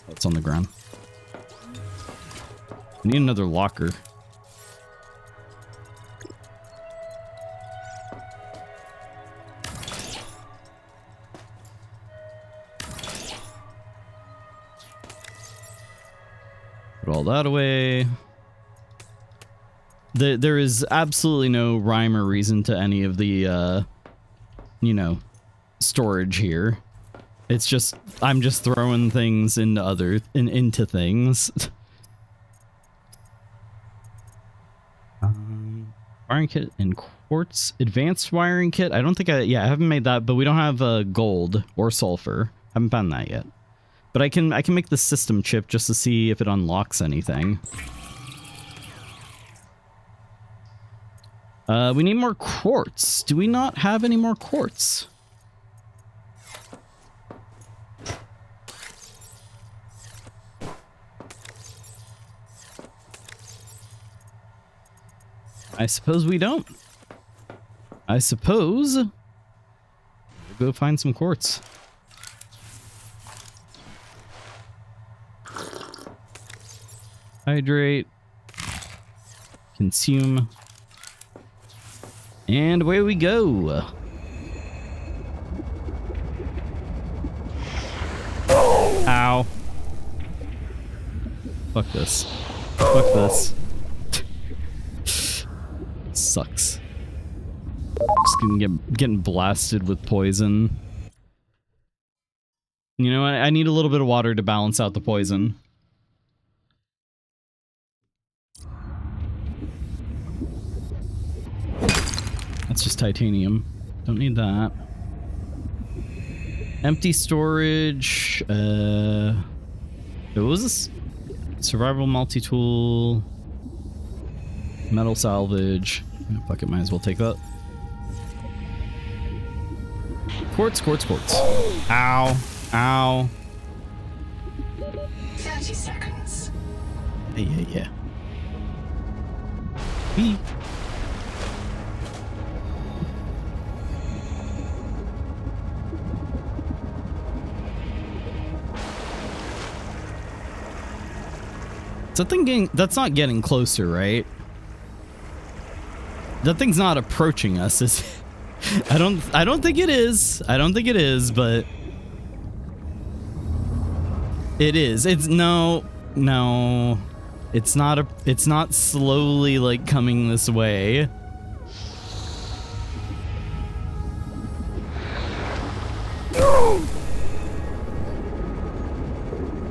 It's on the ground. I need another locker. Put all that away. There is absolutely no rhyme or reason to any of the, you know, storage here. It's just, I'm just throwing things into into things. Wiring kit and quartz. Advanced wiring kit. I don't think I haven't made that, but we don't have gold or sulfur. Haven't found that yet. But I can make the system chip just to see if it unlocks anything. We need more quartz. Do we not have any more quartz? I suppose we don't. I suppose we'll go find some quartz. Hydrate. Consume. And away we go. Ow. Fuck this. Fuck this. Sucks. Just getting blasted with poison. You know what? I need a little bit of water to balance out the poison. That's just titanium. Don't need that. Empty storage. What was this? Survival multi-tool. Metal salvage. Fuck it, might as well take that. Quartz, quartz, quartz. Ow. Ow. 30 seconds. Yeah. Wee. Is that thing getting, that's not getting closer, right? That thing's not approaching us, is it? I don't think it is. I don't think it is, but it is. It's no. It's not slowly like coming this way.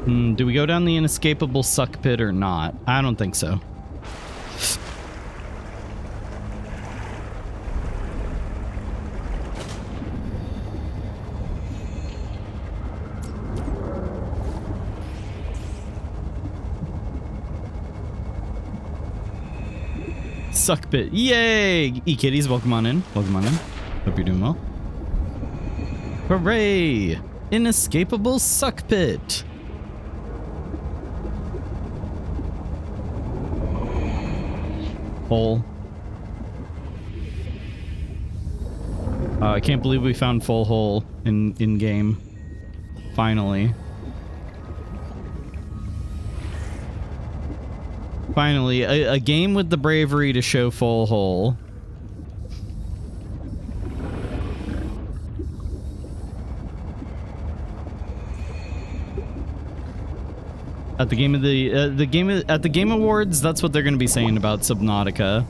Do we go down the inescapable suck pit or not? I don't think so. Suck pit. Yay! E-kitties, welcome on in. Welcome on in. Hope you're doing well. Hooray! Inescapable suck pit. Hole. I can't believe we found full hole in game. Finally. Finally, a game with the bravery to show full hole. At the Game Awards, that's what they're going to be saying about Subnautica.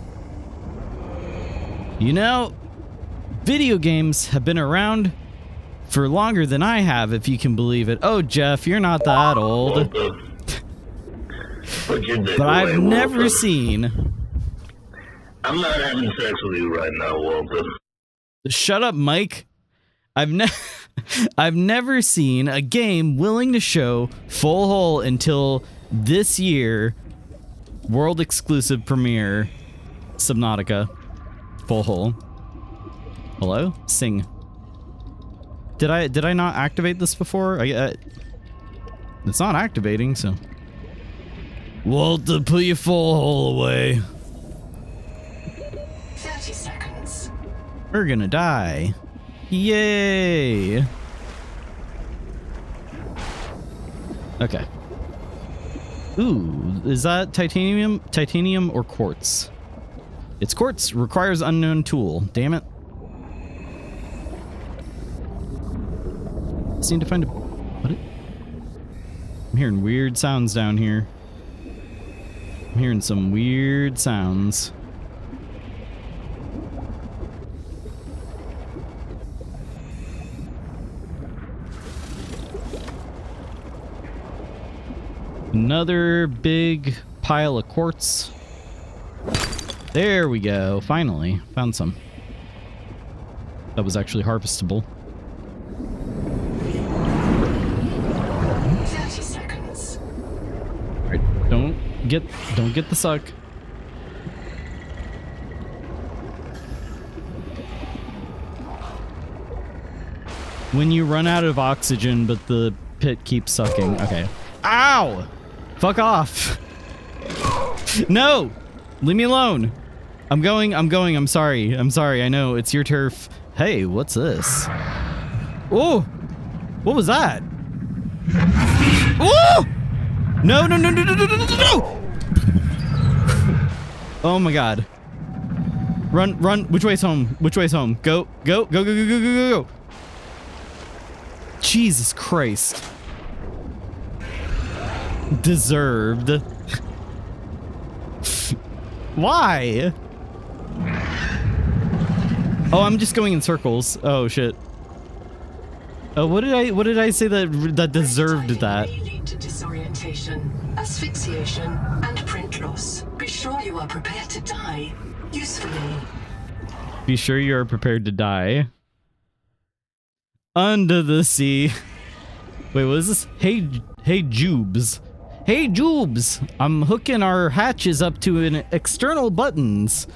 You know, video games have been around for longer than I have, if you can believe it. Oh, Jeff, you're not that old. But I've never seen... I'm not having sex with you right now, Walter. Shut up, Mike. I've never seen a game willing to show full hole until this year. World exclusive premiere Subnautica. Full hole. Hello? Sing. Did I not activate this before? It's not activating, so. Walter, put your full hole away. 30 seconds. We're gonna die. Yay! Okay. Ooh, is that titanium? Titanium or quartz? It's quartz. Requires unknown tool. Damn it. Just need to find a... What? I'm hearing weird sounds down here. I'm hearing some weird sounds. Another big pile of quartz. There we go. Finally. Found some. That was actually harvestable. 30 seconds. Alright, don't get the suck. When you run out of oxygen, but the pit keeps sucking. Okay. Ow! Fuck off. No! Leave me alone. I'm going. I'm sorry. I know, it's your turf. Hey, what's this? Oh! What was that? Oh! No! Oh my god. Run. Which way's home? Go. Jesus Christ. Deserved. Why? Oh, I'm just going in circles. Oh shit. Oh, what did I say that deserved that? Lead to disorientation, asphyxiation, and print loss. Be sure you are prepared to die usefully. Be sure you are prepared to die. Under the sea. Wait, what is this? Hey Jubes. Hey Jubes! I'm hooking our hatches up to an external buttons.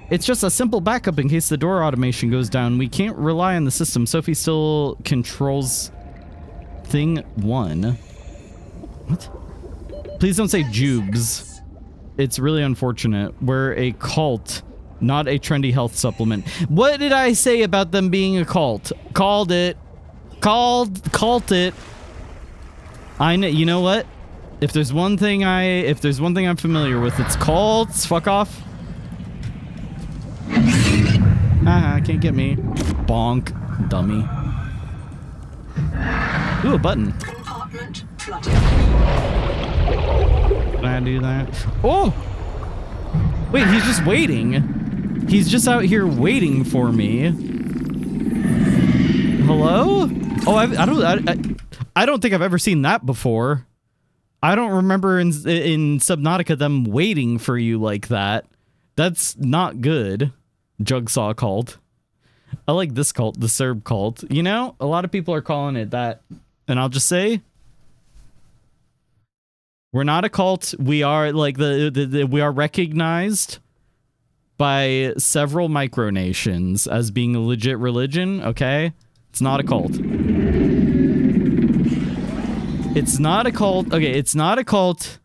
It's just a simple backup in case the door automation goes down. We can't rely on the system. Sophie still controls thing 1. What? Please don't say Jubes. It's really unfortunate. We're a cult, not a trendy health supplement. What did I say about them being a cult? Called it. Cult it. I know. You know what? If there's one thing I'm familiar with, it's cults. Fuck off. Can't get me. Bonk, dummy. Ooh, a button. Compartment flooded. Can I do that? Oh! Wait, he's just waiting. He's just out here waiting for me. Hello? Oh, I don't think I've ever seen that before. I don't remember in Subnautica them waiting for you like that. That's not good. Jugsaw cult. I like this cult, the Serb cult. You know, a lot of people are calling it that. And I'll just say, we're not a cult. We are like we are recognized by several micronations as being a legit religion, okay? It's not a cult. It's not a cult. Okay, it's not a cult.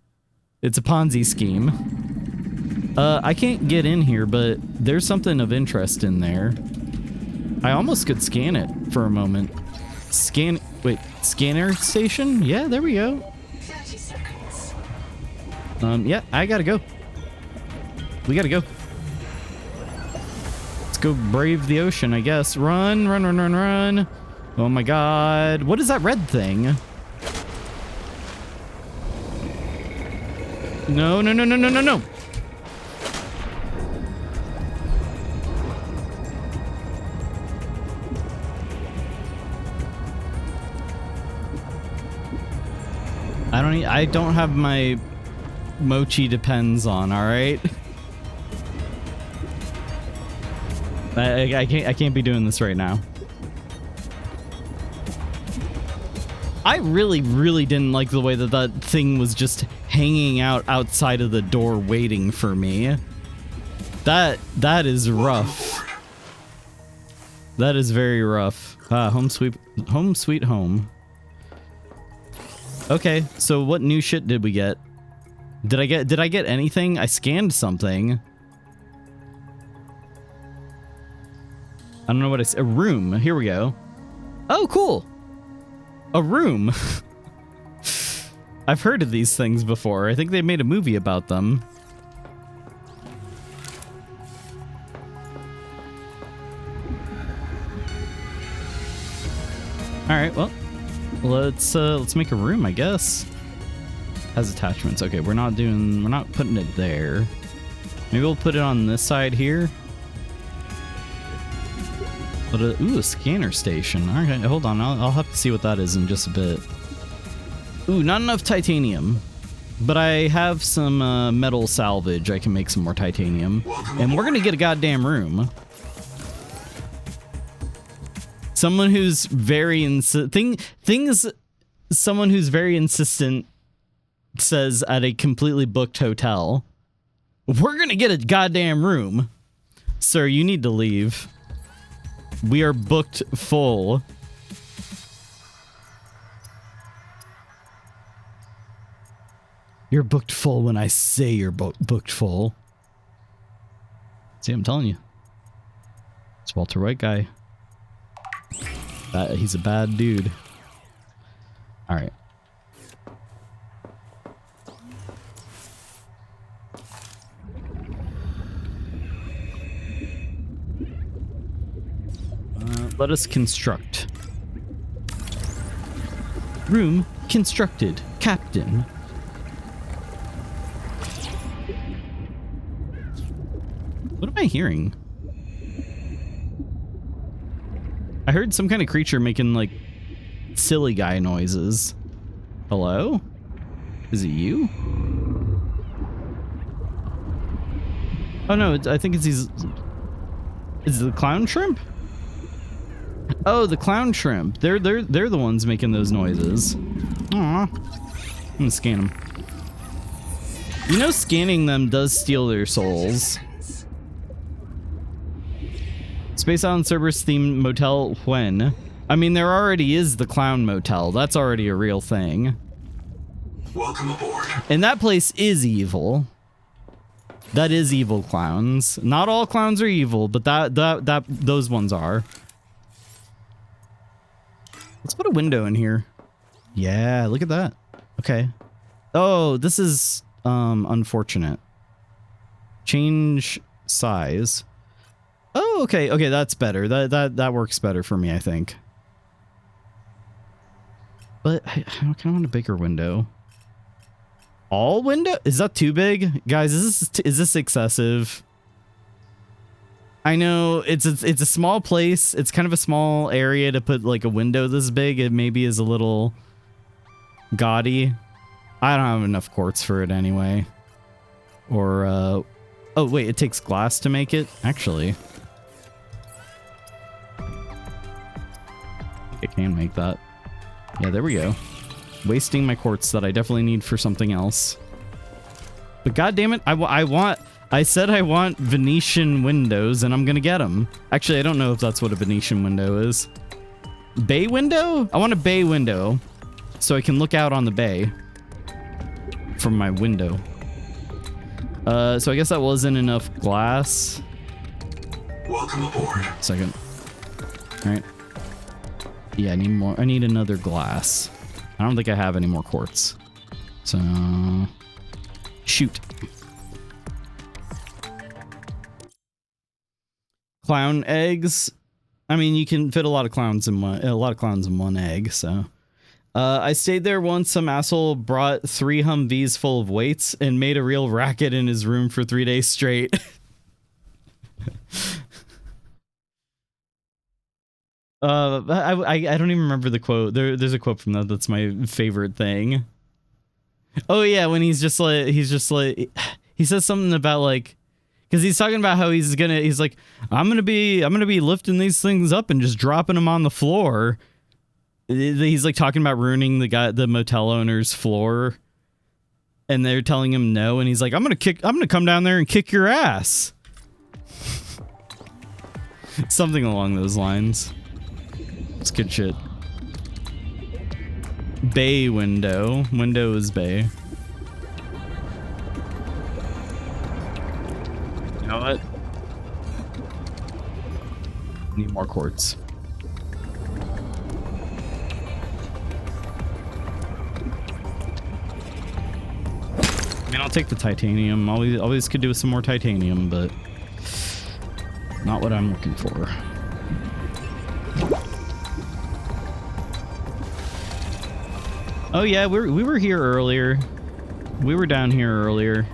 It's a Ponzi scheme. I can't get in here, but there's something of interest in there. I almost could scan it for a moment. Wait, scanner station? Yeah, there we go. 30 seconds. Yeah, I gotta go. We gotta go. Let's go brave the ocean, I guess. Run. Oh my god. What is that red thing? No. I don't have my mochi depends on, all right? I can't be doing this right now. I really didn't like the way that thing was just hanging out outside of the door waiting for me. That is rough. That is very rough. Home sweet home. Okay, so what new shit did we get? Did I get anything? I scanned something. I don't know what a room. Here we go. Oh, cool. A room. I've heard of these things before. I think they made a movie about them. All right, well, let's make a room, I guess. Has attachments. Okay, we're not putting it there. Maybe we'll put it on this side here. But ooh, a scanner station. All right, hold on. I'll have to see what that is in just a bit. Ooh, not enough titanium. But I have some metal salvage. I can make some more titanium. And we're gonna get a goddamn room. Someone who's very someone who's very insistent says at a completely booked hotel, we're gonna get a goddamn room. Sir, you need to leave. We are booked full. You're booked full when I say you're booked full. See, I'm telling you. It's Walter White guy. He's a bad dude. All right. Let us construct. Room constructed, Captain. What am I hearing? I heard some kind of creature making like silly guy noises. Hello? Is it you? Oh no, I think it's these. Is it the clown shrimp? Oh, the clown shrimp. They're the ones making those noises. Aw. I'm gonna scan them. You know, scanning them does steal their souls. Space Island Cerberus themed motel when? I mean, there already is the clown motel. That's already a real thing. Welcome aboard. And that place is evil. That is evil clowns. Not all clowns are evil, but those ones are. Let's put a window in here. Yeah, look at that. Okay. Oh, this is unfortunate. Change size. Oh, okay. Okay, that's better. That works better for me, I think. But I kind of want a bigger window. All window? Is that too big? Guys, is this excessive? I know it's a small place. It's kind of a small area to put like a window this big. It maybe is a little gaudy. I don't have enough quartz for it anyway. Or oh wait, it takes glass to make it? Actually, I can make that. Yeah, there we go. Wasting my quartz that I definitely need for something else. But god damn it, I said I want Venetian windows, and I'm gonna get them. Actually, I don't know if that's what a Venetian window is. Bay window? I want a bay window, so I can look out on the bay from my window. So I guess that wasn't enough glass. Welcome aboard. Second. All right. Yeah, I need more. I need another glass. I don't think I have any more quartz. So, shoot. Clown eggs. I mean, you can fit a lot of clowns in one egg. So, I stayed there once. Some asshole brought 3 Humvees full of weights and made a real racket in his room for 3 days straight. I don't even remember the quote. There's a quote from that that's my favorite thing. Oh yeah, when he says something about like, because he's talking about how he's like, I'm gonna be lifting these things up and just dropping them on the floor. He's like talking about ruining the motel owner's floor, and they're telling him no, and he's like, I'm gonna come down there and kick your ass. Something along those lines. It's good shit. Bay window. Window is bay. You know what? Need more quartz. I mean, I'll take the titanium. Always could do with some more titanium, but not what I'm looking for. Oh yeah, we were here earlier. We were down here earlier.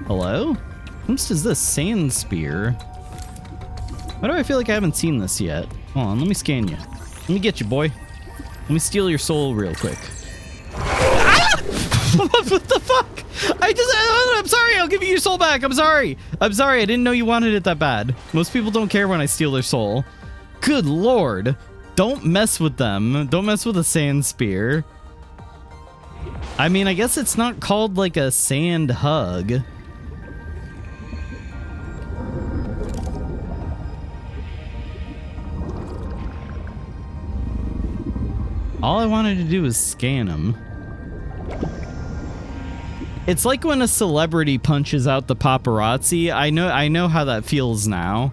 Hello? What is this? Sand spear? Why do I feel like I haven't seen this yet? Hold on, let me scan you. Let me get you, boy. Let me steal your soul real quick. Ah! What the fuck? I'm sorry, I'll give you your soul back. I'm sorry. I didn't know you wanted it that bad. Most people don't care when I steal their soul. Good lord. Don't mess with them. Don't mess with a sand spear. I mean, I guess it's not called like a sand hug. All I wanted to do was scan him. It's like when a celebrity punches out the paparazzi. I know how that feels now.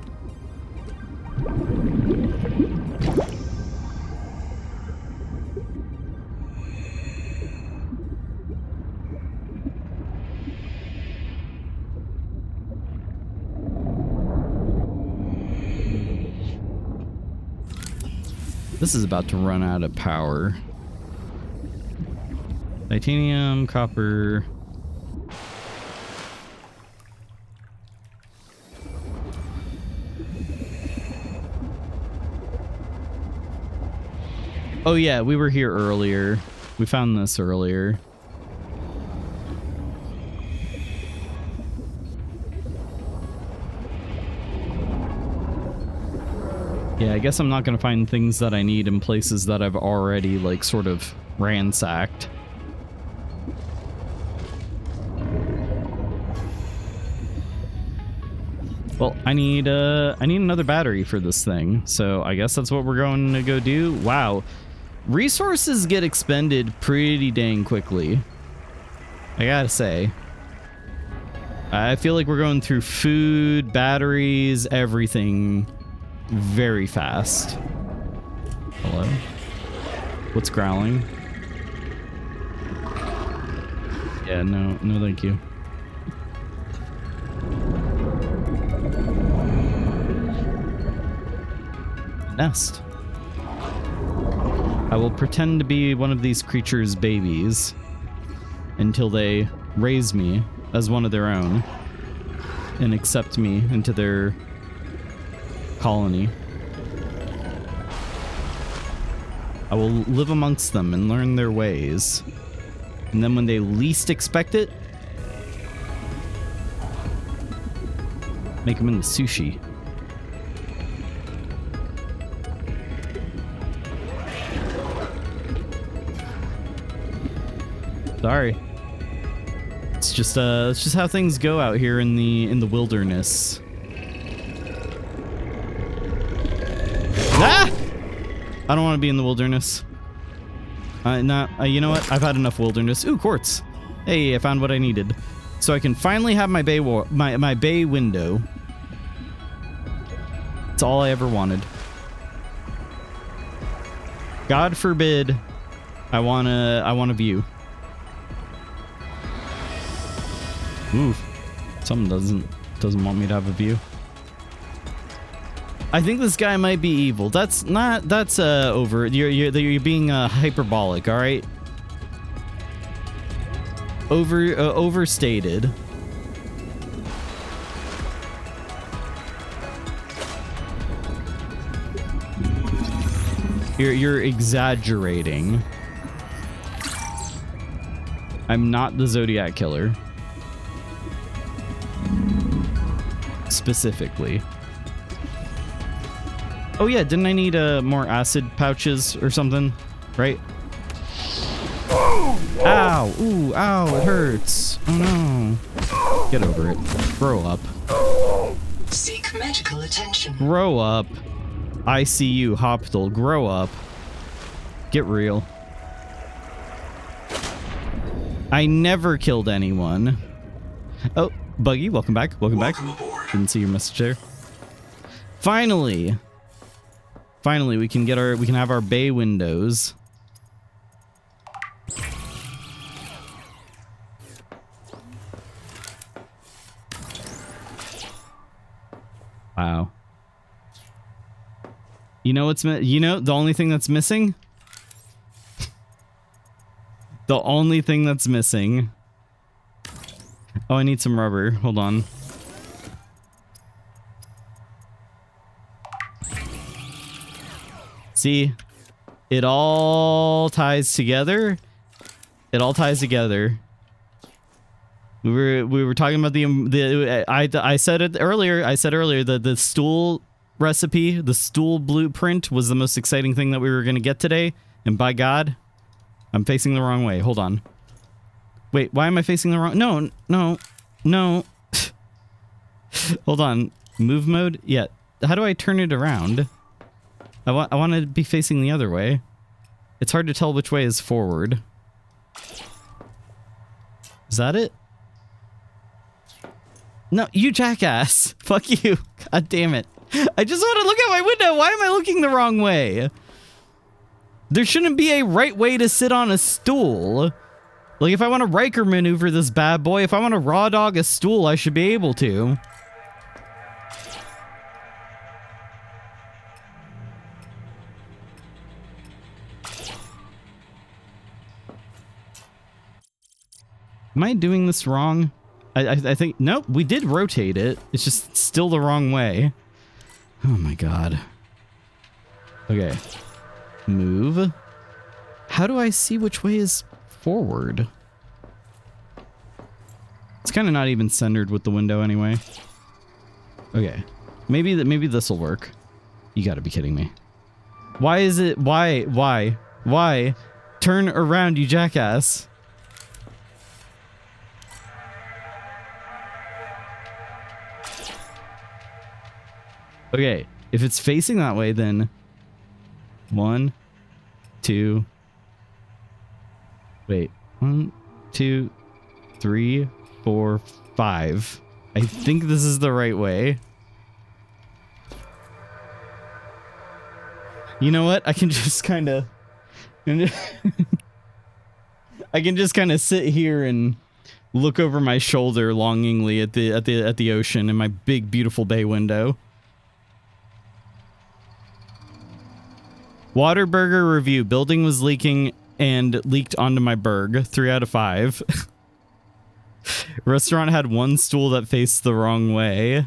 This is about to run out of power. Titanium, copper. Oh yeah, we were here earlier. We found this earlier. Yeah, I guess I'm not gonna find things that I need in places that I've already, like, sort of ransacked. Well, I need another battery for this thing, so I guess that's what we're going to go do. Wow. Resources get expended pretty dang quickly, I gotta say. I feel like we're going through food, batteries, everything very fast. Hello? What's growling? Yeah, no thank you. Nest. I will pretend to be one of these creatures' babies until they raise me as one of their own and accept me into their colony. I will live amongst them and learn their ways. And then when they least expect it, make them into sushi. Sorry. It's just how things go out here in the wilderness. Ah! I don't want to be in the wilderness. You know what? I've had enough wilderness. Ooh, quartz. Hey, I found what I needed. So I can finally have my bay my bay window. It's all I ever wanted. God forbid I want a view. Ooh, something doesn't want me to have a view. I think this guy might be evil. That's over. You're being hyperbolic, all right? Overstated. You're exaggerating. I'm not the Zodiac Killer. Specifically. Oh yeah, didn't I need more acid pouches or something? Right? Ow! Ooh, ow, it hurts. Oh no. Get over it. Grow up. Seek medical attention. Grow up. ICU hospital. Grow up. Get real. I never killed anyone. Oh, Buggy, welcome back. Welcome back. Aboard. Didn't see your message there. Finally. Finally, we can have our bay windows. Wow. You know what's the only thing that's missing? The only thing that's missing. Oh, I need some rubber. Hold on. See? It all ties together. It all ties together. We were talking about I said it earlier. I said earlier that the stool recipe, the stool blueprint was the most exciting thing that we were going to get today. And by God, I'm facing the wrong way. Hold on. Wait, why am I facing the wrong? No. Hold on. Move mode? Yeah. How do I turn it around? I want to be facing the other way. It's hard to tell which way is forward. Is that it? No, you jackass. Fuck you. God damn it. I just want to look out my window. Why am I looking the wrong way? There shouldn't be a right way to sit on a stool. Like, if I want to Riker maneuver this bad boy, if I want to raw dog a stool, I should be able to. Am I doing this wrong? I think, nope, we did rotate it. It's just still the wrong way. Oh my God. Okay. Move. How do I see which way is forward? It's kind of not even centered with the window anyway. Okay. Maybe this will work. You gotta be kidding me. Why is it? Why? Turn around, you jackass. Okay, if it's facing that way, then 1, 2, wait, 1, 2, 3, 4, 5. I think this is the right way. You know what? I can just kind of, I can just kind of sit here and look over my shoulder longingly at the ocean in my big, beautiful bay window. Waterburger review. Building was leaking and leaked onto my burg. 3 out of 5. Restaurant had one stool that faced the wrong way.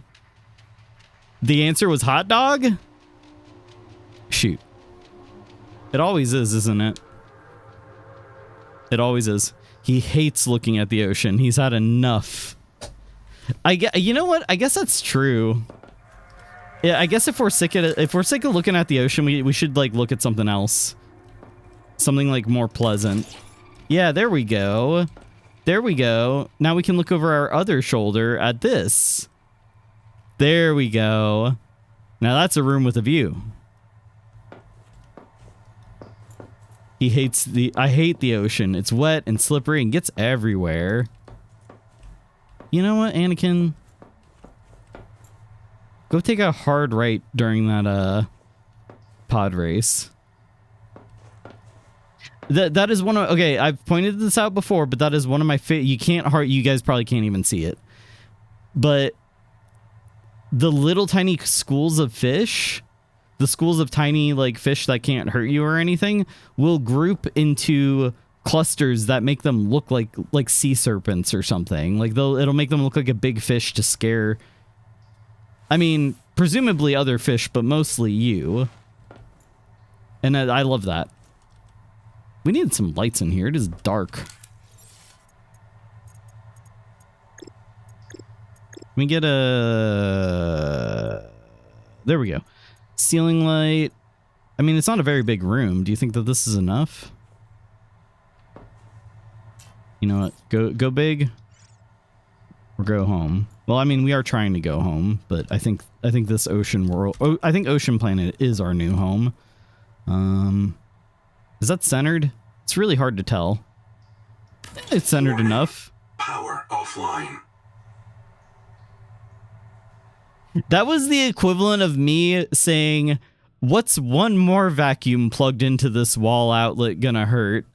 The answer was hot dog? Shoot. It always is, isn't it? It always is. He hates looking at the ocean. He's had enough. You know what? I guess that's true. Yeah, I guess if we're sick of looking at the ocean, we should like look at something else. Something like more pleasant. Yeah, there we go. There we go. Now we can look over our other shoulder at this. There we go. Now that's a room with a view. He hates I hate the ocean. It's wet and slippery and gets everywhere. You know what, Anakin? Go take a hard right during that pod race. That is one of, okay, I've pointed this out before, but that is one of my you guys probably can't even see it. But the little tiny schools of fish, the schools of tiny like fish that can't hurt you or anything, will group into clusters that make them look like sea serpents or something. Like it'll make them look like a big fish to scare, I mean, presumably other fish, but mostly you. And I love that. We need some lights in here. It is dark. Let me get a... There we go. Ceiling light. I mean, it's not a very big room. Do you think that this is enough? You know what? Go big. or go home. Well, I mean, we are trying to go home, but I think this ocean world, I think Ocean Planet is our new home. Is that centered? It's really hard to tell. It's centered enough. Power offline. That was the equivalent of me saying, what's one more vacuum plugged into this wall outlet gonna hurt?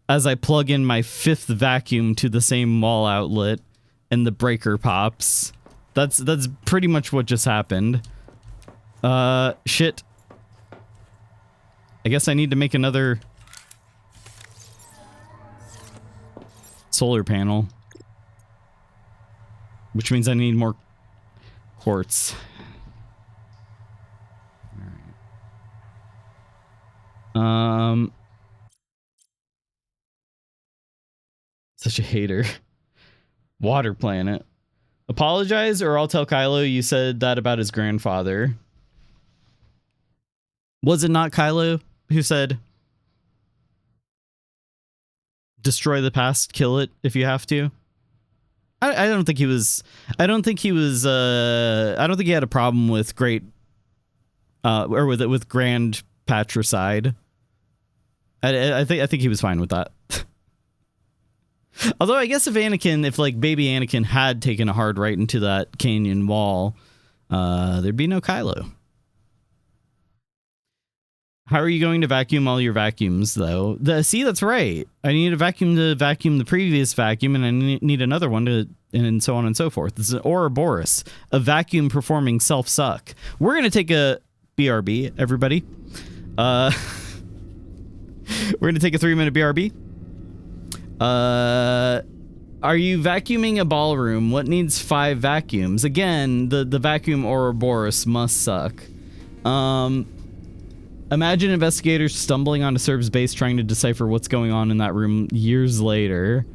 As I plug in my 5th vacuum to the same wall outlet and the breaker pops. That's pretty much what just happened. Shit. I guess I need to make another solar panel. Which means I need more quartz. Alright. Such a hater. Water planet. Apologize or I'll tell Kylo you said that about his grandfather. Was it not Kylo who said destroy the past, kill it if you have to? I don't think he was I don't think he had a problem with great or with grand patricide. I think he was fine with that. Although I guess if like baby Anakin had taken a hard right into that canyon wall, there'd be no Kylo. How are you going to vacuum all your vacuums, though? See, that's right. I need a vacuum to vacuum the previous vacuum, and I need another one to, and so on and so forth. This is an Ouroboros, a vacuum performing self-suck. We're going to take a BRB, everybody. We're going to take a 3-minute BRB. Are you vacuuming a ballroom? What needs 5 vacuums? Again, the vacuum Ouroboros must suck. Imagine investigators stumbling onto Cerb's base trying to decipher what's going on in that room years later.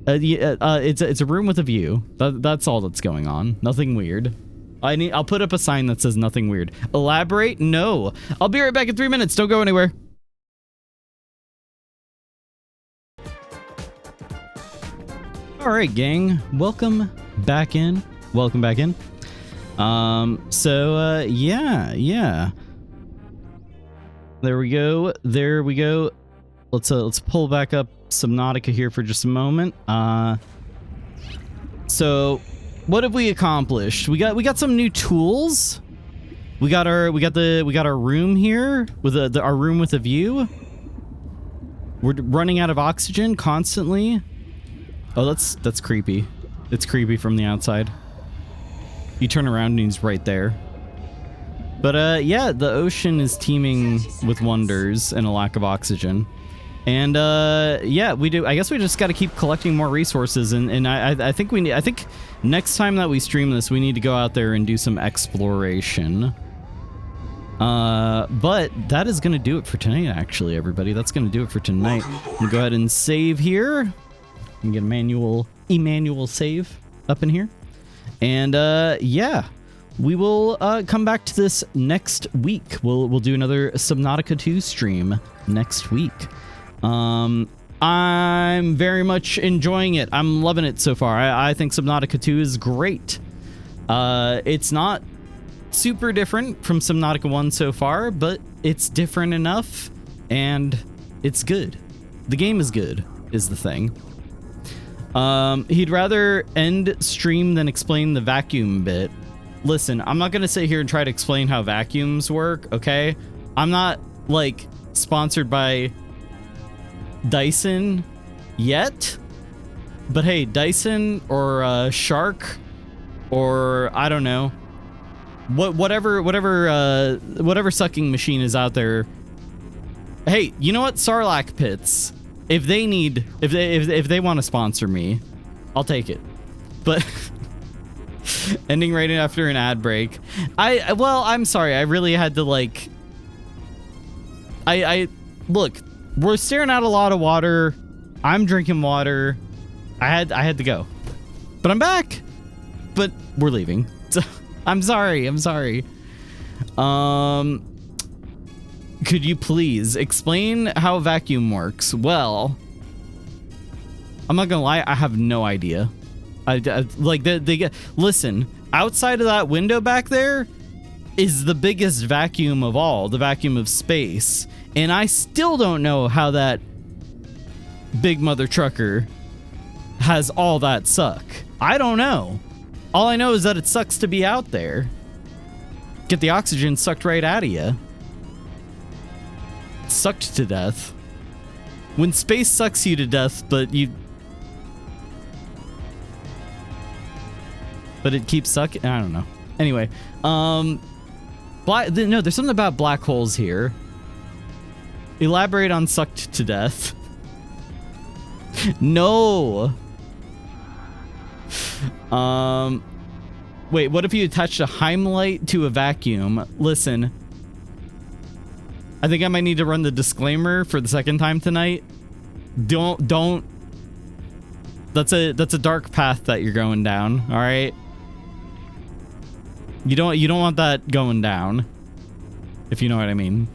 It's a room with a view. That's all that's going on. Nothing weird. I'll put up a sign that says nothing weird. Elaborate? No. I'll be right back in 3 minutes. Don't go anywhere. All right, gang. Welcome back in. Yeah. There we go. Let's pull back up Subnautica here for just a moment. So what have we accomplished? We got some new tools. We got our room here with our room with a view. We're running out of oxygen constantly. Oh, that's creepy. It's creepy from the outside. You turn around and he's right there. But yeah, the ocean is teeming with wonders and a lack of oxygen. And yeah, we do. I guess we just got to keep collecting more resources. And I think I think next time that we stream this, we need to go out there and do some exploration. But that is going to do it for tonight, actually, everybody. That's going to do it for tonight. We'll go ahead and save here. And get a Emmanuel save up in here. And yeah, we will come back to this next week. We'll do another Subnautica 2 stream next week. I'm very much enjoying it. I'm loving it so far. I think Subnautica 2 is great. It's not super different from Subnautica 1 so far, but it's different enough, and it's good. The game is good, is the thing. He'd rather end stream than explain the vacuum bit. Listen, I'm not gonna sit here and try to explain how vacuums work, okay? I'm not, like, sponsored by Dyson yet. But hey, Dyson or Shark or I don't know, whatever sucking machine is out there. Hey, you know what? Sarlacc pits. If they want to sponsor me, I'll take it. But ending right after an ad break. I'm sorry. I really had to like. Look. We're staring at a lot of water. I'm drinking water. I had to go, but I'm back. But we're leaving. So, I'm sorry. Could you please explain how a vacuum works? Well, I'm not gonna lie, I have no idea. Like they get, listen, outside of that window back there is the biggest vacuum of all, the vacuum of space, and I still don't know how that big mother trucker has all that suck. I don't know. All I know is that it sucks to be out there. Get the oxygen sucked right out of you. Sucked to death. When space sucks you to death, but it keeps sucking. I don't know. Anyway, no, there's something about black holes here. Elaborate on sucked to death. No. Wait, what if you attached a Heimlight to a vacuum? Listen, I think I might need to run the disclaimer for the second time tonight. Don't. That's a dark path that you're going down. All right. You don't want that going down, if you know what I mean.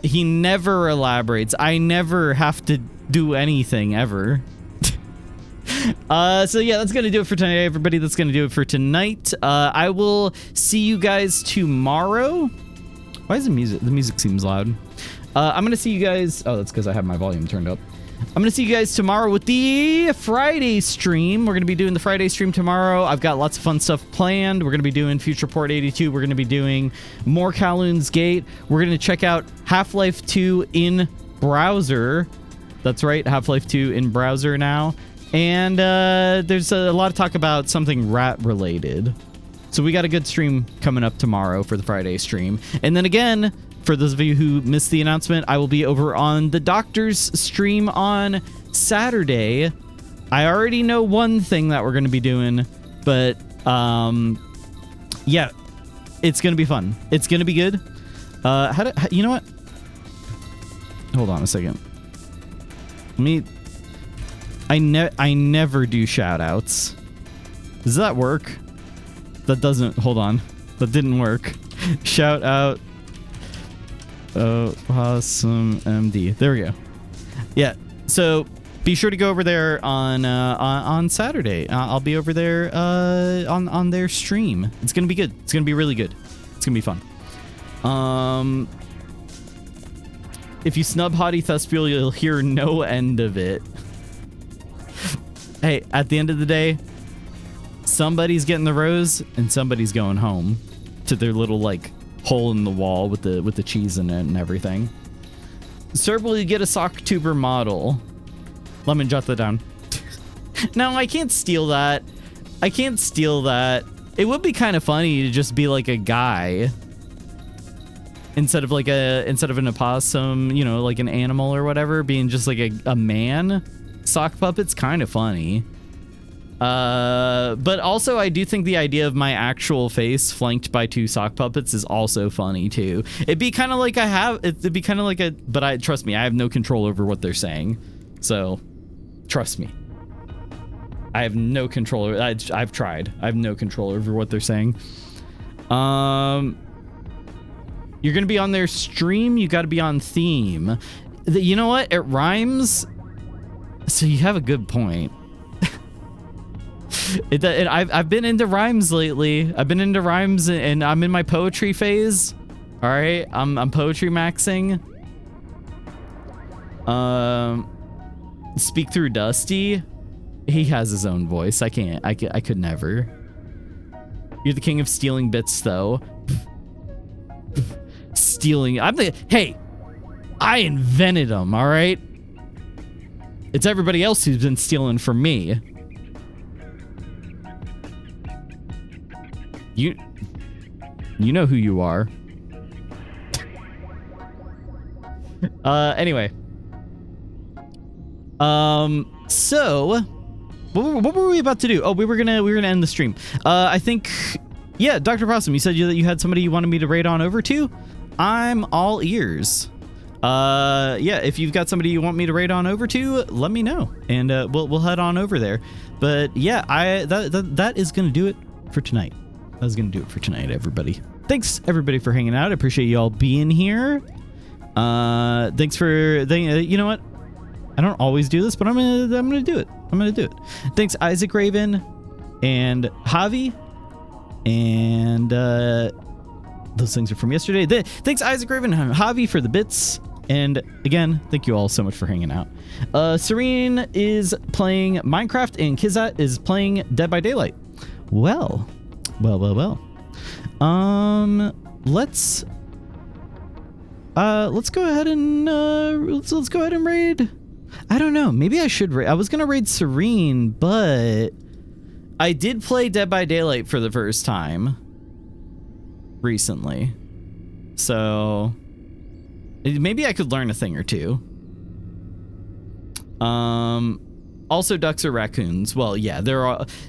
He never elaborates. I never have to do anything ever. So yeah, that's gonna do it for tonight, everybody. That's gonna do it for tonight. I will see you guys tomorrow. Why is the music seems loud? I'm gonna see you guys. Oh, that's because I have my volume turned up. I'm gonna see you guys tomorrow with the Friday stream. We're gonna be doing the Friday stream tomorrow. I've got lots of fun stuff planned. We're gonna be doing Future Port 82. We're gonna be doing more Kowloon's Gate. We're gonna check out Half-Life 2 in browser. That's right, Half-Life 2 in browser now. And there's a lot of talk about something rat related. So we got a good stream coming up tomorrow for the Friday stream. And then again, for those of you who missed the announcement, I will be over on the Doctor's stream on Saturday. I already know one thing that we're going to be doing, but yeah, it's going to be fun. It's going to be good. You know what? Hold on a second. I never do shout outs. Does that work? That doesn't. Hold on. That didn't work. Shout out. Oh, awesome MD. There we go. Yeah. So be sure to go over there on Saturday. I'll be over there on their stream. It's gonna be good. It's gonna be really good. It's gonna be fun. If you snub Hottie Thespiel, you'll hear no end of it. Hey, at the end of the day, somebody's getting the rose and somebody's going home to their little like hole in the wall with the cheese in it and everything. Cerb, will you get a sock tuber model? Let me jot that down. No, I can't steal that. I can't steal that. It would be kind of funny to just be like a guy instead of an opossum, you know, like an animal or whatever, being just like a man. Sock puppet's kind of funny. But also I do think the idea of my actual face flanked by two sock puppets is also funny too. It'd be kind of like but trust me, I have no control over what they're saying. So trust me. I have no control over, I've tried. I have no control over what they're saying. You're going to be on their stream, you got to be on theme. You know what? It rhymes. So you have a good point. I've been into rhymes lately. I've been into rhymes and I'm in my poetry phase. All right, I'm poetry maxing. Speak through Dusty. He has his own voice. I can't. I could never. You're the king of stealing bits, though. Stealing. Hey, I invented them. All right. It's everybody else who's been stealing from me. You know who you are. Anyway. So what were we about to do? Oh, we were gonna end the stream. I think, yeah, Dr. Possum, you said that you had somebody you wanted me to raid on over to. I'm all ears. Yeah, if you've got somebody you want me to raid on over to, let me know, and we'll head on over there. But yeah, that is gonna do it for tonight. That was gonna do it for tonight, everybody. Thanks everybody for hanging out. I appreciate you all being here. Thanks for you know what? I don't always do this, but I'm gonna do it. I'm gonna do it. Thanks, Isaac Raven and Javi. And those things are from yesterday. Thanks, Isaac Raven and Javi, for the bits. And again, thank you all so much for hanging out. Serene is playing Minecraft, and Kizat is playing Dead by Daylight. Well. Let's go ahead and let's go ahead and raid. I don't know. Maybe I should raid. I was gonna raid Serene, but I did play Dead by Daylight for the first time recently, so maybe I could learn a thing or two. Also, ducks or raccoons. Well, yeah,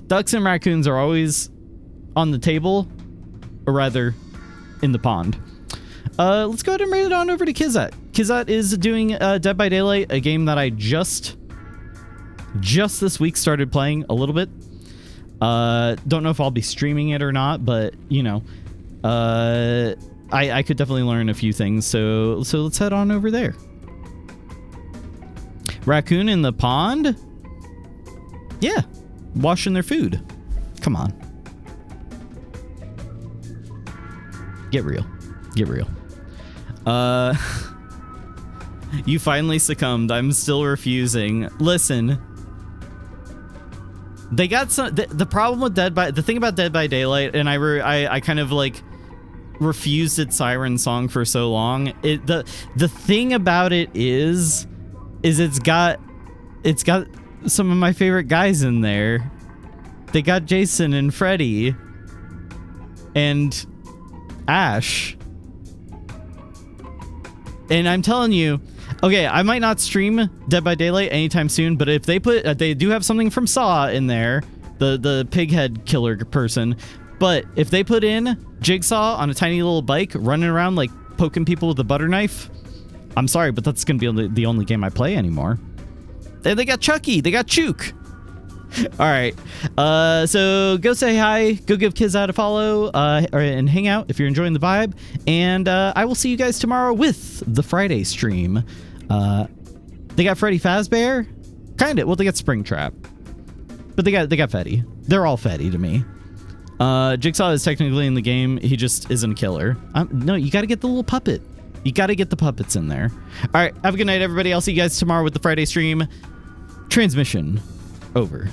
ducks and raccoons are always on the table, or rather, in the pond. Let's go ahead and raid it on over to Kizat. Kizat is doing Dead by Daylight, a game that I just this week started playing a little bit. Don't know if I'll be streaming it or not, but you know, I could definitely learn a few things. So let's head on over there. Raccoon in the pond? Yeah, washing their food. Come on. Get real. Get real. You finally succumbed. I'm still refusing. Listen. They got some... The problem with the thing about Dead by Daylight, and I kind of like refused its Siren Song for so long. The thing about it is it's got some of my favorite guys in there. They got Jason and Freddy and Ash. And I'm telling you, okay, I might not stream Dead by Daylight anytime soon, but if they put, they do have something from Saw in there, the pig head killer person. But if they put in Jigsaw on a tiny little bike running around like poking people with a butter knife, I'm sorry, but that's going to be the only game I play anymore. They got Chucky, they got Chook. All right, so go say hi, go give Kizat a follow, and hang out if you're enjoying the vibe. And I will see you guys tomorrow with the Friday stream. They got Freddy Fazbear, kind of. Well, they got Springtrap, but they got Fetty. They're all Fetty to me. Jigsaw is technically in the game. He just isn't a killer. No, you got to get the little puppet. You got to get the puppets in there. All right, have a good night, everybody. I'll see you guys tomorrow with the Friday stream. Transmission over.